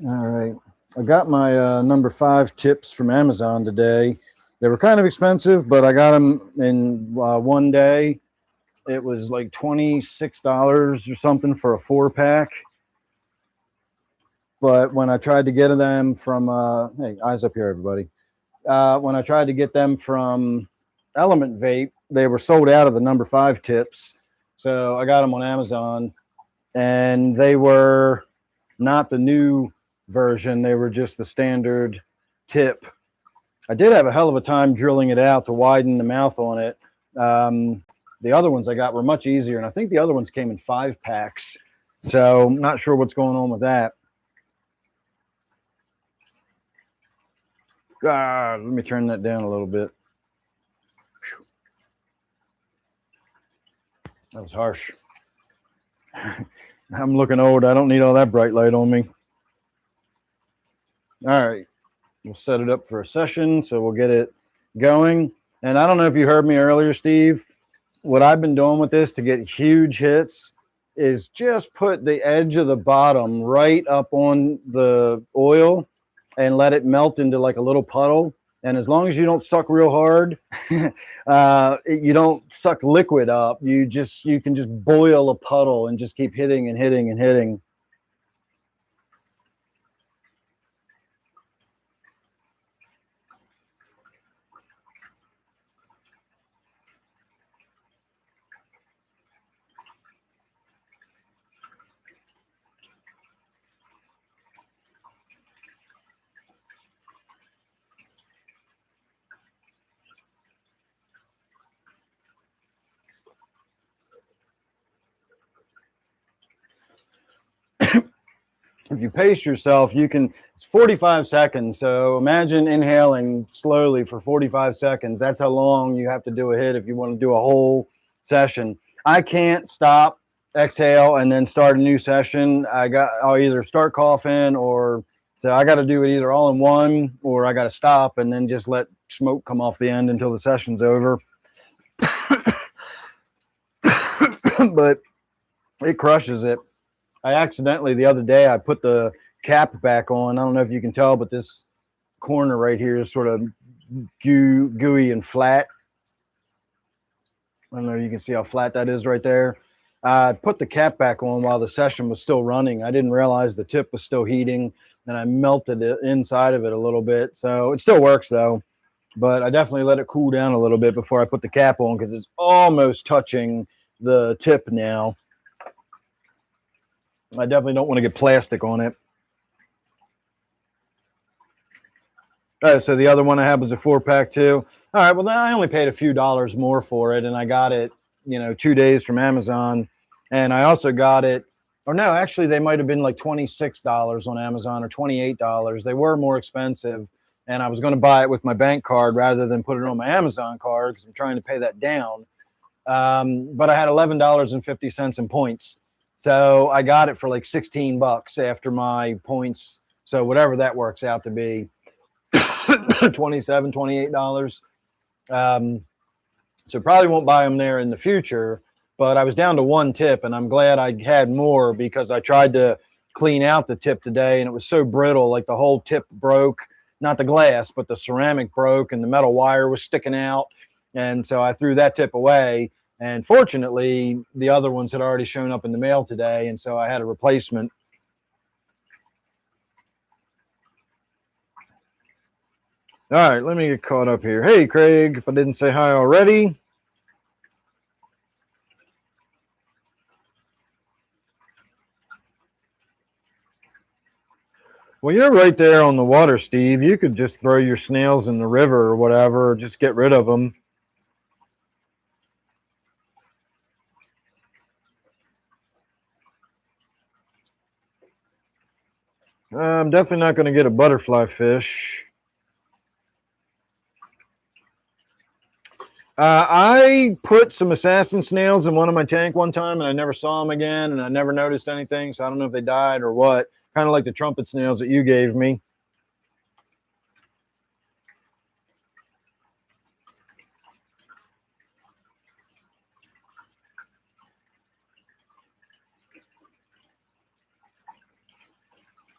All right. I got my number 5 tips from Amazon today. They were kind of expensive, but I got them in one day. It was like $26 or something for a 4-pack. But when I tried to get them from, hey, eyes up here, everybody. When I tried to get them from Element Vape, they were sold out of the number 5 tips. So I got them on Amazon, and they were not the new version. They were just the standard tip. I did have a hell of a time drilling it out to widen the mouth on it. The other ones I got were much easier, and I think the other ones came in 5-packs. So I'm not sure what's going on with that. Let me turn that down a little bit. Whew. That was harsh. I'm looking old. I don't need all that bright light on me. All right. We'll set it up for a session, so we'll get it going. And I don't know if you heard me earlier, Steve. What I've been doing with this to get huge hits is just put the edge of the bottom right up on the oil and let it melt into like a little puddle. And as long as you don't suck real hard, you don't suck liquid up. You can just boil a puddle and just keep hitting and hitting and hitting. if you pace yourself, you can, it's 45 seconds. So imagine inhaling slowly for 45 seconds. That's how long you have to do a hit if you want to do a whole session. I can't stop, exhale, and then start a new session. I'll either start coughing, or so I got to do it either all in one, or I got to stop and then just let smoke come off the end until the session's over. But it crushes it. I accidentally the other day I put the cap back on. I don't know if you can tell, but this corner right here is sort of gooey and flat. I don't know if you can see how flat that is right there. I put the cap back on while the session was still running. I didn't realize the tip was still heating, and I melted the inside of it a little bit. So it still works though, but I definitely let it cool down a little bit before I put the cap on, because it's almost touching the tip now. I definitely don't want to get plastic on it. All right, so the other one I have was a 4-pack too. All right, well, then I only paid a few dollars more for it, and I got it, 2 days from Amazon. And I also got it, or no, actually, they might have been like $26 on Amazon or $28. They were more expensive, and I was going to buy it with my bank card rather than put it on my Amazon card because I'm trying to pay that down. But I had $11.50 in points. So I got it for like $16 after my points. So whatever that works out to be, $27, $28. So probably won't buy them there in the future, but I was down to one tip, and I'm glad I had more because I tried to clean out the tip today and it was so brittle, like the whole tip broke, not the glass, but the ceramic broke and the metal wire was sticking out. And so I threw that tip away. And fortunately, the other ones had already shown up in the mail today, and so I had a replacement. All right, let me get caught up here. Hey, Craig, if I didn't say hi already. Well, you're right there on the water, Steve. You could just throw your snails in the river or whatever, or just get rid of them. I'm definitely not going to get a butterfly fish. I put some assassin snails in one of my tank one time, and I never saw them again, and I never noticed anything, so I don't know if they died or what. Kind of like the trumpet snails that you gave me.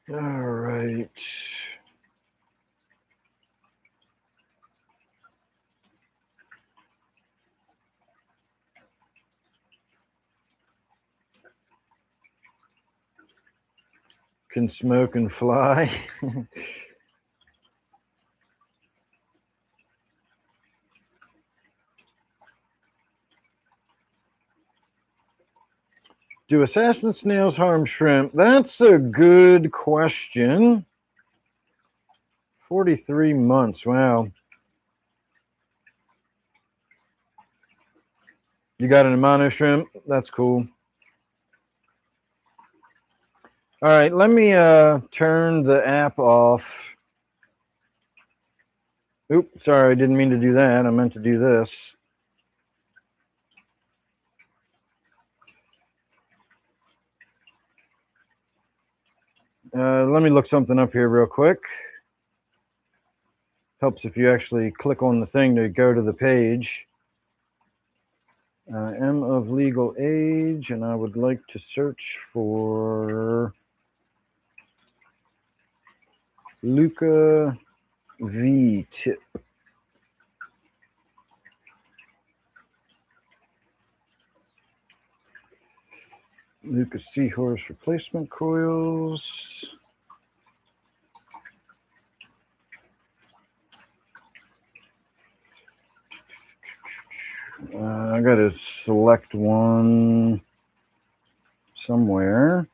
All right. Can smoke and fly. Do assassin snails harm shrimp? That's a good question. 43 months. Wow. You got an Amano shrimp? That's cool. All right, let me turn the app off. Oops, sorry, I didn't mean to do that. I meant to do this. Let me look something up here real quick. Helps if you actually click on the thing to go to the page. I am of legal age, and I would like to search for Luca V tip. Luca Seahorse replacement coils. I got to select one somewhere.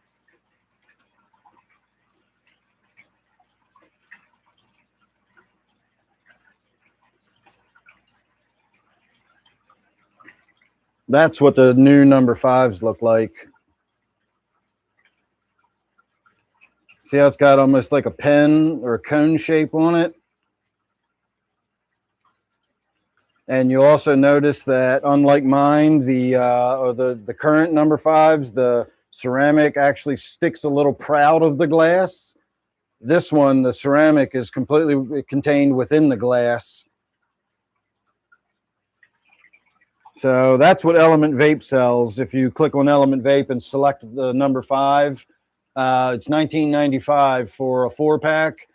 That's what the new number 5s look like. See how it's got almost like a pen or a cone shape on it? And you'll also notice that, unlike mine, the current number fives, the ceramic actually sticks a little proud of the glass. This one, the ceramic is completely contained within the glass. So that's what Element Vape sells. If you click on Element Vape and select the number 5, it's $19.95 for a 4-pack.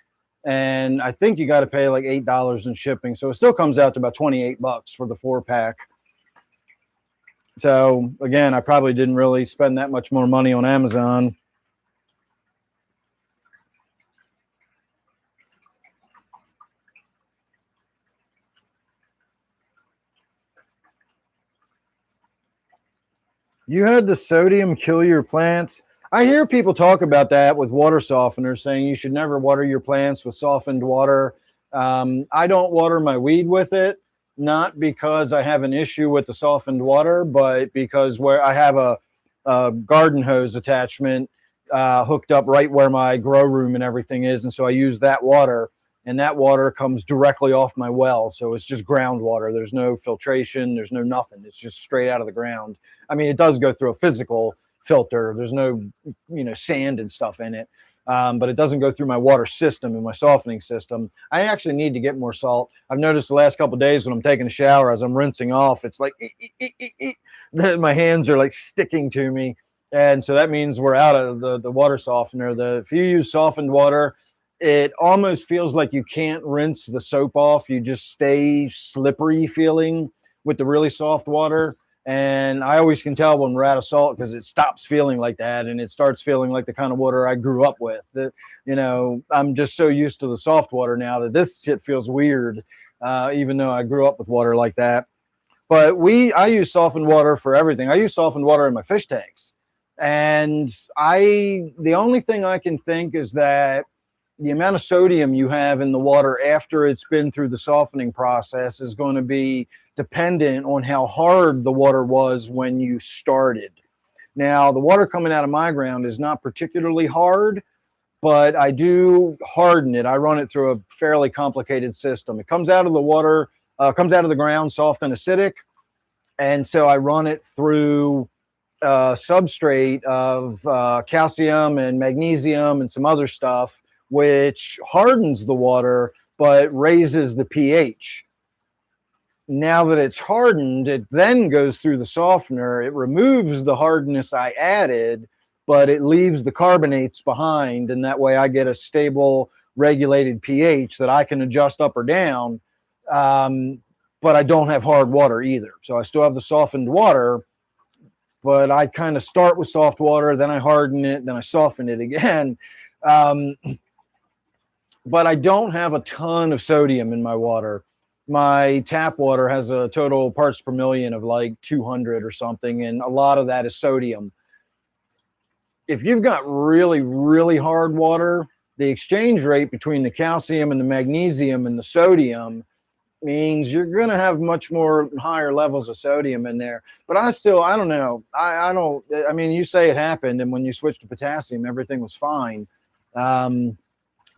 And I think you got to pay like $8 in shipping. So it still comes out to about $28 for the 4-pack. So again, I probably didn't really spend that much more money on Amazon. You had the sodium kill your plants. I hear people talk about that with water softeners, saying you should never water your plants with softened water. I don't water my weed with it, not because I have an issue with the softened water, but because where I have a garden hose attachment hooked up right where my grow room and everything is. And so I use that water, and that water comes directly off my well. So it's just groundwater. There's no filtration. There's no nothing. It's just straight out of the ground. I mean, it does go through a physical filter. There's no, sand and stuff in it. But it doesn't go through my water system and my softening system. I actually need to get more salt. I've noticed the last couple of days when I'm taking a shower, as I'm rinsing off, it's like my hands are like sticking to me. And so that means we're out of the water softener. If you use softened water, it almost feels like you can't rinse the soap off. You just stay slippery feeling with the really soft water. And I always can tell when we're out of salt because it stops feeling like that, and it starts feeling like the kind of water I grew up with. That, I'm just so used to the soft water now that this shit feels weird, even though I grew up with water like that. But I use softened water for everything. I use softened water in my fish tanks, and the only thing I can think is that the amount of sodium you have in the water after it's been through the softening process is going to be dependent on how hard the water was when you started. Now, the water coming out of my ground is not particularly hard, but I do harden it. I run it through a fairly complicated system. It comes out of the water, comes out of the ground soft and acidic. And so I run it through a substrate of calcium and magnesium and some other stuff, which hardens the water but raises the pH. Now that it's hardened, it then goes through the softener. It removes the hardness I added, but it leaves the carbonates behind, and that way I get a stable, regulated pH that I can adjust up or down, but I don't have hard water either. So I still have the softened water, but I kind of start with soft water, then I harden it, then I soften it again. But I don't have a ton of sodium in my water. My tap water has a total parts per million of like 200 or something, and a lot of that is sodium. If you've got really, really hard water, the exchange rate between the calcium and the magnesium and the sodium means you're going to have much more higher levels of sodium in there. But I don't know. I mean, you say it happened, and when you switched to potassium, everything was fine.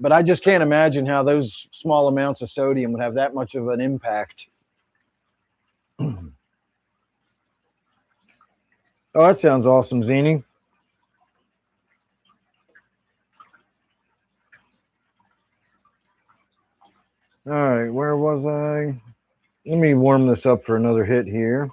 But I just can't imagine how those small amounts of sodium would have that much of an impact. Oh, that sounds awesome, Zini. All right, where was I? Let me warm this up for another hit here.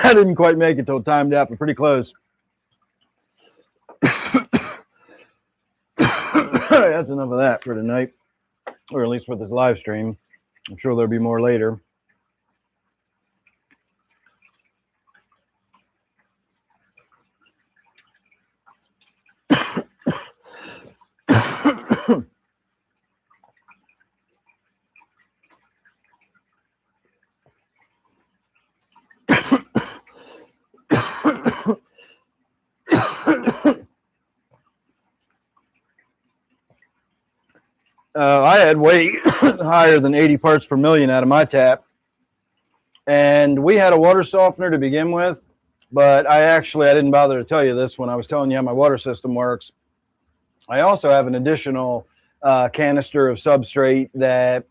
I didn't quite make it till it timed out, but pretty close. That's enough of that for tonight, or at least for this live stream. I'm sure there'll be more later. I had way higher than 80 parts per million out of my tap. And we had a water softener to begin with, but I didn't bother to tell you this when I was telling you how my water system works. I also have an additional canister of substrate that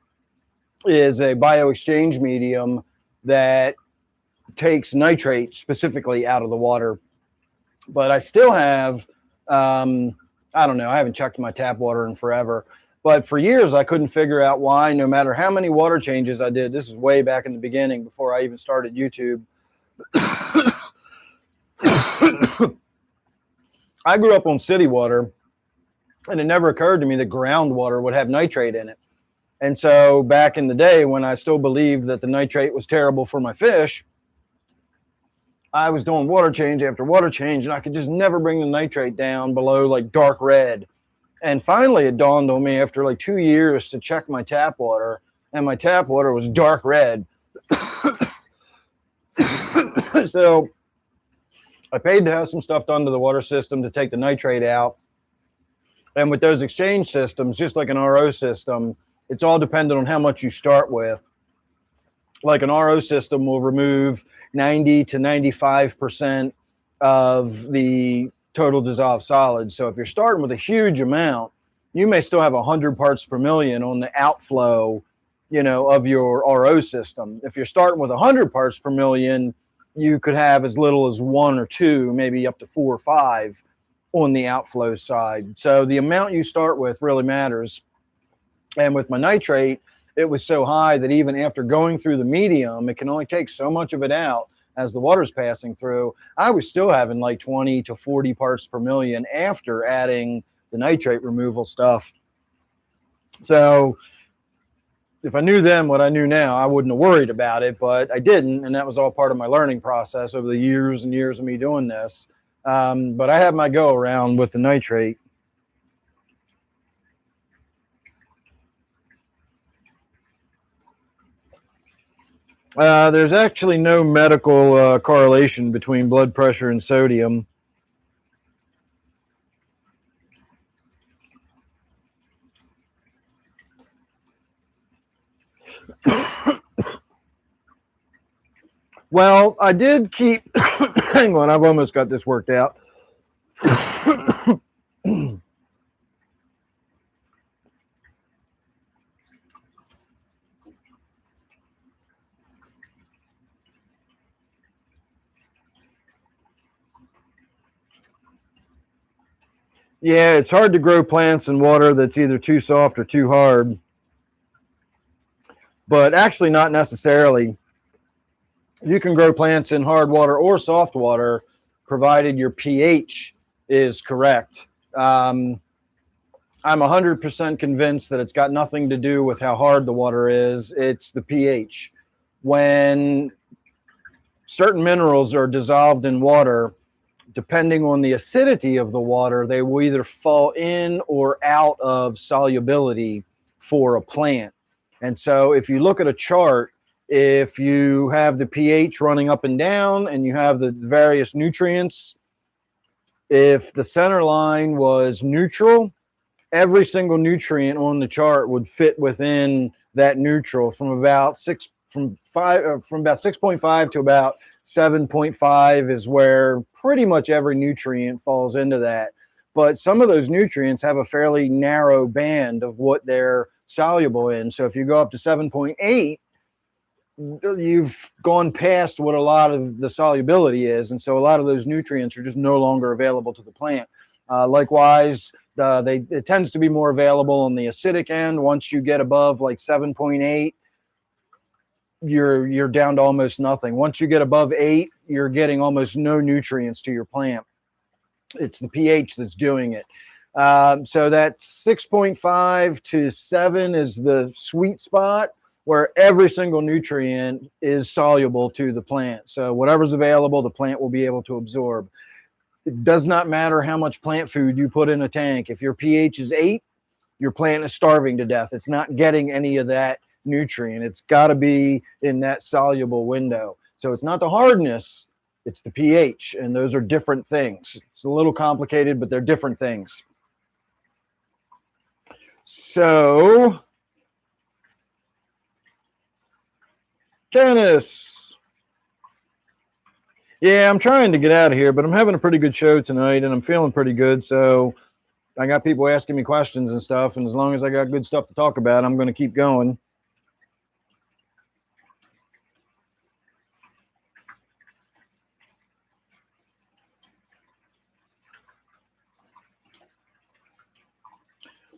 is a bioexchange medium that takes nitrate specifically out of the water. But I still have, I don't know, I haven't checked my tap water in forever. But for years, I couldn't figure out why, no matter how many water changes I did. This is way back in the beginning before I even started YouTube. I grew up on city water, and it never occurred to me that groundwater would have nitrate in it. And so back in the day when I still believed that the nitrate was terrible for my fish, I was doing water change after water change, and I could just never bring the nitrate down below like dark red. And finally, it dawned on me after like 2 years to check my tap water, and my tap water was dark red. So I paid to have some stuff done to the water system to take the nitrate out. And with those exchange systems, just like an RO system, it's all dependent on how much you start with. Like an RO system will remove 90 to 95% of the total dissolved solids. So if you're starting with a huge amount, you may still have 100 parts per million on the outflow, of your RO system. If you're starting with 100 parts per million, you could have as little as 1 or 2, maybe up to 4 or 5 on the outflow side. So the amount you start with really matters. And with my nitrate, it was so high that even after going through the medium, it can only take so much of it out as the water's passing through. I was still having like 20 to 40 parts per million after adding the nitrate removal stuff. So if I knew then what I knew now, I wouldn't have worried about it, but I didn't. And that was all part of my learning process over the years and years of me doing this. But I had my go around with the nitrate. There's actually no medical correlation between blood pressure and sodium. Well, I did keep, hang on, I've almost got this worked out. Yeah, it's hard to grow plants in water that's either too soft or too hard. But actually not necessarily. You can grow plants in hard water or soft water, provided your pH is correct. I'm 100% convinced that it's got nothing to do with how hard the water is. It's the pH. When certain minerals are dissolved in water, depending on the acidity of the water, they will either fall in or out of solubility for a plant. And so if you look at a chart, if you have the pH running up and down and you have the various nutrients, if the center line was neutral, every single nutrient on the chart would fit within that neutral from about 6.5 to about 7.5 is where pretty much every nutrient falls into that. But some of those nutrients have a fairly narrow band of what they're soluble in. So if you go up to 7.8, you've gone past what a lot of the solubility is. And so a lot of those nutrients are just no longer available to the plant. Likewise, it tends to be more available on the acidic end. Once you get above like 7.8, you're down to almost nothing. Once you get above 8, you're getting almost no nutrients to your plant. It's the pH that's doing it. So that 6.5 to 7 is the sweet spot where every single nutrient is soluble to the plant. So whatever's available, the plant will be able to absorb. It does not matter how much plant food you put in a tank. If your pH is 8, your plant is starving to death. It's not getting any of that nutrient. It's got to be in that soluble window. So it's not the hardness, it's the pH, and those are different things. It's a little complicated, but they're different things. So, Janice. Yeah, I'm trying to get out of here, but I'm having a pretty good show tonight, and I'm feeling pretty good. So I got people asking me questions and stuff, and as long as I got good stuff to talk about, I'm going to keep going.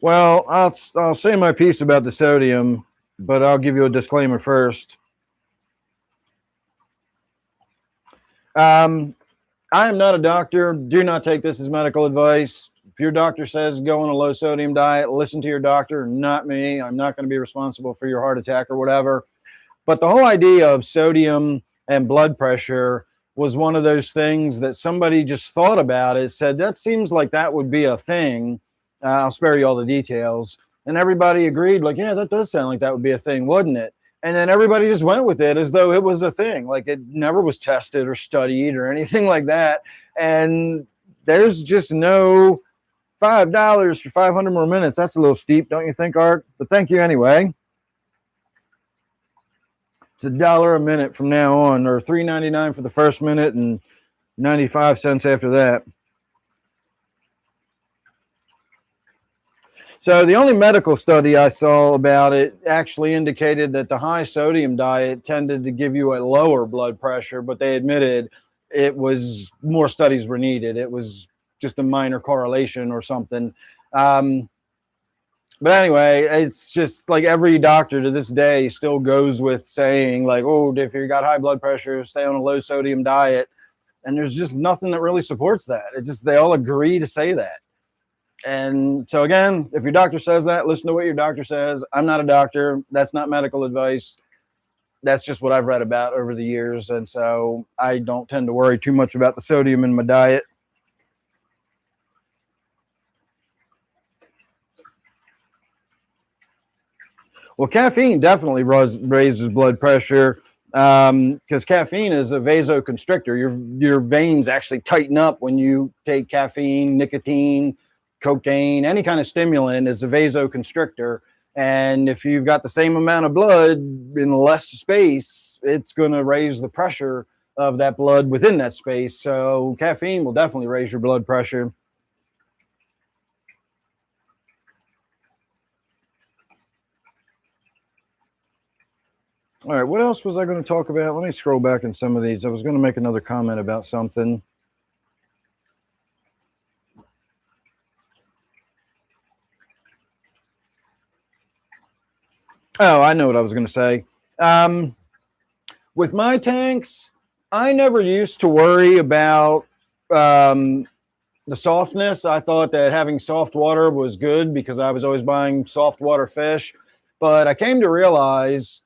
Well, I'll say my piece about the sodium, but I'll give you a disclaimer first. I am not a doctor. Do not take this as medical advice. If your doctor says go on a low sodium diet, listen to your doctor, not me. I'm not going to be responsible for your heart attack or whatever. But the whole idea of sodium and blood pressure was one of those things that somebody just thought about it, said that seems like that would be a thing. I'll spare you all the details. And everybody agreed, like, yeah, that does sound like that would be a thing, wouldn't it? And then everybody just went with it as though it was a thing. Like it never was tested or studied or anything like that. And there's just no $5 for 500 more minutes. That's a little steep, don't you think, Art? But thank you anyway. It's $1 a minute from now on, or $3.99 for the first minute and 95 cents after that. So the only medical study I saw about it actually indicated that the high sodium diet tended to give you a lower blood pressure, but they admitted it was more studies were needed. It was just a minor correlation or something. But anyway, it's just like every doctor to this day still goes with saying like, oh, if you got high blood pressure, stay on a low sodium diet. And there's just nothing that really supports that. It just, they all agree to say that. And so again, if your doctor says that, listen to what your doctor says. I'm not a doctor. That's not medical advice. That's just what I've read about over the years. And so I don't tend to worry too much about the sodium in my diet. Well, caffeine definitely raises blood pressure because caffeine is a vasoconstrictor. Your veins actually tighten up when you take caffeine, nicotine, cocaine, any kind of stimulant is a vasoconstrictor. And if you've got the same amount of blood in less space, it's going to raise the pressure of that blood within that space. So caffeine will definitely raise your blood pressure. All right, what else was I going to talk about? Let me scroll back in some of these. I was going to make another comment about something. Oh, I know what I was going to say. With my tanks, I never used to worry about the softness. I thought that having soft water was good because I was always buying soft water fish. But I came to realize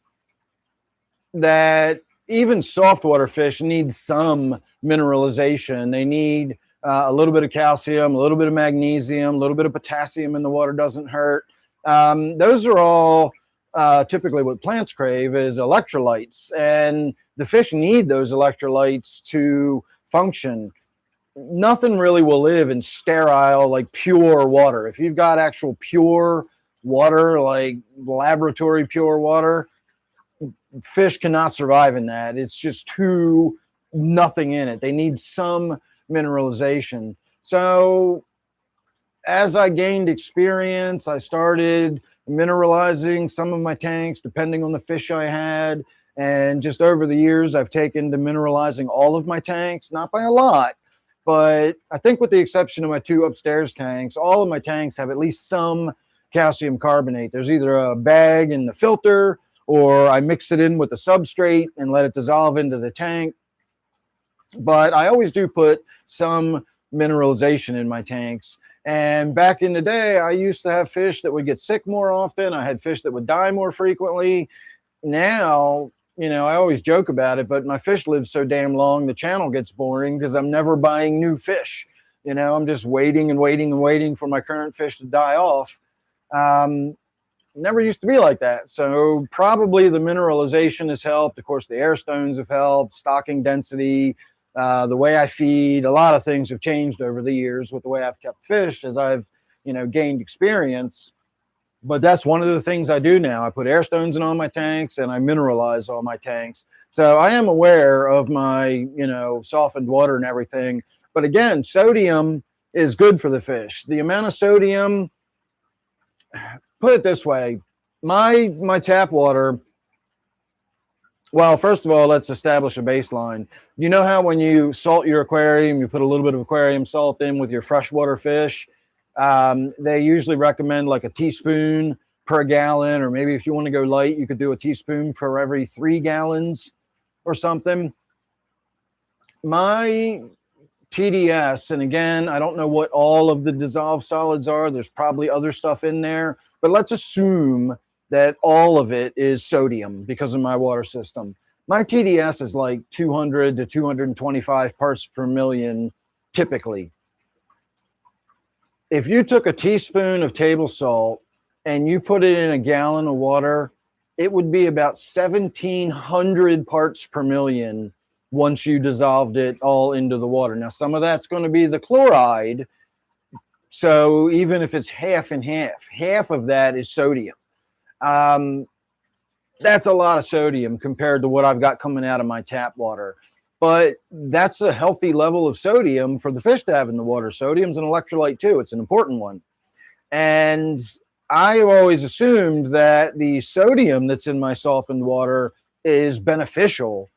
that even soft water fish need some mineralization. They need a little bit of calcium, a little bit of magnesium, a little bit of potassium in the water doesn't hurt. Those are all typically what plants crave is electrolytes, and the fish need those electrolytes to function. Nothing really will live in sterile, like pure water. If you've got actual pure water, like laboratory pure water, fish cannot survive in that. It's just too nothing in it. They need some mineralization. So as I gained experience, I started mineralizing some of my tanks depending on the fish I had. And just over the years, I've taken to mineralizing all of my tanks, not by a lot, but I think with the exception of my 2 upstairs tanks, all of my tanks have at least some calcium carbonate. There's either a bag in the filter or I mix it in with the substrate and let it dissolve into the tank. But I always do put some mineralization in my tanks. And back in the day, I used to have fish that would get sick more often. I had fish that would die more frequently. Now, I always joke about it, but my fish live so damn long, the channel gets boring because I'm never buying new fish. I'm just waiting and waiting and waiting for my current fish to die off. Never used to be like that. So probably the mineralization has helped. Of course, the air stones have helped, stocking density, the way I feed. A lot of things have changed over the years with the way I've kept fish as I've, gained experience. But that's one of the things I do now. I put air stones in all my tanks and I mineralize all my tanks. So I am aware of my, softened water and everything. But again, sodium is good for the fish. The amount of sodium, put it this way, my tap water, well, first of all, let's establish a baseline. You know how when you salt your aquarium, you put a little bit of aquarium salt in with your freshwater fish? They usually recommend like a teaspoon per gallon, or maybe if you want to go light, you could do a teaspoon per every 3 gallons or something. My TDS, and again, I don't know what all of the dissolved solids are. There's probably other stuff in there, but let's assume that all of it is sodium because of my water system. My TDS is like 200 to 225 parts per million typically. If you took a teaspoon of table salt and you put it in a gallon of water, it would be about 1,700 parts per million once you dissolved it all into the water. Now, some of that's going to be the chloride. So even if it's half and half of that is sodium. That's a lot of sodium compared to what I've got coming out of my tap water. But that's a healthy level of sodium for the fish to have in the water. Sodium's an electrolyte too. It's an important one. And I've always assumed that the sodium that's in my softened water is beneficial.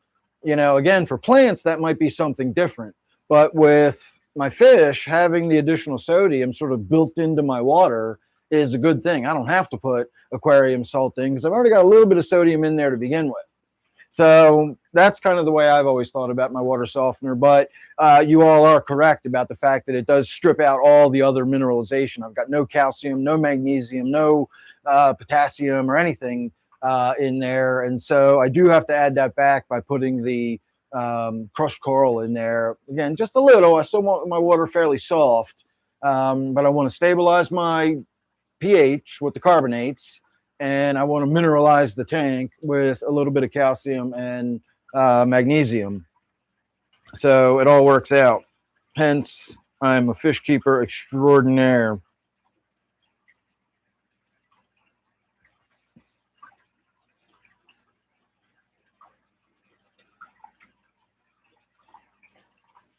Again, for plants, that might be something different. But with my fish, having the additional sodium sort of built into my water is a good thing. I don't have to put aquarium salt in because I've already got a little bit of sodium in there to begin with. So that's kind of the way I've always thought about my water softener. But you all are correct about the fact that it does strip out all the other mineralization. I've got no calcium, no magnesium, no potassium or anything in there. And so I do have to add that back by putting the crushed coral in there. Again, just a little. I still want my water fairly soft, but I want to stabilize my pH with the carbonates, and I want to mineralize the tank with a little bit of calcium and magnesium. So it all works out. Hence, I'm a fish keeper extraordinaire.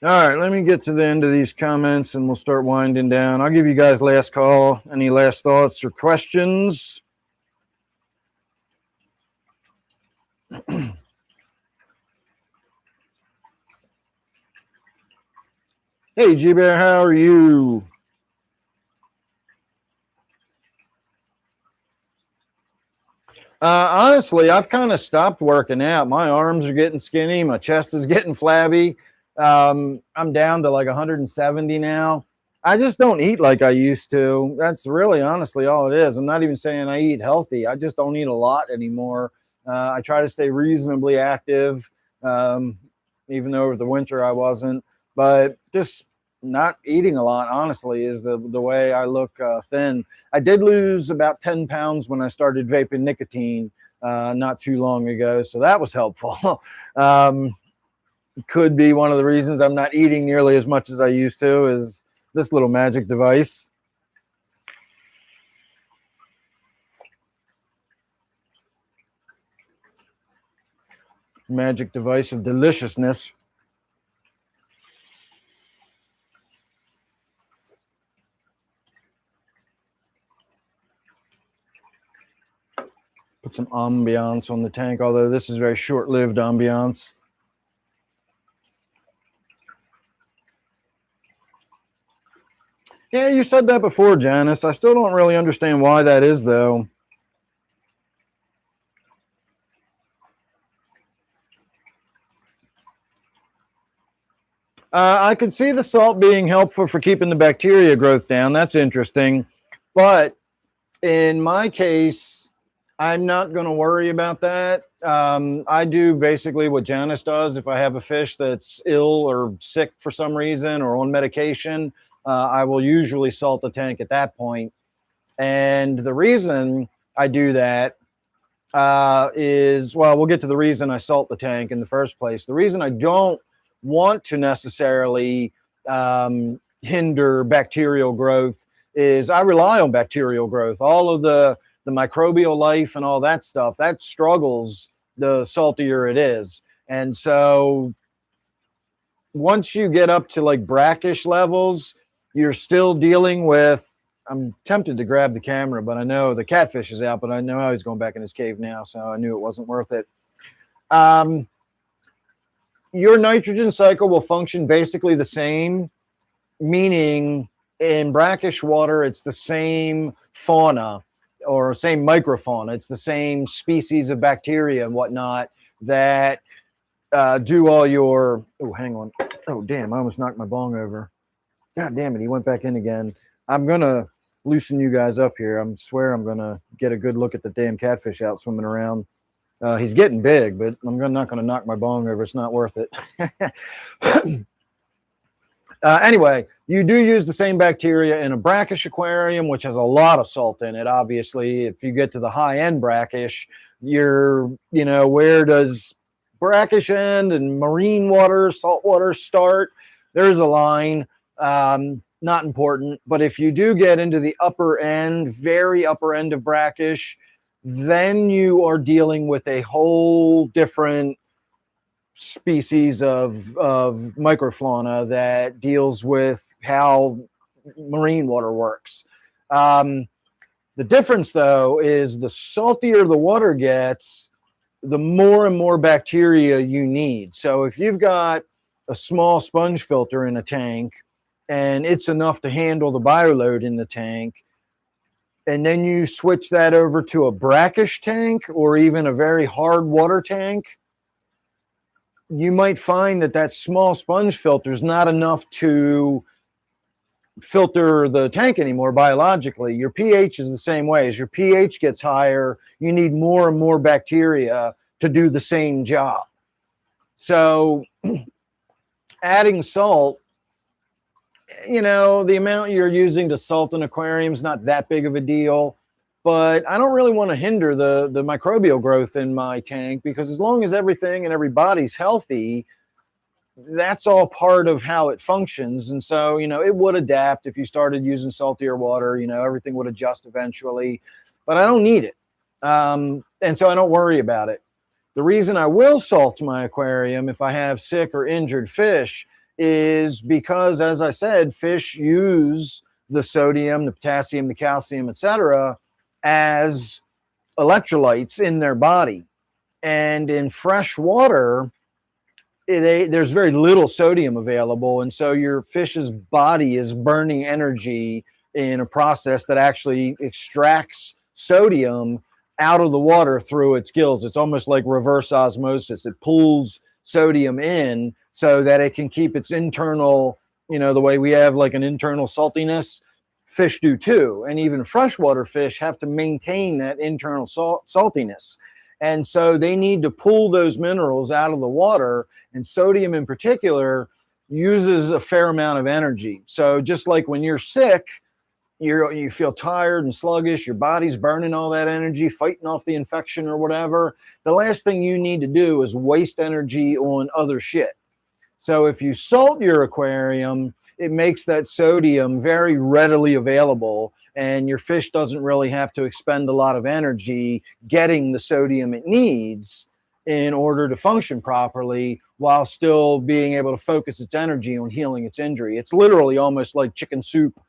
All right, let me get to the end of these comments and we'll start winding down. I'll give you guys last call. Any last thoughts or questions? Hey, G-Bear, how are you? Honestly, I've kind of stopped working out. My arms are getting skinny. My chest is getting flabby. I'm down to like 170 now. I just don't eat like I used to. That's really honestly all it is. I'm not even saying I eat healthy. I just don't eat a lot anymore. I try to stay reasonably active, even though over the winter I wasn't. But just not eating a lot, honestly, is the way I look thin. I did lose about 10 pounds when I started vaping nicotine not too long ago. So that was helpful. Could be one of the reasons I'm not eating nearly as much as I used to is this little magic device. Magic device of deliciousness. Put some ambiance on the tank, although this is very short-lived ambiance. Yeah, you said that before, Janice. I still don't really understand why that is, though. I could see the salt being helpful for keeping the bacteria growth down. That's interesting. But in my case, I'm not going to worry about that. I do basically what Janice does. If I have a fish that's ill or sick for some reason or on medication, I will usually salt the tank at that point. And the reason I do that is, well, we'll get to the reason I salt the tank in the first place. The reason I don't want to necessarily hinder bacterial growth is I rely on bacterial growth. All of the microbial life and all that stuff, that struggles the saltier it is. And so once you get up to like brackish levels, you're still dealing with, I'm tempted to grab the camera, but I know the catfish is out, but I know he's going back in his cave now, so I knew it wasn't worth it. Your nitrogen cycle will function basically the same, meaning in brackish water, it's the same fauna or same microfauna. It's the same species of bacteria and whatnot that do all your, oh, hang on. Oh, damn, I almost knocked my bong over. God damn it, he went back in again. I'm going to loosen you guys up here. I swear I'm going to get a good look at the damn catfish out swimming around. He's getting big, but I'm not going to knock my bong over. It's not worth it. Anyway, you do use the same bacteria in a brackish aquarium, which has a lot of salt in it. Obviously, if you get to the high-end brackish, you're, you know, where does brackish end and marine water, salt water start? There's a line. Not important. But if you do get into the upper end, very upper end of brackish, then you are dealing with a whole different species of microfauna that deals with how marine water works. The difference, though, is the saltier the water gets, the more and more bacteria you need. So if you've got a small sponge filter in a tank and it's enough to handle the bioload in the tank, and then you switch that over to a brackish tank or even a very hard water tank, you might find that that small sponge filter is not enough to filter the tank anymore biologically. Your pH is the same way. As your pH gets higher, you need more and more bacteria to do the same job. So adding salt, you know, the amount you're using to salt an aquarium is not that big of a deal, but I don't really want to hinder the microbial growth in my tank, because as long as everything and everybody's healthy, that's all part of how it functions. And so, you know, it would adapt if you started using saltier water, you know, everything would adjust eventually, but I don't need it. And so I don't worry about it. The reason I will salt my aquarium if I have sick or injured fish is because, as I said, fish use the sodium, the potassium, the calcium, etc., as electrolytes in their body. And in fresh water, there's very little sodium available. And so your fish's body is burning energy in a process that actually extracts sodium out of the water through its gills. It's almost like reverse osmosis. It pulls sodium in so that it can keep its internal, you know, the way we have like an internal saltiness, fish do too. And even freshwater fish have to maintain that internal saltiness. And so they need to pull those minerals out of the water, and sodium in particular uses a fair amount of energy. So just like when you're sick, you feel tired and sluggish, your body's burning all that energy, fighting off the infection or whatever. The last thing you need to do is waste energy on other shit. So if you salt your aquarium, it makes that sodium very readily available, and your fish doesn't really have to expend a lot of energy getting the sodium it needs in order to function properly, while still being able to focus its energy on healing its injury. It's literally almost like chicken soup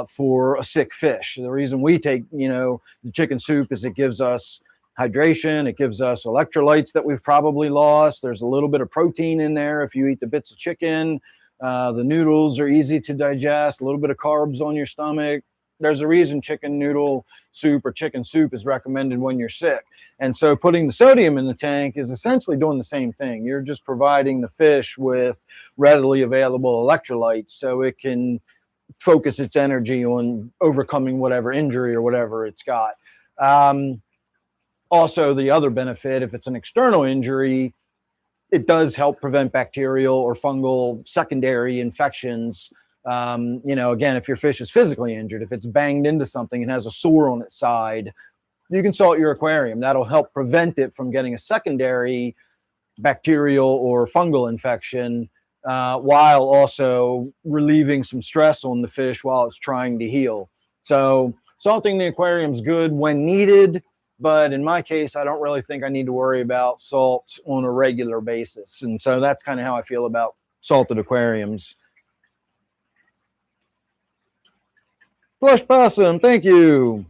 for a sick fish. The reason we take, you know, the chicken soup is it gives us hydration, it gives us electrolytes that we've probably lost. There's a little bit of protein in there if you eat the bits of chicken. The noodles are easy to digest, a little bit of carbs on your stomach. There's a reason chicken noodle soup or chicken soup is recommended when you're sick. And so putting the sodium in the tank is essentially doing the same thing. You're just providing the fish with readily available electrolytes so it can focus its energy on overcoming whatever injury or whatever it's got. Also, the other benefit, if it's an external injury, it does help prevent bacterial or fungal secondary infections. Again, if your fish is physically injured, if it's banged into something and has a sore on its side, you can salt your aquarium. That'll help prevent it from getting a secondary bacterial or fungal infection, while also relieving some stress on the fish while it's trying to heal. So salting the aquarium is good when needed, but in my case, I don't really think I need to worry about salt on a regular basis. And so that's kind of how I feel about salted aquariums. Plush Possum, thank you.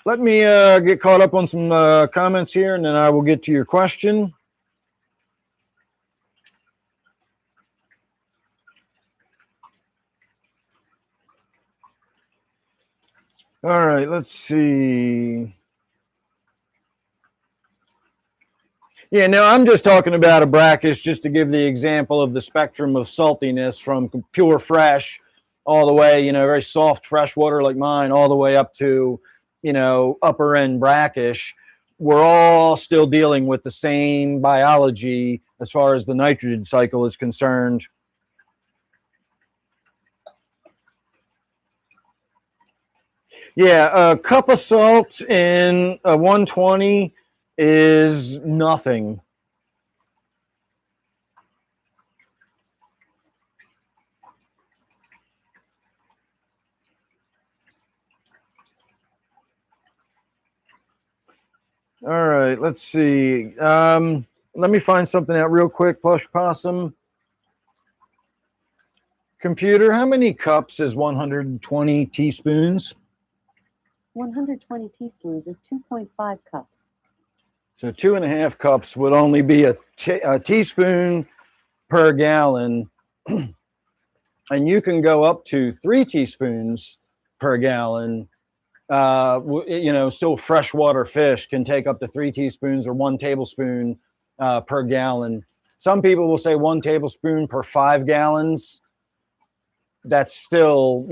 Let me get caught up on some comments here, and then I will get to your question. All right, let's see. Yeah, no, I'm just talking about a brackish just to give the example of the spectrum of saltiness from pure fresh all the way, very soft fresh water like mine, all the way up to, upper end brackish. We're all still dealing with the same biology as far as the nitrogen cycle is concerned. Yeah, a cup of salt in a 120 is nothing. All right, let's see. Let me find something out real quick, Plush Possum. Computer, how many cups is 120 teaspoons? 120 teaspoons is 2.5 cups. So 2.5 cups would only be a teaspoon per gallon. And you can go up to 3 teaspoons per gallon. Still freshwater fish can take up to 3 teaspoons or 1 tablespoon per gallon. Some people will say 1 tablespoon per 5 gallons. That's still,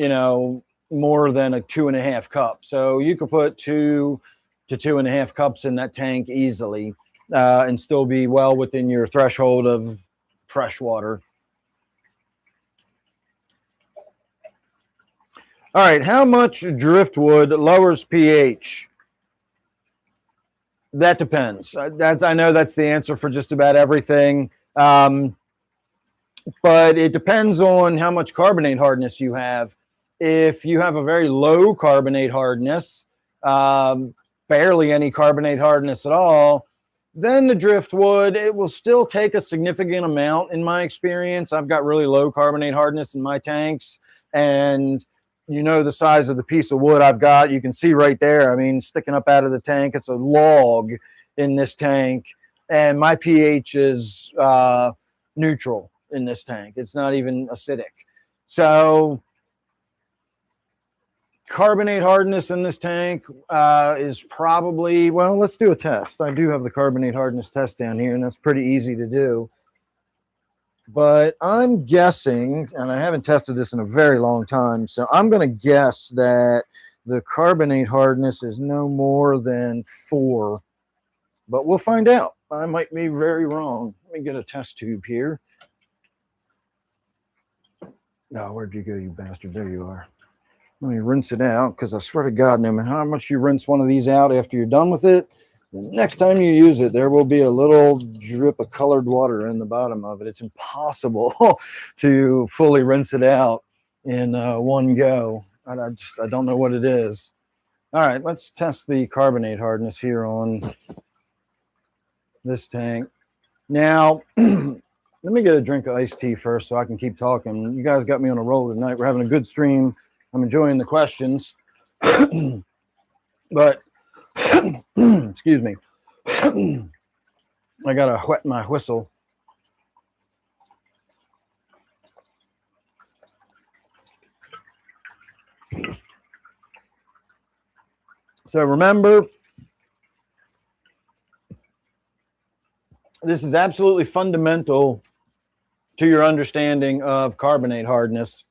more than a 2.5 cups. So you could put 2 to 2.5 cups in that tank easily and still be well within your threshold of fresh water. All right, how much driftwood lowers pH? That depends. I know that's the answer for just about everything. But it depends on how much carbonate hardness you have. If you have a very low carbonate hardness, barely any carbonate hardness at all, then the driftwood, it will still take a significant amount in my experience. I've got really low carbonate hardness in my tanks, and the size of the piece of wood I've got, you can see right there. I mean, sticking up out of the tank, it's a log in this tank, and my pH is neutral in this tank. It's not even acidic. So carbonate hardness in this tank is probably, well, let's do a test. I do have the carbonate hardness test down here, and that's pretty easy to do. But I'm guessing, and I haven't tested this in a very long time, so I'm going to guess that the carbonate hardness is no more than 4. But we'll find out. I might be very wrong. Let me get a test tube here. No, where'd you go, you bastard? There you are. Let me rinse it out, because I swear to God, no matter how much you rinse one of these out after you're done with it, the next time you use it, there will be a little drip of colored water in the bottom of it. It's impossible to fully rinse it out in one go. I don't know what it is. All right, let's test the carbonate hardness here on this tank. Now, let me get a drink of iced tea first so I can keep talking. You guys got me on a roll tonight. We're having a good stream. I'm enjoying the questions. But excuse me. I gotta wet my whistle. So remember, this is absolutely fundamental to your understanding of carbonate hardness.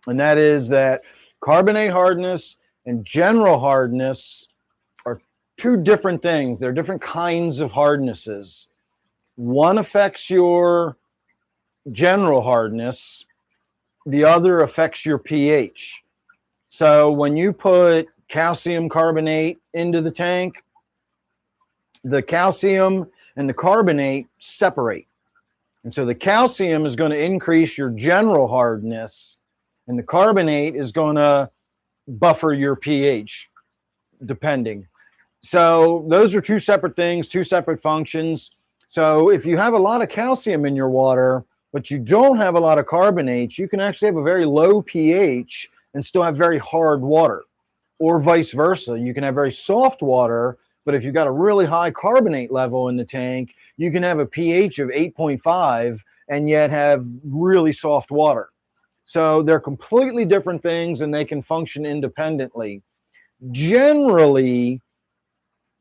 And that is that carbonate hardness and general hardness are two different things. They're different kinds of hardnesses. One affects your general hardness, the other affects your pH. So when you put calcium carbonate into the tank, the calcium and the carbonate separate. And so the calcium is going to increase your general hardness, and the carbonate is going to buffer your pH, depending. So those are two separate things, two separate functions. So if you have a lot of calcium in your water, but you don't have a lot of carbonates, you can actually have a very low pH and still have very hard water. Or vice versa. You can have very soft water, but if you've got a really high carbonate level in the tank, you can have a pH of 8.5 and yet have really soft water. So they're completely different things and they can function independently. Generally,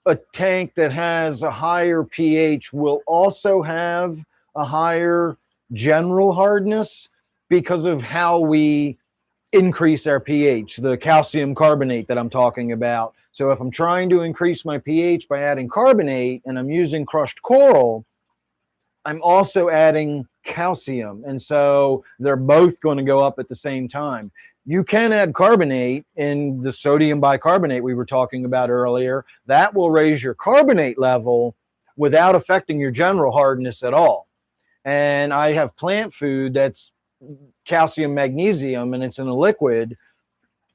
a tank that has a higher pH will also have a higher general hardness because of how we increase our pH, the calcium carbonate that I'm talking about. So if I'm trying to increase my pH by adding carbonate and I'm using crushed coral, I'm also adding calcium. And so they're both going to go up at the same time. You can add carbonate in the sodium bicarbonate we were talking about earlier. That will raise your carbonate level without affecting your general hardness at all. And I have plant food that's calcium magnesium and it's in a liquid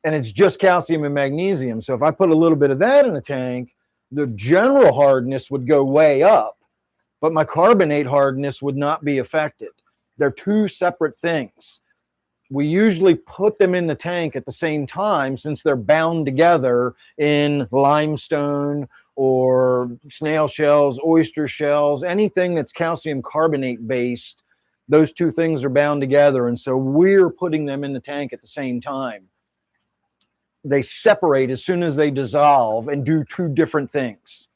and it's just calcium and magnesium. So if I put a little bit of that in a tank, the general hardness would go way up, but my carbonate hardness would not be affected. They're two separate things. We usually put them in the tank at the same time since they're bound together in limestone or snail shells, oyster shells, anything that's calcium carbonate based. Those two things are bound together. And so we're putting them in the tank at the same time. They separate as soon as they dissolve and do two different things.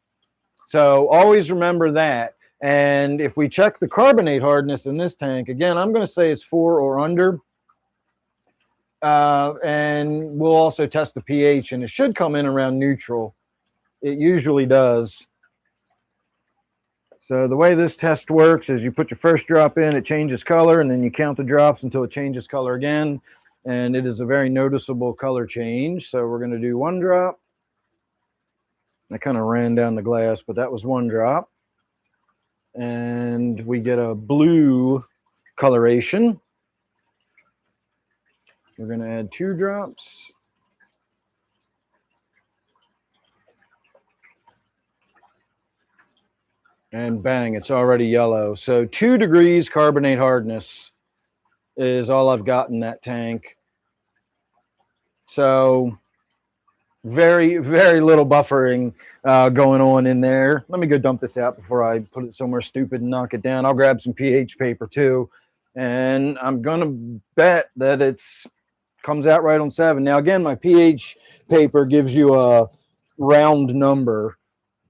So always remember that. And if we check the carbonate hardness in this tank, again, I'm going to say it's 4 or under. And we'll also test the pH, and it should come in around neutral. It usually does. So the way this test works is you put your first drop in, it changes color, and then you count the drops until it changes color again. And it is a very noticeable color change. So we're going to do 1 drop. I kind of ran down the glass, but that was 1 drop. And we get a blue coloration. We're going to add 2 drops. And bang, it's already yellow. So 2 degrees carbonate hardness is all I've got in that tank. So very, very little buffering going on in there. Let me go dump this out before I put it somewhere stupid and knock it down. I'll grab some pH paper too. And I'm going to bet that it's comes out right on 7. Now, again, my pH paper gives you a round number.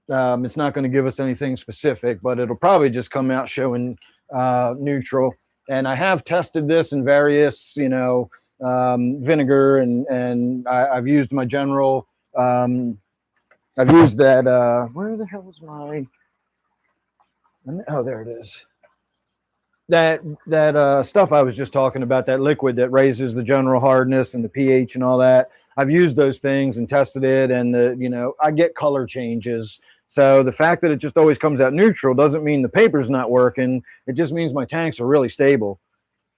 It's not going to give us anything specific, but it'll probably just come out showing neutral. And I have tested this in various, vinegar, and I've used my general. I've used that. Where the hell is my? Oh, there it is. That stuff I was just talking about, that liquid that raises the general hardness and the pH and all that. I've used those things and tested it, and I get color changes. So the fact that it just always comes out neutral doesn't mean the paper's not working. It just means my tanks are really stable.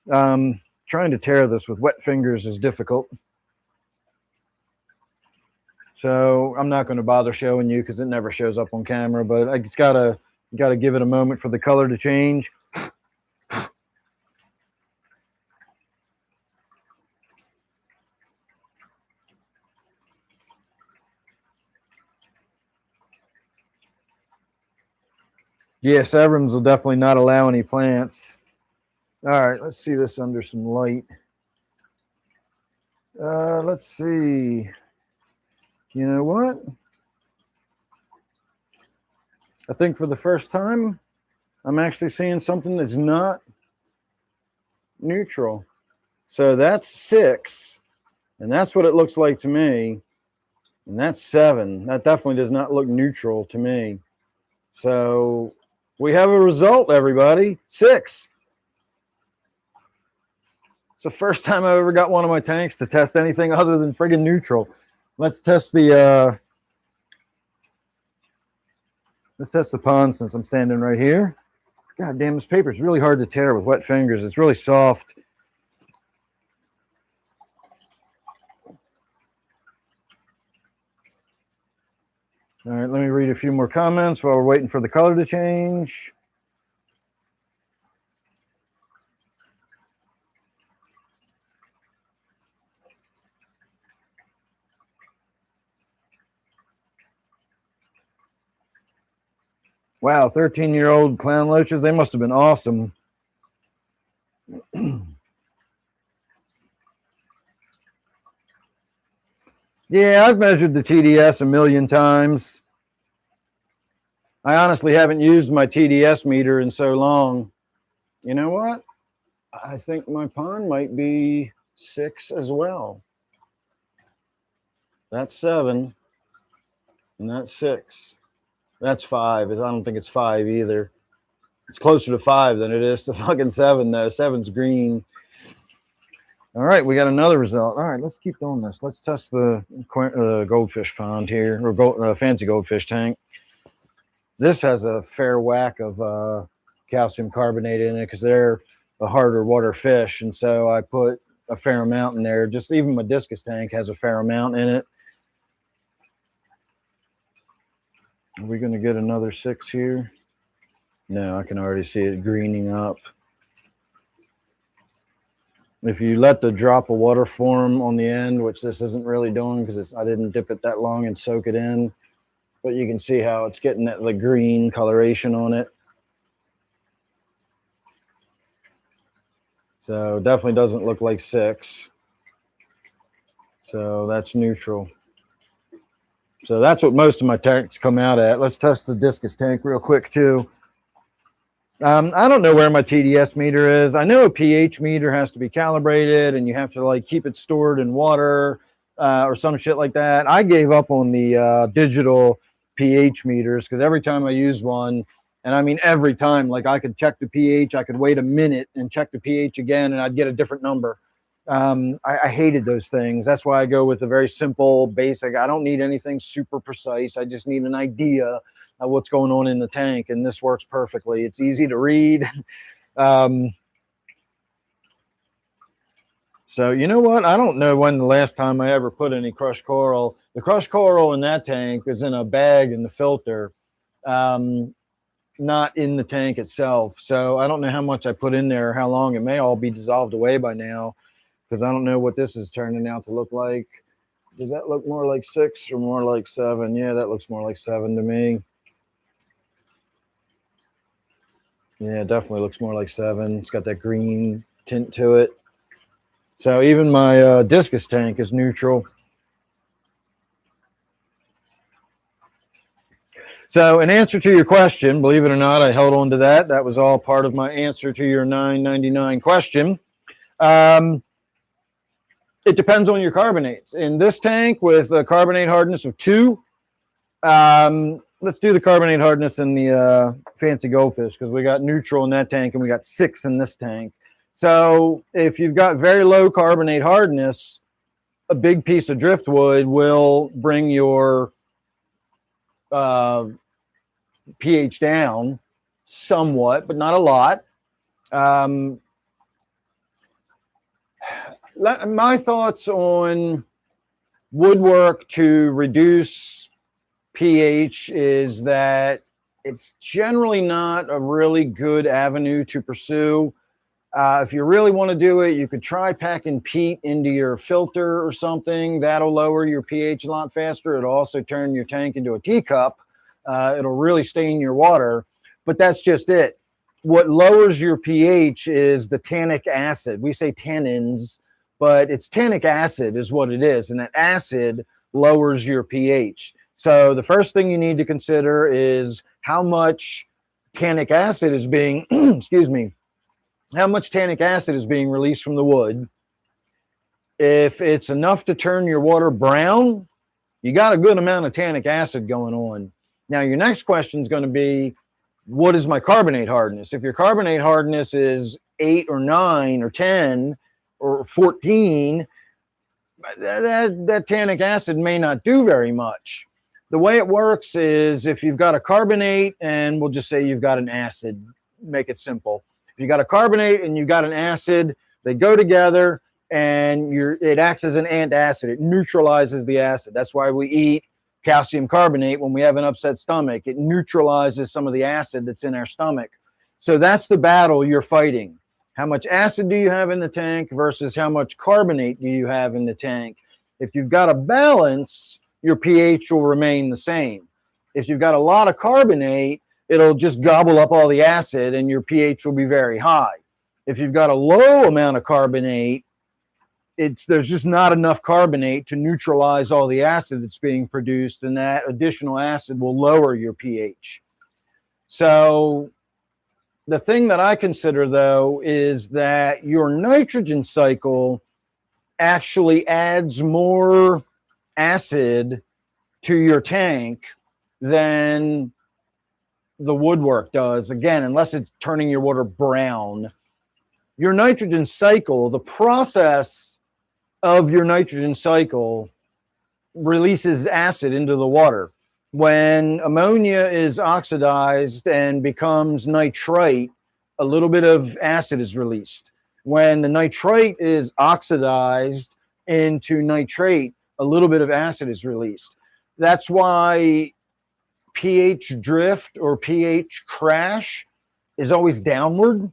Trying to tear this with wet fingers is difficult. So I'm not going to bother showing you because it never shows up on camera, but I just gotta give it a moment for the color to change. Yeah, Severums will definitely not allow any plants. All right, let's see this under some light. Let's see. You know what? I think for the first time, I'm actually seeing something that's not neutral. So that's 6, and that's what it looks like to me. And that's 7. That definitely does not look neutral to me. So we have a result, everybody. 6. It's the first time I ever got one of my tanks to test anything other than friggin' neutral. Let's test the pond since I'm standing right here. God damn, this paper is really hard to tear with wet fingers. It's really soft. All right, let me read a few more comments while we're waiting for the color to change. Wow, 13-year-old clown loaches, they must have been awesome. Yeah, I've measured the TDS a million times. I honestly haven't used my TDS meter in so long. You know what? I think my pond might be 6 as well. That's 7, and that's 6. That's 5. I don't think it's 5 either. It's closer to 5 than it is to fucking 7, though. 7's green. All right, we got another result. All right, let's keep doing this. Let's test the goldfish pond here, or fancy goldfish tank. This has a fair whack of calcium carbonate in it because they're a harder water fish, and so I put a fair amount in there. Just even my discus tank has a fair amount in it. Are we going to get another 6 here? No, I can already see it greening up. If you let the drop of water form on the end, which this isn't really doing because I didn't dip it that long and soak it in, but you can see how it's getting the green coloration on it. So definitely doesn't look like 6. So that's neutral. So that's what most of my tanks come out at. Let's test the discus tank real quick too. I don't know where my TDS meter is. I know a pH meter has to be calibrated and you have to like keep it stored in water or some shit like that. I gave up on the digital pH meters because every time I used one, and I mean every time, like I could check the pH, I could wait a minute and check the pH again and I'd get a different number. I hated those things. That's why I go with a very simple, basic. I don't need anything super precise. I just need an idea of what's going on in the tank, and this works perfectly. It's easy to read. So you know what? I don't know when the last time I ever put any crushed coral. The crushed coral in that tank is in a bag in the filter, not in the tank itself. So I don't know how much I put in there, how long. It may all be dissolved away by now because I don't know what this is turning out to look like. Does that look more like 6 or more like 7? Yeah, that looks more like 7 to me. Yeah, it definitely looks more like 7. It's got that green tint to it. So even my discus tank is neutral. So in answer to your question, believe it or not, I held on to that. That was all part of my answer to your $9.99 question. It depends on your carbonates. In this tank with a carbonate hardness of 2, let's do the carbonate hardness in the fancy goldfish because we got neutral in that tank and we got 6 in this tank. So if you've got very low carbonate hardness, a big piece of driftwood will bring your pH down somewhat, but not a lot. My thoughts on woodwork to reduce pH is that it's generally not a really good avenue to pursue. If you really want to do it, you could try packing peat into your filter or something. That'll lower your pH a lot faster. It'll also turn your tank into a teacup. It'll really stain your water, but that's just it. What lowers your pH is the tannic acid. We say tannins, but it's tannic acid is what it is. And that acid lowers your pH. So the first thing you need to consider is how much tannic acid is being, excuse me, how much tannic acid is being released from the wood. If it's enough to turn your water brown, you got a good amount of tannic acid going on. Now, your next question is going to be, what is my carbonate hardness? If your carbonate hardness is 8 or 9 or 10 or 14, that tannic acid may not do very much. The way it works is if you've got a carbonate and we'll just say you've got an acid, make it simple. If you got a carbonate and you've got an acid, they go together and it acts as an antacid. It neutralizes the acid. That's why we eat calcium carbonate when we have an upset stomach. It neutralizes some of the acid that's in our stomach. So that's the battle you're fighting. How much acid do you have in the tank versus how much carbonate do you have in the tank? If you've got a balance, your pH will remain the same. If you've got a lot of carbonate, it'll just gobble up all the acid and your pH will be very high. If you've got a low amount of carbonate, there's just not enough carbonate to neutralize all the acid that's being produced, and that additional acid will lower your pH. So the thing that I consider, though, is that your nitrogen cycle actually adds more acid to your tank than the woodwork does. Again, unless it's turning your water brown. Your nitrogen cycle, the process of your nitrogen cycle releases acid into the water. When ammonia is oxidized and becomes nitrite, a little bit of acid is released. When the nitrite is oxidized into nitrate, a little bit of acid is released. That's why pH drift or pH crash is always downward.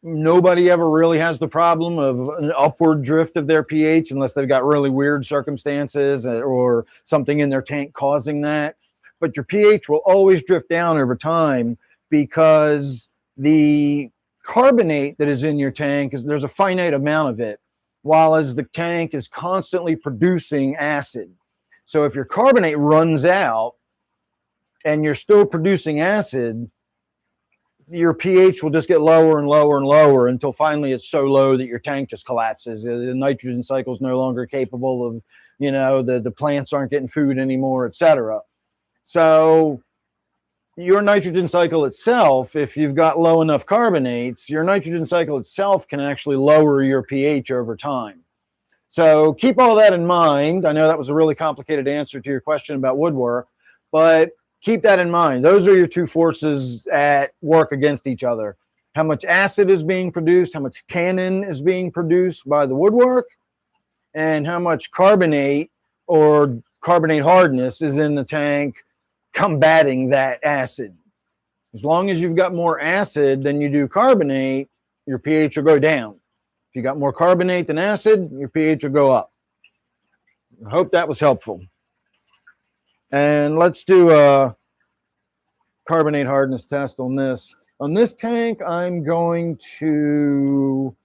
Nobody ever really has the problem of an upward drift of their pH unless they've got really weird circumstances or something in their tank causing that. But your pH will always drift down over time because the carbonate that is in your tank, there's a finite amount of it, while as the tank is constantly producing acid. So if your carbonate runs out and you're still producing acid, your pH will just get lower and lower and lower until finally it's so low that your tank just collapses. The nitrogen cycle is no longer capable of, the plants aren't getting food anymore, etc. So your nitrogen cycle itself, if you've got low enough carbonates, your nitrogen cycle itself can actually lower your pH over time. So keep all that in mind. I know that was a really complicated answer to your question about woodwork, but keep that in mind. Those are your two forces at work against each other. How much acid is being produced, how much tannin is being produced by the woodwork, and how much carbonate or carbonate hardness is in the tank combating that acid. As long as you've got more acid than you do carbonate, your pH will go down. If you got more carbonate than acid, your pH will go up. I hope that was helpful. And let's do a carbonate hardness test on this. On this tank, I'm going to,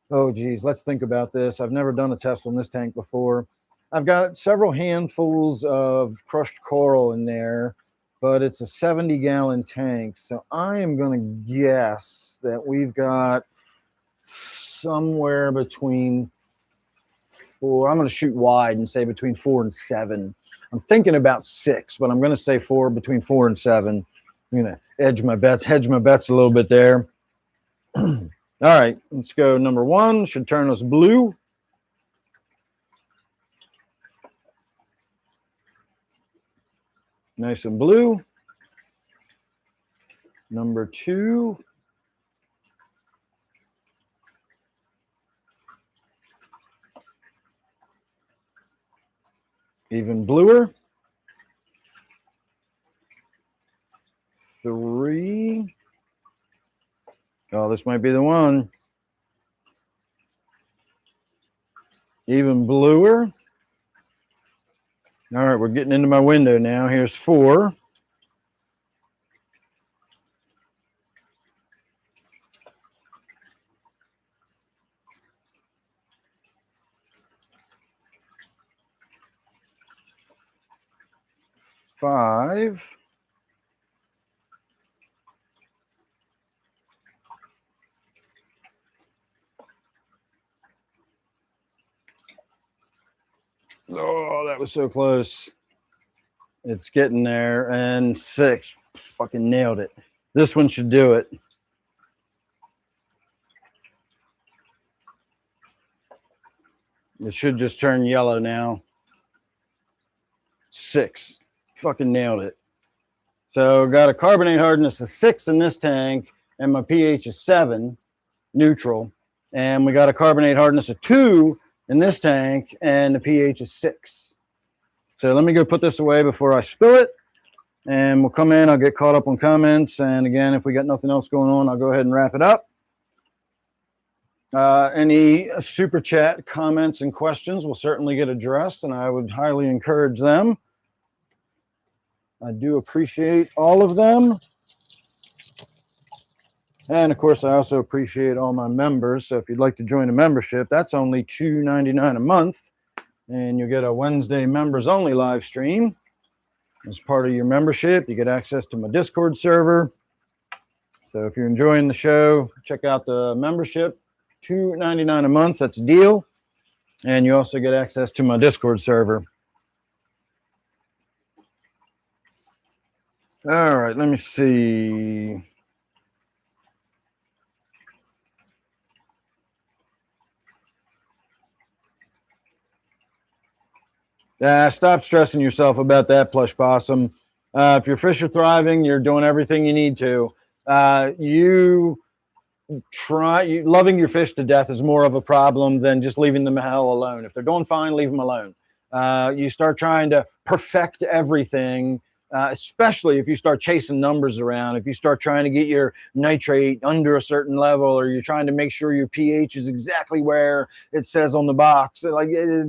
let's think about this. I've never done a test on this tank before. I've got several handfuls of crushed coral in there, but it's a 70-gallon tank. So I am going to guess that we've got somewhere between 4, I'm going to shoot wide and say between 4 and 7. I'm thinking about 6, but I'm going to say between 4 and 7. I'm going to hedge my bets a little bit there. All right, let's go. Number 1 should turn us blue. Nice and blue. Number 2. Even bluer. 3. Oh, this might be the one. Even bluer. All right, we're getting into my window now. Here's 4. 5. Oh, that was so close. It's getting there. And 6. Fucking nailed it. This one should do it. It should just turn yellow now. 6. Fucking nailed it. So got a carbonate hardness of 6 in this tank, and my pH is 7, neutral. And we got a carbonate hardness of 2 in this tank, and the pH is 6. So let me go put this away before I spill it, and we'll come in. I'll get caught up on comments, and again, if we got nothing else going on, I'll go ahead and wrap it up. Any super chat comments and questions will certainly get addressed, and I would highly encourage them. I do appreciate all of them. And of course, I also appreciate all my members. So if you'd like to join a membership, that's only $2.99 a month. And you'll get a Wednesday members only live stream as part of your membership. You get access to my Discord server. So if you're enjoying the show, check out the membership. $2.99 a month, that's a deal. And you also get access to my Discord server. All right, let me see. Stop stressing yourself about that, Plush Possum. If your fish are thriving, you're doing everything you need to. Loving your fish to death is more of a problem than just leaving them the hell alone. If they're doing fine, leave them alone. You start trying to perfect everything, especially if you start chasing numbers around. If you start trying to get your nitrate under a certain level, or you're trying to make sure your pH is exactly where it says on the box, like,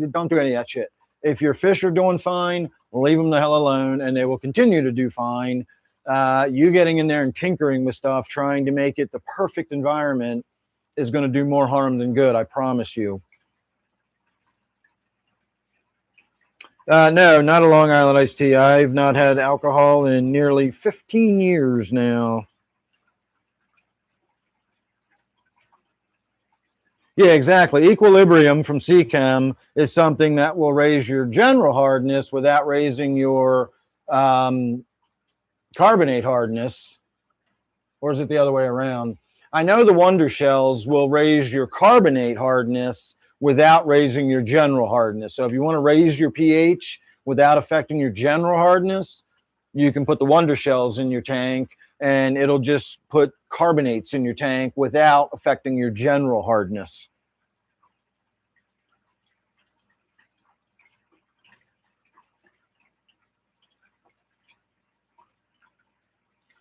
don't do any of that shit. If your fish are doing fine, leave them the hell alone, and they will continue to do fine. You getting in there and tinkering with stuff, trying to make it the perfect environment, is going to do more harm than good, I promise you. No, not a Long Island iced tea. I've not had alcohol in nearly 15 years now. Yeah, exactly. Equilibrium from Seachem is something that will raise your general hardness without raising your carbonate hardness. Or is it the other way around? I know the Wonder Shells will raise your carbonate hardness without raising your general hardness. So if you want to raise your pH without affecting your general hardness, you can put the Wonder Shells in your tank, and it'll just put carbonates in your tank without affecting your general hardness.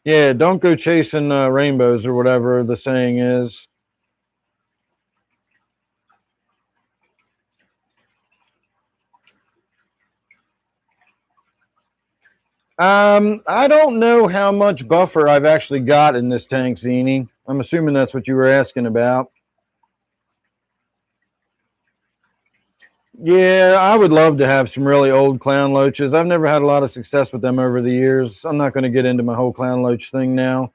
Yeah, don't go chasing rainbows or whatever the saying is. I don't know how much buffer I've actually got in this tank, Zini. I'm assuming that's what you were asking about. Yeah, I would love to have some really old clown loaches. I've never had a lot of success with them over the years. I'm not going to get into my whole clown loach thing now.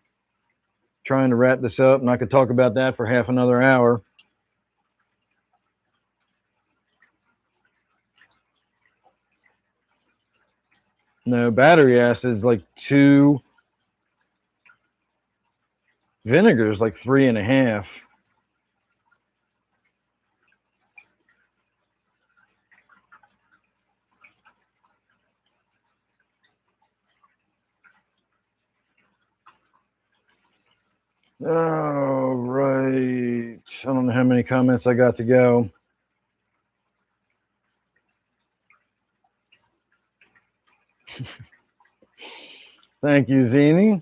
Trying to wrap this up, and I could talk about that for half another hour. No, battery acid is like 2. Vinegar is like 3.5. All right. I don't know how many comments I got to go. Thank you, Zini.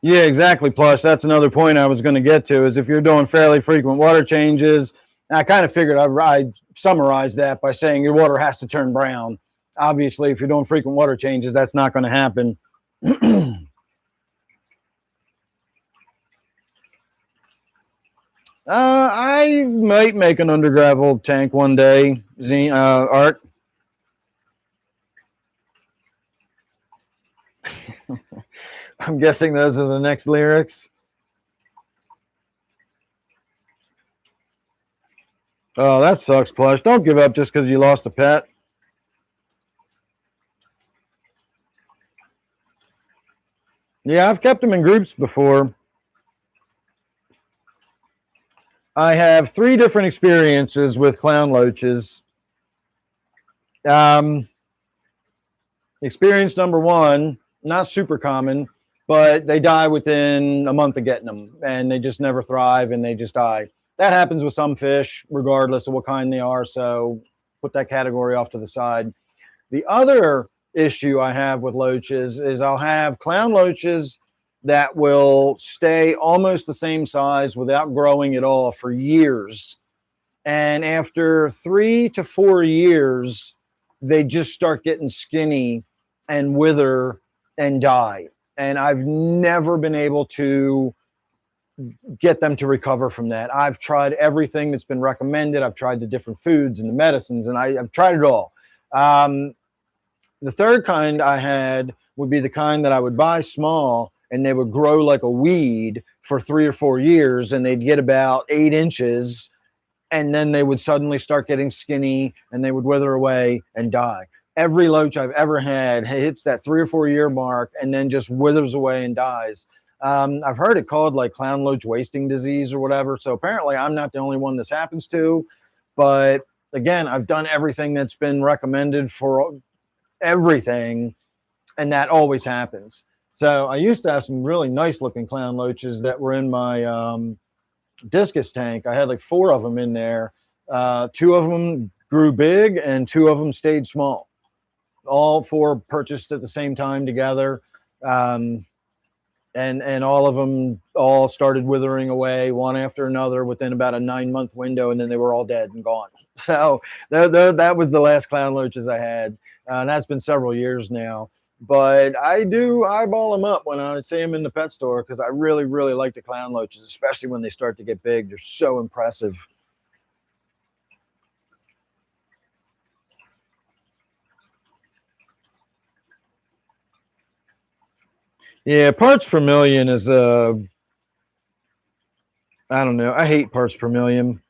Yeah, exactly. Plus, that's another point I was going to get to, is if you're doing fairly frequent water changes, I kind of figured I'd summarize that by saying your water has to turn brown. Obviously, if you're doing frequent water changes, that's not going to happen. I might make an undergravel tank one day, Art. I'm guessing those are the next lyrics. Oh, that sucks, Plush. Don't give up just because you lost a pet. Yeah, I've kept them in groups before. I have 3 different experiences with clown loaches. Experience number 1, not super common, but they die within a month of getting them, and they just never thrive, and they just die. That happens with some fish, regardless of what kind they are. So put that category off to the side. The other issue I have with loaches is I'll have clown loaches that will stay almost the same size without growing at all for years. And after 3 to 4 years, they just start getting skinny and wither and die. And I've never been able to get them to recover from that. I've tried everything that's been recommended. I've tried the different foods and the medicines, and I've tried it all. The third kind I had would be the kind that I would buy small, and they would grow like a weed for 3 or 4 years, and they'd get about 8 inches, and then they would suddenly start getting skinny, and they would wither away and die. Every loach I've ever had hits that 3 or 4 year mark and then just withers away and dies. I've heard it called like clown loach wasting disease or whatever. So apparently I'm not the only one this happens to. But again, I've done everything that's been recommended for everything, and that always happens. So I used to have some really nice looking clown loaches that were in my discus tank. I had like 4 of them in there. 2 of them grew big and 2 of them stayed small. All 4 purchased at the same time together. And all of them all started withering away one after another within about a 9-month window, and then they were all dead and gone. So that was the last clown loaches I had. That's been several years now. But I do eyeball them up when I see them in the pet store because I really, really like the clown loaches, especially when they start to get big. They're so impressive. Yeah, parts per million is I don't know. I hate parts per million.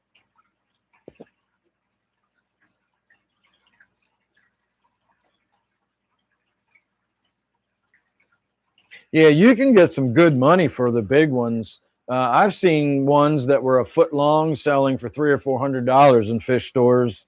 Yeah, you can get some good money for the big ones. I've seen ones that were a foot long selling for $300 or $400 in fish stores.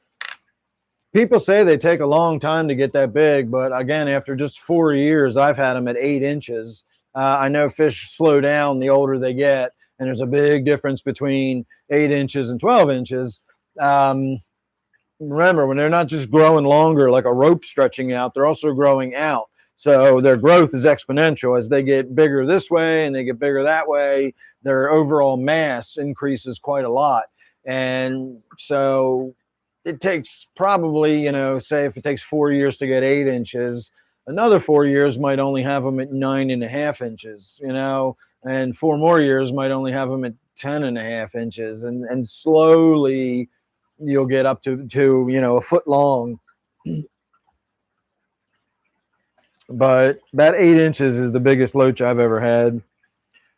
People say they take a long time to get that big, but again, after just 4 years, I've had them at 8 inches. I know fish slow down the older they get, and there's a big difference between 8 inches and 12 inches. Remember, when they're not just growing longer like a rope stretching out, they're also growing out. So their growth is exponential. As they get bigger this way and they get bigger that way, their overall mass increases quite a lot. And so it takes probably, say if it takes 4 years to get 8 inches, another 4 years might only have them at 9.5 inches, and 4 more years might only have them at 10.5 inches. And slowly you'll get up to a foot long. But that 8 inches is the biggest loach I've ever had.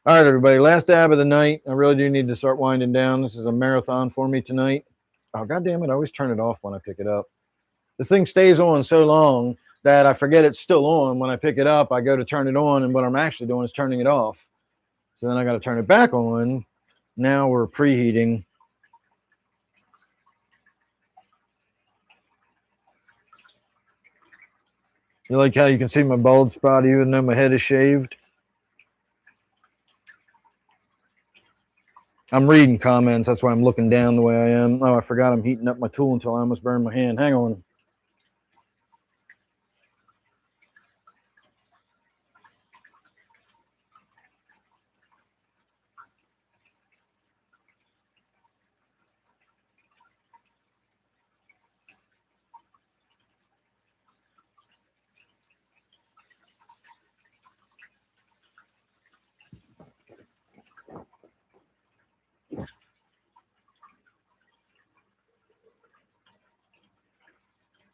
All right, everybody, last dab of the night. I really do need to start winding down. This is a marathon for me tonight. Oh, God damn it, I always turn it off when I pick it up. This thing stays on so long that I forget it's still on. When I pick it up, I go to turn it on, and what I'm actually doing is turning it off. So then I got to turn it back on. Now we're preheating. You like how you can see my bald spot even though my head is shaved? I'm reading comments. That's why I'm looking down the way I am. Oh, I forgot I'm heating up my tool until I almost burned my hand. Hang on.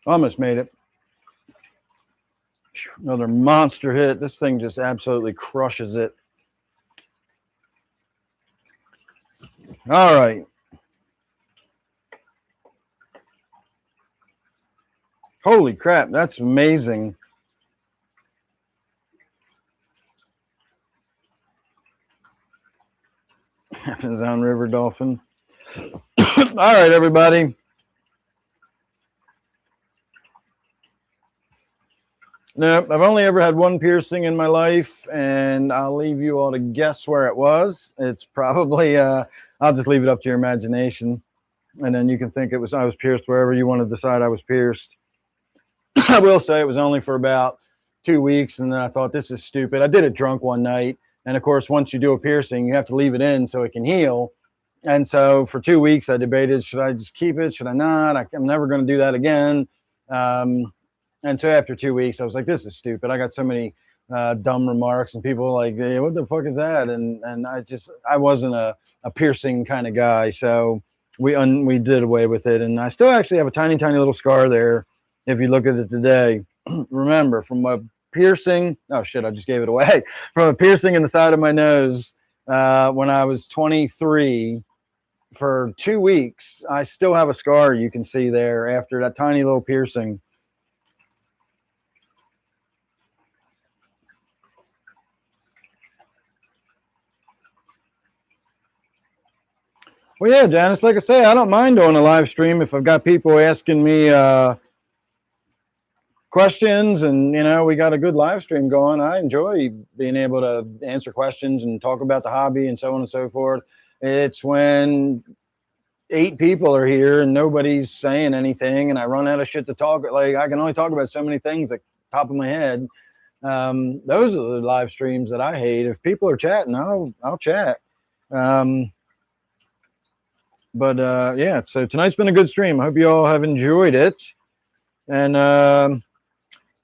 Almost made it. Another monster hit. This thing just absolutely crushes it. All right. Holy crap, that's amazing. Amazon River Dolphin. All right, everybody. No, I've only ever had one piercing in my life, and I'll leave you all to guess where it was. It's probably, I'll just leave it up to your imagination, and then you can think I was pierced wherever you want to decide I was pierced. I will say it was only for about 2 weeks, and then I thought, this is stupid. I did it drunk one night, and of course, once you do a piercing, you have to leave it in so it can heal. And so for 2 weeks, I debated, should I just keep it? Should I not? I'm never going to do that again. And so after 2 weeks, I was like, this is stupid. I got so many dumb remarks, and people were like, hey, what the fuck is that? And I wasn't a piercing kind of guy. So we did away with it. And I still actually have a tiny, tiny little scar there. If you look at it today, remember, from a piercing, oh shit, I just gave it away. From a piercing in the side of my nose when I was 23 for 2 weeks, I still have a scar you can see there after that tiny little piercing. Well, yeah, Janice, like I say, I don't mind doing a live stream if I've got people asking me questions, and, you know, we got a good live stream going. I enjoy being able to answer questions and talk about the hobby and so on and so forth. It's when 8 people are here and nobody's saying anything, and I run out of shit to talk. Like, I can only talk about so many things at the top of my head. Those are the live streams that I hate. If people are chatting, I'll chat. But yeah, so tonight's been a good stream. I hope you all have enjoyed it. And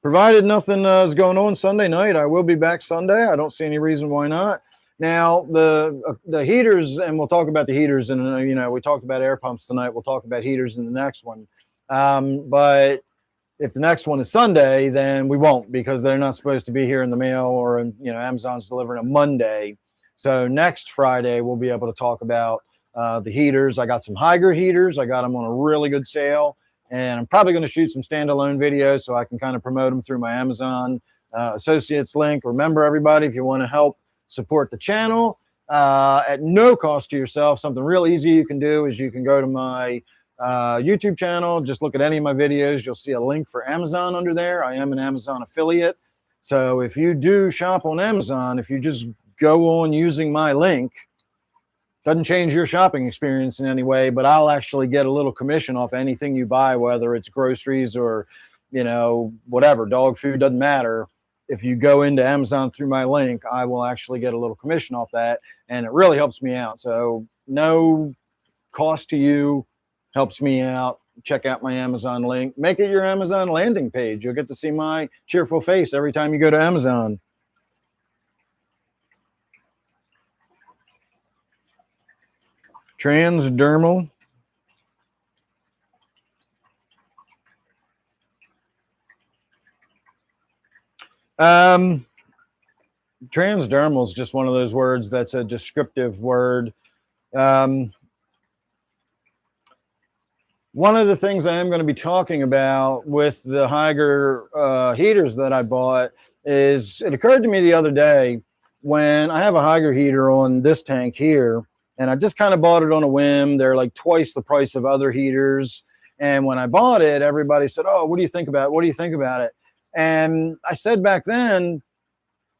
provided nothing is going on Sunday night, I will be back Sunday. I don't see any reason why not. Now, the heaters, and we'll talk about the heaters, and you know, we talked about air pumps tonight. We'll talk about heaters in the next one. But if the next one is Sunday, then we won't, because they're not supposed to be here in the mail, or, you know, Amazon's delivering a Monday. So next Friday, we'll be able to talk about the heaters. I got some Higer heaters. I got them on a really good sale, and I'm probably going to shoot some standalone videos so I can kind of promote them through my Amazon associates link. Remember, everybody, if you want to help support the channel at no cost to yourself, something real easy you can do is you can go to my YouTube channel. Just look at any of my videos. You'll see a link for Amazon under there. I am an Amazon affiliate. So if you do shop on Amazon, if you just go on using my link, doesn't change your shopping experience in any way, but I'll actually get a little commission off anything you buy, whether it's groceries or, you know, whatever, dog food, doesn't matter. If you go into Amazon through my link, I will actually get a little commission off that, and it really helps me out. So no cost to you, helps me out. Check out my Amazon link. Make it your Amazon landing page. You'll get to see my cheerful face every time you go to Amazon. Transdermal. Transdermal is just one of those words that's a descriptive word. One of the things I am going to be talking about with the Higer heaters that I bought is, it occurred to me the other day, when I have a Higer heater on this tank here, and I just kind of bought it on a whim. They're like twice the price of other heaters. And when I bought it, everybody said, oh, what do you think about it? What do you think about it? And I said back then,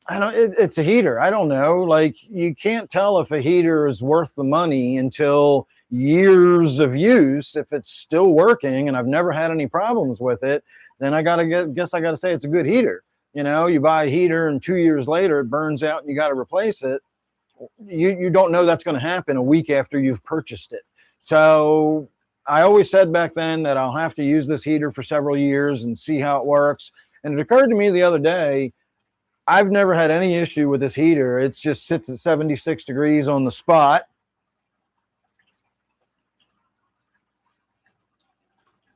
it's a heater. I don't know. Like, you can't tell if a heater is worth the money until years of use. If it's still working and I've never had any problems with it, then I guess I gotta say it's a good heater. You know, you buy a heater and 2 years later it burns out and you got to replace it. You don't know that's going to happen a week after you've purchased it. So I always said back then that I'll have to use this heater for several years and see how it works. And it occurred to me the other day, I've never had any issue with this heater. It just sits at 76 degrees on the spot.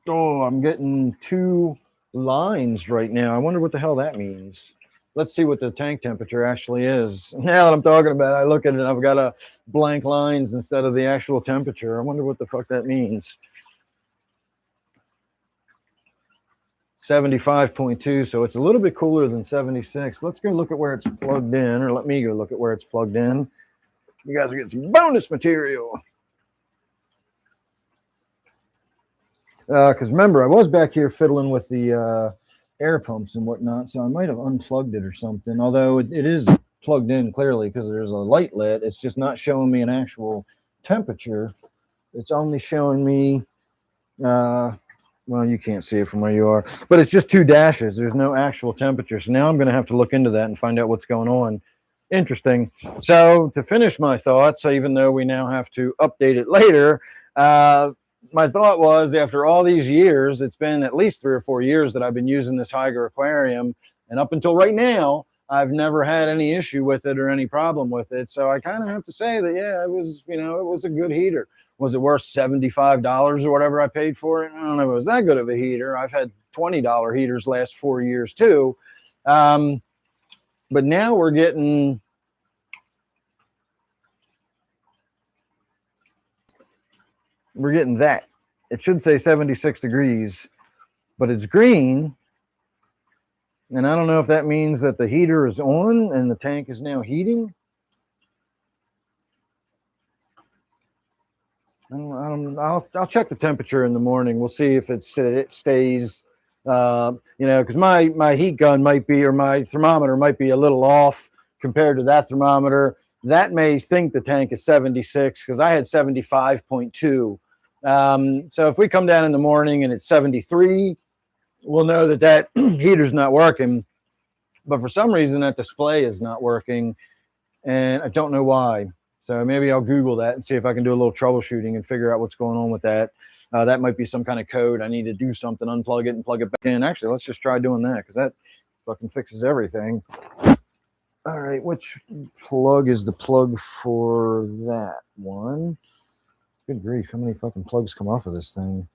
Oh, I'm getting 2 lines right now. I wonder what the hell that means. Let's see what the tank temperature actually is. Now that I'm talking about it, I look at it and I've got a blank lines instead of the actual temperature. I wonder what the fuck that means. 75.2, so it's a little bit cooler than 76. Let's go look at where it's plugged in, or let me go look at where it's plugged in. You guys are getting some bonus material. Because remember, I was back here fiddling with the air pumps and whatnot, so I might have unplugged it or something. Although it is plugged in clearly because there's a light lit. It's just not showing me an actual temperature. It's only showing me, well, you can't see it from where you are, but it's just 2 dashes. There's no actual temperature. So now I'm going to have to look into that and find out what's going on. Interesting. So to finish my thoughts, even though we now have to update it later, my thought was, after all these years, it's been at least 3 or 4 years that I've been using this Hygger aquarium, and up until right now, I've never had any issue with it or any problem with it. So I kind of have to say that, yeah, it was, it was a good heater. Was it worth $75 or whatever I paid for it? I don't know if it was that good of a heater. I've had $20 heaters last 4 years too. But now we're getting that. It should say 76 degrees, but it's green. And I don't know if that means that the heater is on and the tank is now heating. I'll check the temperature in the morning. We'll see if it stays, because my heat gun might be, or my thermometer might be a little off compared to that thermometer. That may think the tank is 76 because I had 75.2. So if we come down in the morning and it's 73, we'll know that heater's not working. But for some reason, that display is not working, and I don't know why. So maybe I'll Google that and see if I can do a little troubleshooting and figure out what's going on with that. That might be some kind of code. I need to do something, unplug it and plug it back in. Actually, let's just try doing that because that fucking fixes everything. All right, which plug is the plug for that one? Good grief, how many fucking plugs come off of this thing?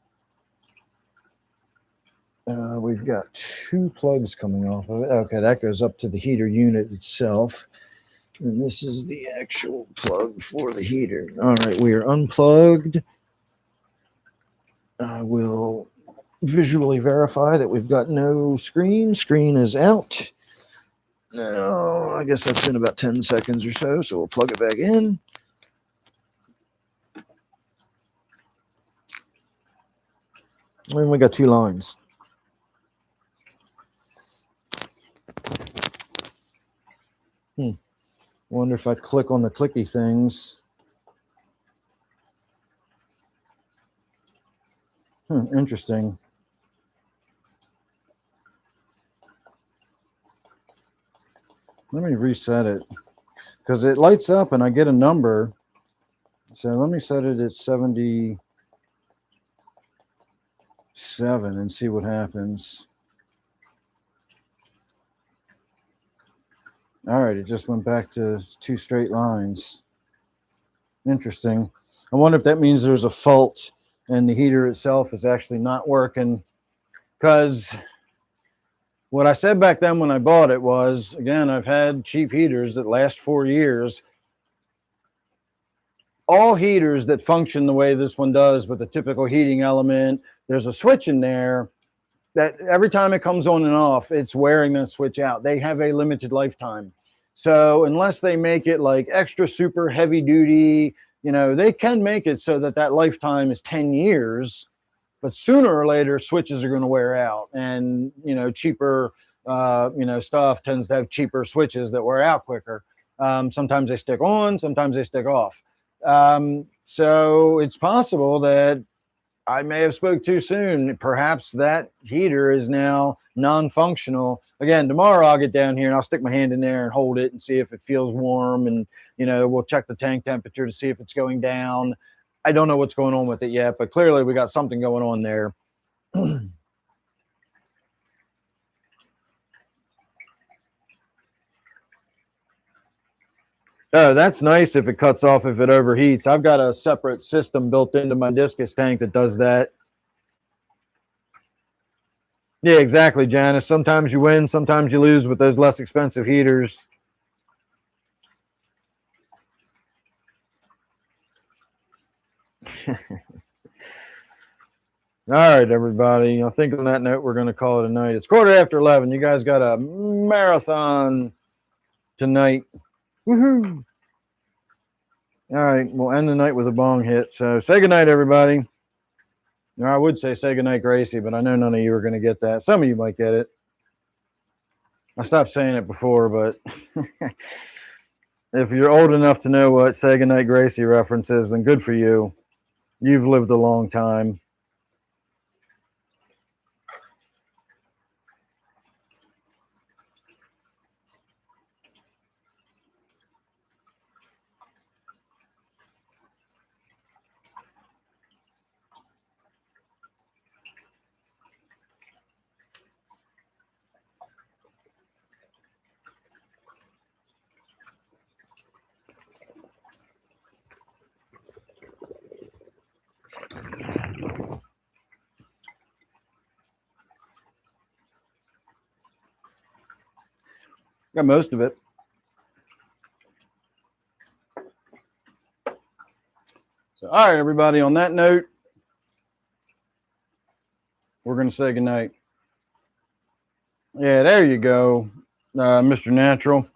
We've got 2 plugs coming off of it. Okay, that goes up to the heater unit itself. And this is the actual plug for the heater. All right, we are unplugged. I will visually verify that we've got no screen. Screen is out. No, I guess that's been about 10 seconds or so, so we'll plug it back in. And we got 2 lines. Wonder if I click on the clicky things. Interesting. Let me reset it because it lights up and I get a number. So let me set it at 77 and see what happens. All right, it just went back to 2 straight lines. Interesting. I wonder if that means there's a fault and the heater itself is actually not working. Because what I said back then when I bought it was, again, I've had cheap heaters that last 4 years. All heaters that function the way this one does with the typical heating element, there's a switch in there that every time it comes on and off, it's wearing that switch out. They have a limited lifetime. So unless they make it like extra super heavy duty, they can make it so that lifetime is 10 years, but sooner or later switches are going to wear out, and, cheaper, stuff tends to have cheaper switches that wear out quicker. Sometimes they stick on, sometimes they stick off. So it's possible that I may have spoke too soon. Perhaps that heater is now non-functional. Again, tomorrow I'll get down here and I'll stick my hand in there and hold it and see if it feels warm. And, we'll check the tank temperature to see if it's going down. I don't know what's going on with it yet, but clearly we got something going on there. Oh, that's nice if it cuts off, if it overheats. I've got a separate system built into my discus tank that does that. Yeah, exactly, Janice. Sometimes you win, sometimes you lose with those less expensive heaters. All right, everybody. I think on that note, we're going to call it a night. It's 11:15. You guys got a marathon tonight. Woohoo! All right, we'll end the night with a bong hit. So say goodnight, everybody. Or I would say goodnight, Gracie, but I know none of you are going to get that. Some of you might get it. I stopped saying it before, but if you're old enough to know what say goodnight, Gracie references, then good for you. You've lived a long time. Got most of it. So, all right, everybody, on that note, we're going to say goodnight. Yeah, there you go, Mr. Natural.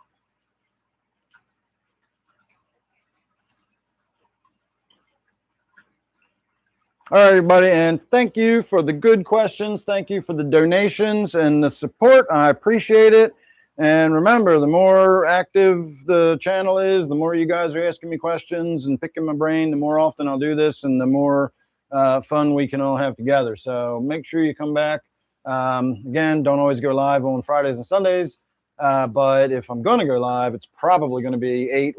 All right, everybody, and thank you for the good questions. Thank you for the donations and the support. I appreciate it. And remember, the more active the channel is, the more you guys are asking me questions and picking my brain, the more often I'll do this and the more fun we can all have together. So make sure you come back. Again, don't always go live on Fridays and Sundays, but if I'm going to go live, it's probably going to be 8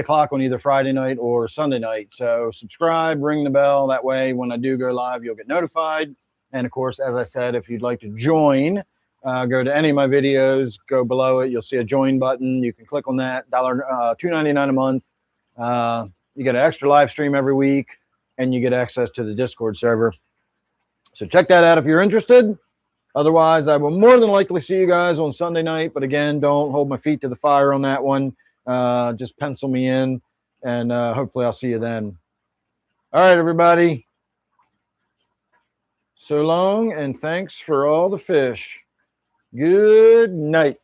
o'clock on either Friday night or Sunday night. So subscribe, ring the bell. That way, when I do go live, you'll get notified. And of course, as I said, if you'd like to join, go to any of my videos, go below it. You'll see a join button. You can click on that. $2.99 a month. You get an extra live stream every week, and you get access to the Discord server. So check that out if you're interested. Otherwise, I will more than likely see you guys on Sunday night. But again, don't hold my feet to the fire on that one. Just pencil me in, and hopefully I'll see you then. All right, everybody. So long, and thanks for all the fish. Good night.